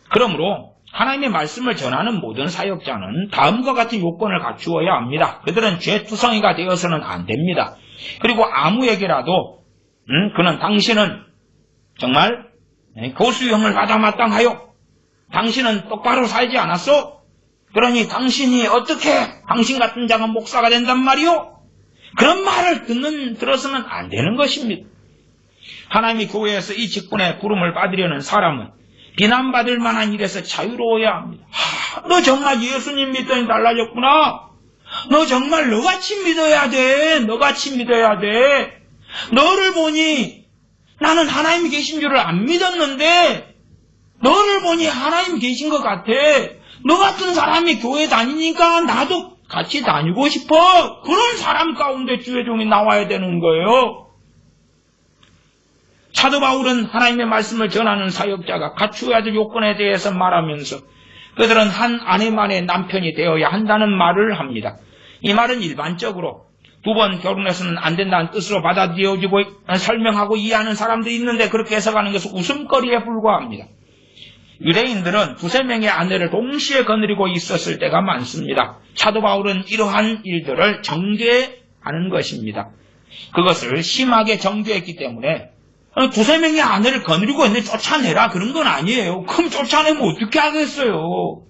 Speaker 1: 그러므로 하나님의 말씀을 전하는 모든 사역자는 다음과 같은 요건을 갖추어야 합니다. 그들은 죄투성이가 되어서는 안 됩니다. 그리고 아무에게라도 그는 당신은 정말 고수형을 받아 마땅하여 당신은 똑바로 살지 않았어? 그러니 당신이 어떻게 당신 같은 자가 목사가 된단 말이요? 그런 말을 들어서는 안 되는 것입니다. 하나님이 교회에서 이 직분에 부름을 받으려는 사람은 비난받을 만한 일에서 자유로워야 합니다. 너 정말 예수님 믿더니 달라졌구나. 너 정말 너같이 믿어야 돼. 너같이 믿어야 돼. 너를 보니 나는 하나님이 계신 줄을 안 믿었는데 너를 보니 하나님 계신 것 같아. 너 같은 사람이 교회 다니니까 나도 같이 다니고 싶어. 그런 사람 가운데 주의 종이 나와야 되는 거예요. 사도 바울은 하나님의 말씀을 전하는 사역자가 갖추어야 될 요건에 대해서 말하면서 그들은 한 아내만의 남편이 되어야 한다는 말을 합니다. 이 말은 일반적으로 두 번 결혼해서는 안 된다는 뜻으로 받아들여지고 설명하고 이해하는 사람들이 있는데 그렇게 해석하는 것은 웃음거리에 불과합니다. 유대인들은 두세 명의 아내를 동시에 거느리고 있었을 때가 많습니다. 사도 바울은 이러한 일들을 정죄하는 것입니다. 그것을 심하게 정죄했기 때문에 두세 명의 아내를 거느리고 있는데 쫓아내라 그런 건 아니에요. 그럼 쫓아내면 어떻게 하겠어요.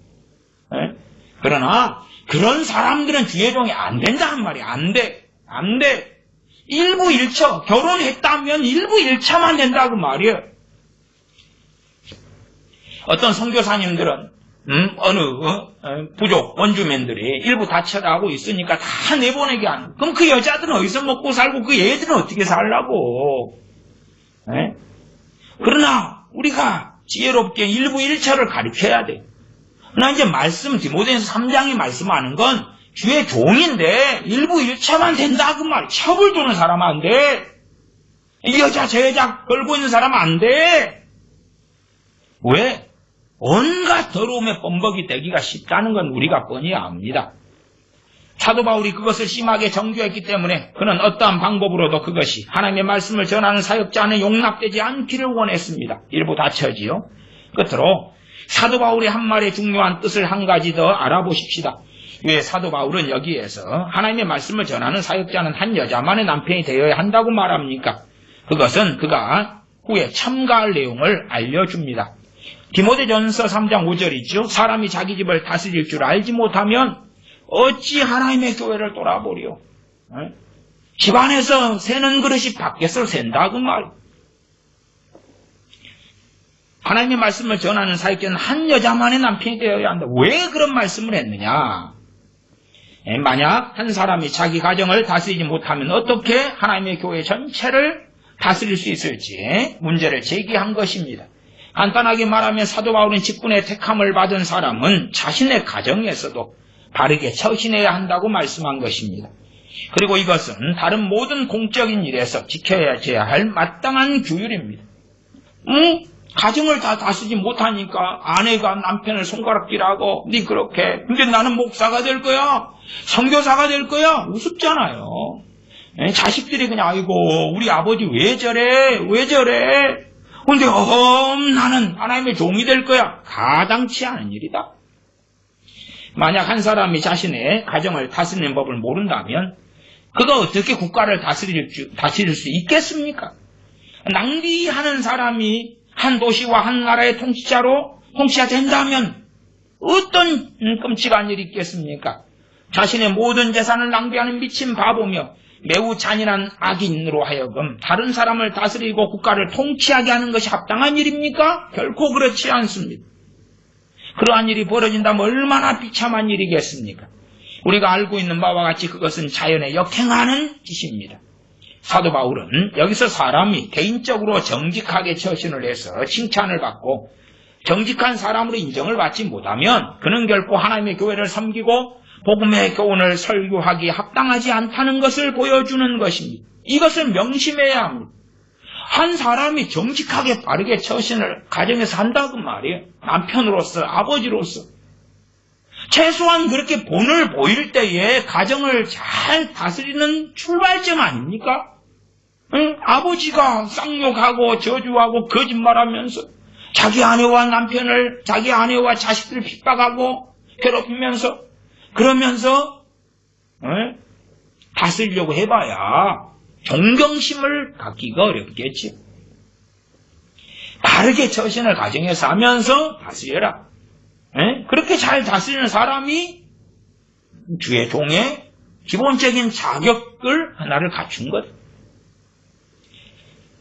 Speaker 1: 그러나 그런 사람들은 주의 종이 안 된다는 말이야. 안 돼. 안 돼. 일부 일처 결혼했다면 일부 일차만 된다 그 말이에요. 어떤 선교사님들은 어느 부족 원주민들이 일부 다처하고 있으니까 다 내보내게 하는. 그럼 그 여자들은 어디서 먹고 살고 그 애들은 어떻게 살라고. 그러나 우리가 지혜롭게 일부 일처를 가르쳐야 돼. 나 이제 디모데전서 3장이 말씀하는 건 주의 종인데 일부 일차만 된다 그 말이야. 첩을 두는 사람 안 돼. 이 여자 저 여자 걸고 있는 사람 안 돼. 왜? 온갖 더러움의 범벅이 되기가 쉽다는 건 우리가 뻔히 압니다. 사도 바울이 그것을 심하게 정죄했기 때문에 그는 어떠한 방법으로도 그것이 하나님의 말씀을 전하는 사역자 안에 용납되지 않기를 원했습니다. 일부 다처지요. 끝으로 사도 바울의 한 말의 중요한 뜻을 한 가지 더 알아보십시다. 왜 사도 바울은 여기에서 하나님의 말씀을 전하는 사역자는 한 여자만의 남편이 되어야 한다고 말합니까? 그것은 그가 후에 첨가할 내용을 알려줍니다. 디모데전서 3장 5절이죠. 사람이 자기 집을 다스릴 줄 알지 못하면 어찌 하나님의 교회를 돌아보리요. 집안에서 새는 그릇이 밖에서 샌다 그 말. 하나님의 말씀을 전하는 사역자는 한 여자만의 남편이 되어야 한다. 왜 그런 말씀을 했느냐? 만약 한 사람이 자기 가정을 다스리지 못하면 어떻게 하나님의 교회 전체를 다스릴 수 있을지 문제를 제기한 것입니다. 간단하게 말하면 사도 바울은 직분의 택함을 받은 사람은 자신의 가정에서도 바르게 처신해야 한다고 말씀한 것입니다. 그리고 이것은 다른 모든 공적인 일에서 지켜야 할 마땅한 규율입니다. 가정을 다 다스리지 못하니까 아내가 남편을 손가락질하고 네 그렇게 근데 나는 목사가 될 거야 선교사가 될 거야 우습잖아요. 자식들이 그냥 아이고 우리 아버지 왜 저래 근데 나는 하나님의 종이 될 거야. 가당치 않은 일이다. 만약 한 사람이 자신의 가정을 다스리는 법을 모른다면 그가 어떻게 국가를 다스릴 수 있겠습니까? 낭비하는 사람이 한 도시와 한 나라의 통치자 된다면 어떤 끔찍한 일이 있겠습니까? 자신의 모든 재산을 낭비하는 미친 바보며 매우 잔인한 악인으로 하여금 다른 사람을 다스리고 국가를 통치하게 하는 것이 합당한 일입니까? 결코 그렇지 않습니다. 그러한 일이 벌어진다면 얼마나 비참한 일이겠습니까? 우리가 알고 있는 바와 같이 그것은 자연에 역행하는 짓입니다. 사도 바울은 여기서 사람이 개인적으로 정직하게 처신을 해서 칭찬을 받고 정직한 사람으로 인정을 받지 못하면 그는 결코 하나님의 교회를 섬기고 복음의 교훈을 설교하기에 합당하지 않다는 것을 보여주는 것입니다. 이것을 명심해야 합니다. 한 사람이 정직하게 바르게 처신을 가정에서 한다고 말이에요. 남편으로서 아버지로서 최소한 그렇게 본을 보일 때에 가정을 잘 다스리는 출발점 아닙니까? 아버지가 쌍욕하고 저주하고 거짓말하면서 자기 아내와 자기 아내와 자식들을 핍박하고 괴롭히면서 그러면서 다스리려고 해봐야 존경심을 갖기가 어렵겠지. 바르게 처신을 가정에서 하면서 다스려라. 그렇게 잘 다스리는 사람이 주의 종의 기본적인 자격을 하나를 갖춘 것.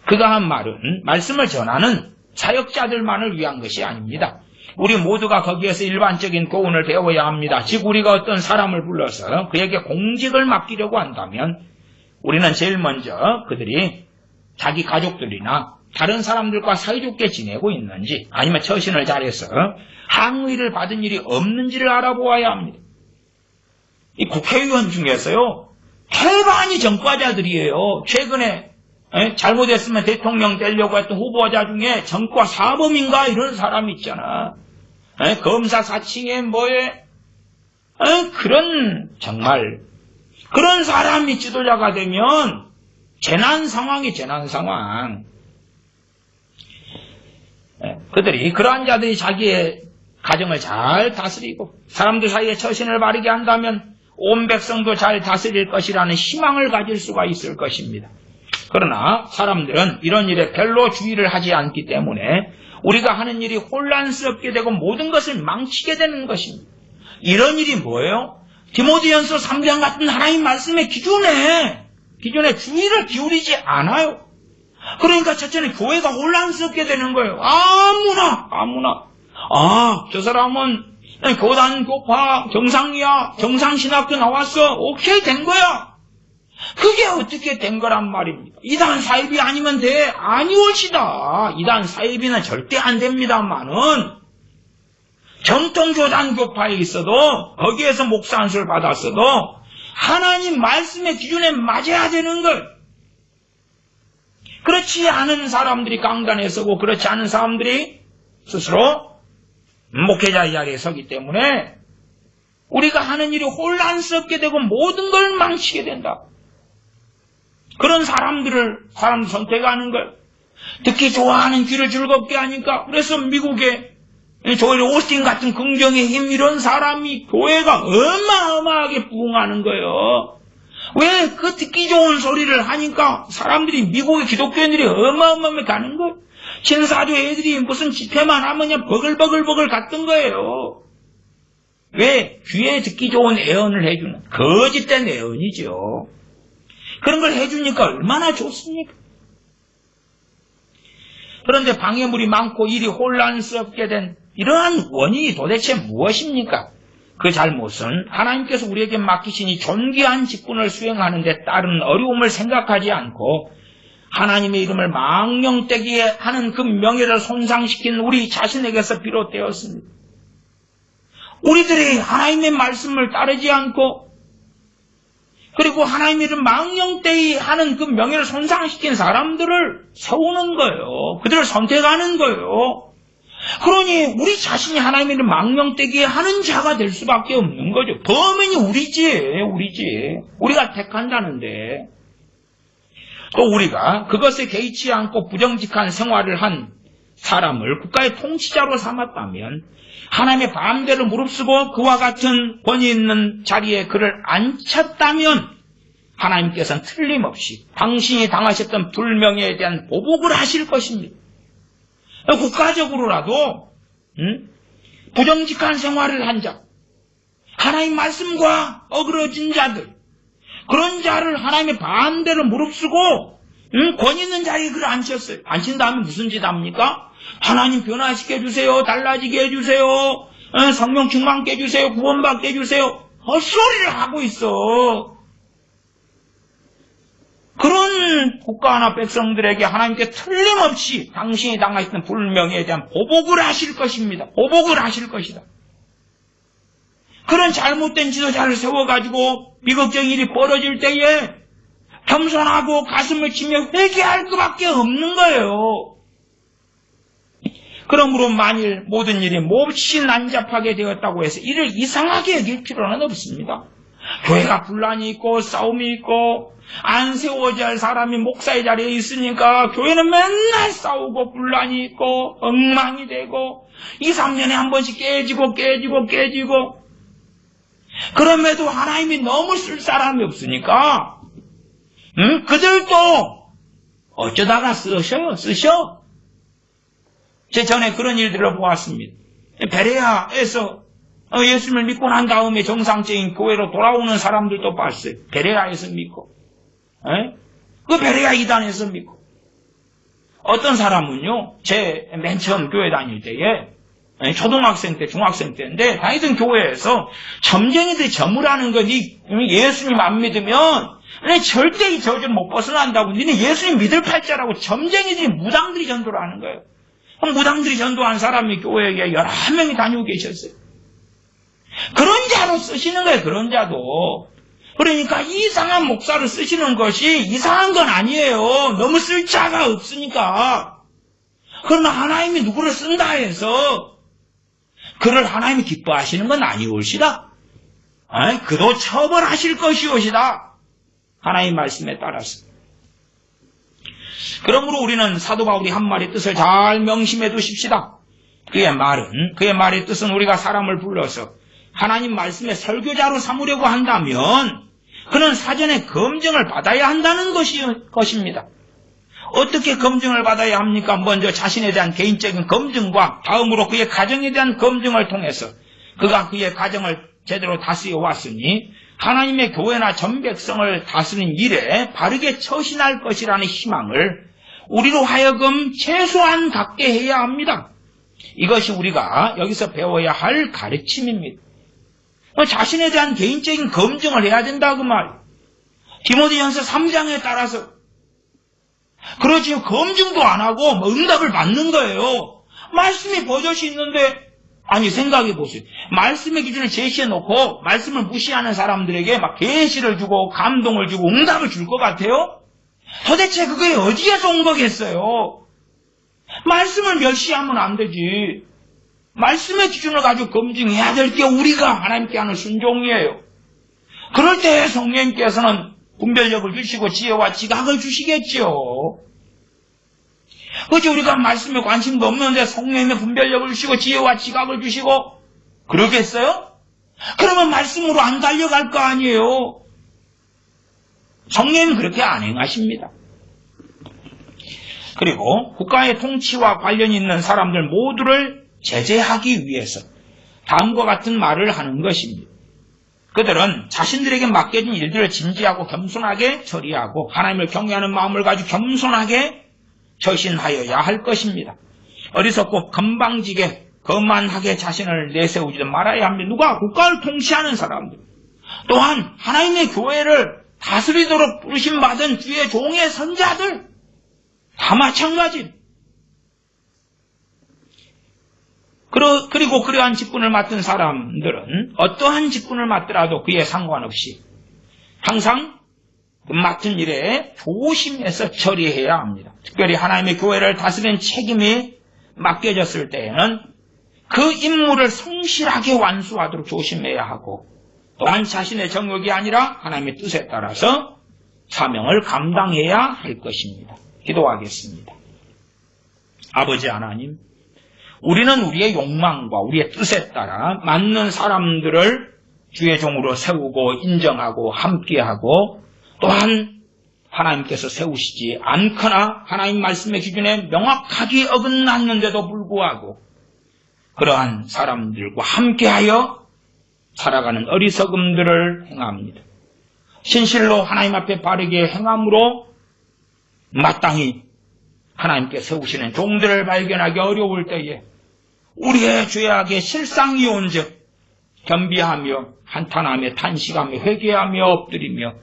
Speaker 1: 그가 한 말은 말씀을 전하는 사역자들만을 위한 것이 아닙니다. 우리 모두가 거기에서 일반적인 교훈을 배워야 합니다. 즉 우리가 어떤 사람을 불러서 그에게 공직을 맡기려고 한다면 우리는 제일 먼저 그들이 자기 가족들이나 다른 사람들과 사이좋게 지내고 있는지 아니면 처신을 잘해서 항의를 받은 일이 없는지를 알아보아야 합니다. 이 국회의원 중에서요 대반이 전과자들이에요. 최근에 잘못했으면 대통령 되려고 했던 후보자 중에 전과 사범인가 이런 사람이 있잖아. 검사 사칭에 뭐에 그런 정말 그런 사람이 지도자가 되면 재난 상황이 재난 상황. 그들이 그러한 자들이 자기의 가정을 잘 다스리고 사람들 사이에 처신을 바르게 한다면 온 백성도 잘 다스릴 것이라는 희망을 가질 수가 있을 것입니다. 그러나 사람들은 이런 일에 별로 주의를 하지 않기 때문에 우리가 하는 일이 혼란스럽게 되고 모든 것을 망치게 되는 것입니다. 이런 일이 뭐예요? 디모데전서 3장 같은 하나님 말씀의 기준에 주의를 기울이지 않아요. 그러니까 첫째는 교회가 혼란스럽게 되는 거예요. 아무나 저 사람은 교단 교파 정상이야. 정상신학교 나왔어. 오케이 된 거야. 그게 어떻게 된 거란 말입니다. 이단 사입이 아니면 돼. 아니올시다. 이단 사입이는 절대 안 됩니다만은 정통 교단 교파에 있어도 거기에서 목사 안수를 받았어도 하나님 말씀의 기준에 맞아야 되는 걸. 그렇지 않은 사람들이 강단에 서고 그렇지 않은 사람들이 스스로 목회자의 자리에 서기 때문에 우리가 하는 일이 혼란스럽게 되고 모든 걸 망치게 된다. 그런 사람들 선택하는 걸 듣기 좋아하는 귀를 즐겁게 하니까 그래서 미국의 조엘 오스틴 같은 긍정의 힘 이런 사람이 교회가 어마어마하게 부흥하는 거예요. 왜 그 듣기 좋은 소리를 하니까 사람들이 미국의 기독교인들이 어마어마하게 가는 거예요. 신사조 애들이 무슨 집회만 하면 그냥 버글버글 갔던 거예요. 왜? 귀에 듣기 좋은 애언을 해주는 거짓된 애언이죠. 그런 걸 해주니까 얼마나 좋습니까? 그런데 방해물이 많고 일이 혼란스럽게 된 이러한 원인이 도대체 무엇입니까? 그 잘못은 하나님께서 우리에게 맡기신 이 존귀한 직분을 수행하는 데 따른 어려움을 생각하지 않고 하나님의 이름을 망령되게 하는 그 명예를 손상시킨 우리 자신에게서 비롯되었습니다. 우리들이 하나님의 말씀을 따르지 않고 그리고 하나님의 이름 망령되게 하는 그 명예를 손상시킨 사람들을 세우는 거예요. 그들을 선택하는 거예요. 그러니 우리 자신이 하나님의 이름 망령되게 하는 자가 될 수밖에 없는 거죠. 범인이 우리지. 우리가 택한다는데 또 우리가 그것에 개의치 않고 부정직한 생활을 한 사람을 국가의 통치자로 삼았다면 하나님의 마음대로 무릅쓰고 그와 같은 권위 있는 자리에 그를 앉혔다면 하나님께서는 틀림없이 당신이 당하셨던 불명예에 대한 보복을 하실 것입니다. 국가적으로라도 부정직한 생활을 한 자, 하나님 말씀과 어그러진 자들, 그런 자를 하나님의 반대로 무릅쓰고 권위 있는 자리에 그를 앉혔어요. 앉힌 다음에 무슨 짓 합니까? 하나님 변화시켜 주세요. 달라지게 해주세요. 성령 충만케 해주세요. 구원받게 해주세요. 헛소리를 하고 있어. 그런 국가나 백성들에게 하나님께 틀림없이 당신이 당하셨던 불명예에 대한 보복을 하실 것입니다. 보복을 하실 것이다. 그런 잘못된 지도자를 세워가지고 비극적인 일이 벌어질 때에 겸손하고 가슴을 치며 회개할 것밖에 없는 거예요. 그러므로 만일 모든 일이 몹시 난잡하게 되었다고 해서 이를 이상하게 여길 필요는 없습니다. 교회가 분란이 있고 싸움이 있고 안 세워져야 할 사람이 목사의 자리에 있으니까 교회는 맨날 싸우고 분란이 있고 엉망이 되고 2, 3년에 한 번씩 깨지고 그럼에도 하나님이 너무 쓸 사람이 없으니까 그들도 어쩌다가 쓰셔. 제 전에 그런 일들을 보았습니다. 베레아에서 예수님을 믿고 난 다음에 정상적인 교회로 돌아오는 사람들도 봤어요. 베레아에서 믿고 그 베레아 이단에서 믿고 어떤 사람은요 제 맨 처음 교회 다닐 때에 초등학생 때, 중학생 때인데 다니던 교회에서 점쟁이들이 점을 건 예수님 안 믿으면 절대 이 저주를 못 벗어난다고. 니네 예수님 믿을 팔자라고 점쟁이들이 무당들이 전도를 하는 거예요. 무당들이 전도한 사람이 교회에 11명이 다니고 계셨어요. 그런 자로 쓰시는 거예요. 그런 자도. 그러니까 이상한 목사를 쓰시는 것이 이상한 건 아니에요. 너무 쓸 자가 없으니까. 그러나 하나님이 누구를 쓴다 해서 그를 하나님이 기뻐하시는 건 아니올시다. 그도 처벌하실 것이오시다. 하나님 말씀에 따라서. 그러므로 우리는 사도 바울이 한 말의 뜻을 잘 명심해 두십시다. 그의 말의 뜻은 우리가 사람을 불러서 하나님 말씀의 설교자로 삼으려고 한다면 그는 사전에 검증을 받아야 한다는 것입니다. 어떻게 검증을 받아야 합니까? 먼저 자신에 대한 개인적인 검증과 다음으로 그의 가정에 대한 검증을 통해서 그가 그의 가정을 제대로 다스려 왔으니 하나님의 교회나 전 백성을 다스리는 일에 바르게 처신할 것이라는 희망을 우리로 하여금 최소한 갖게 해야 합니다. 이것이 우리가 여기서 배워야 할 가르침입니다. 자신에 대한 개인적인 검증을 해야 된다 그 말. 디모데전서 3장에 따라서. 그러지 검증도 안 하고 응답을 받는 거예요. 말씀이 버젓이 있는데 생각해 보세요. 말씀의 기준을 제시해 놓고 말씀을 무시하는 사람들에게 막 계시를 주고 감동을 주고 응답을 줄 것 같아요? 도대체 그게 어디에서 온 거겠어요? 말씀을 멸시하면 안 되지. 말씀의 기준을 가지고 검증해야 될 게 우리가 하나님께 하는 순종이에요. 그럴 때 성령님께서는 분별력을 주시고 지혜와 지각을 주시겠죠. 그렇지, 우리가 말씀에 관심도 없는데 성령님의 분별력을 주시고 지혜와 지각을 주시고 그러겠어요? 그러면 말씀으로 안 달려갈 거 아니에요. 성령님은 그렇게 안 행하십니다. 그리고 국가의 통치와 관련 있는 사람들 모두를 제재하기 위해서 다음과 같은 말을 하는 것입니다. 그들은 자신들에게 맡겨진 일들을 진지하고 겸손하게 처리하고 하나님을 경외하는 마음을 가지고 겸손하게 처신하여야 할 것입니다. 어리석고 건방지게 거만하게 자신을 내세우지도 말아야 합니다. 누가? 국가를 통치하는 사람들. 또한 하나님의 교회를 다스리도록 부르심받은 주의 종의 선자들 다 마찬가지. 그리고 그러한 직분을 맡은 사람들은 어떠한 직분을 맡더라도 그에 상관없이 항상 그 맡은 일에 조심해서 처리해야 합니다. 특별히 하나님의 교회를 다스리는 책임이 맡겨졌을 때에는 그 임무를 성실하게 완수하도록 조심해야 하고 또한 자신의 정욕이 아니라 하나님의 뜻에 따라서 사명을 감당해야 할 것입니다. 기도하겠습니다. 아버지 하나님, 우리는 우리의 욕망과 우리의 뜻에 따라 맞는 사람들을 주의 종으로 세우고 인정하고 함께하고 또한 하나님께서 세우시지 않거나 하나님 말씀의 기준에 명확하게 어긋났는데도 불구하고 그러한 사람들과 함께하여 살아가는 어리석음들을 행합니다. 신실로 하나님 앞에 바르게 행함으로 마땅히 하나님께 세우시는 종들을 발견하기 어려울 때에 우리의 죄악에 실상이 온즉 겸비하며 한탄하며 탄식하며 회개하며 엎드리며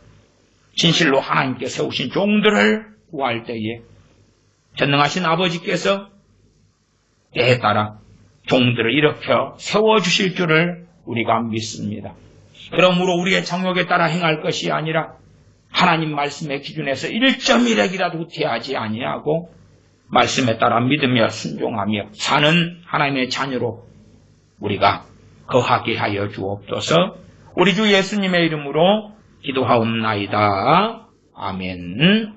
Speaker 1: 진실로 하나님께 세우신 종들을 구할 때에 전능하신 아버지께서 때에 따라 종들을 일으켜 세워주실 줄을 우리가 믿습니다. 그러므로 우리의 정욕에 따라 행할 것이 아니라 하나님 말씀의 기준에서 1.1핵이라도 후퇴하지 아니하고 말씀에 따라 믿으며 순종하며 사는 하나님의 자녀로 우리가 거하게 하여 주옵소서. 우리 주 예수님의 이름으로 기도하옵나이다. 아멘.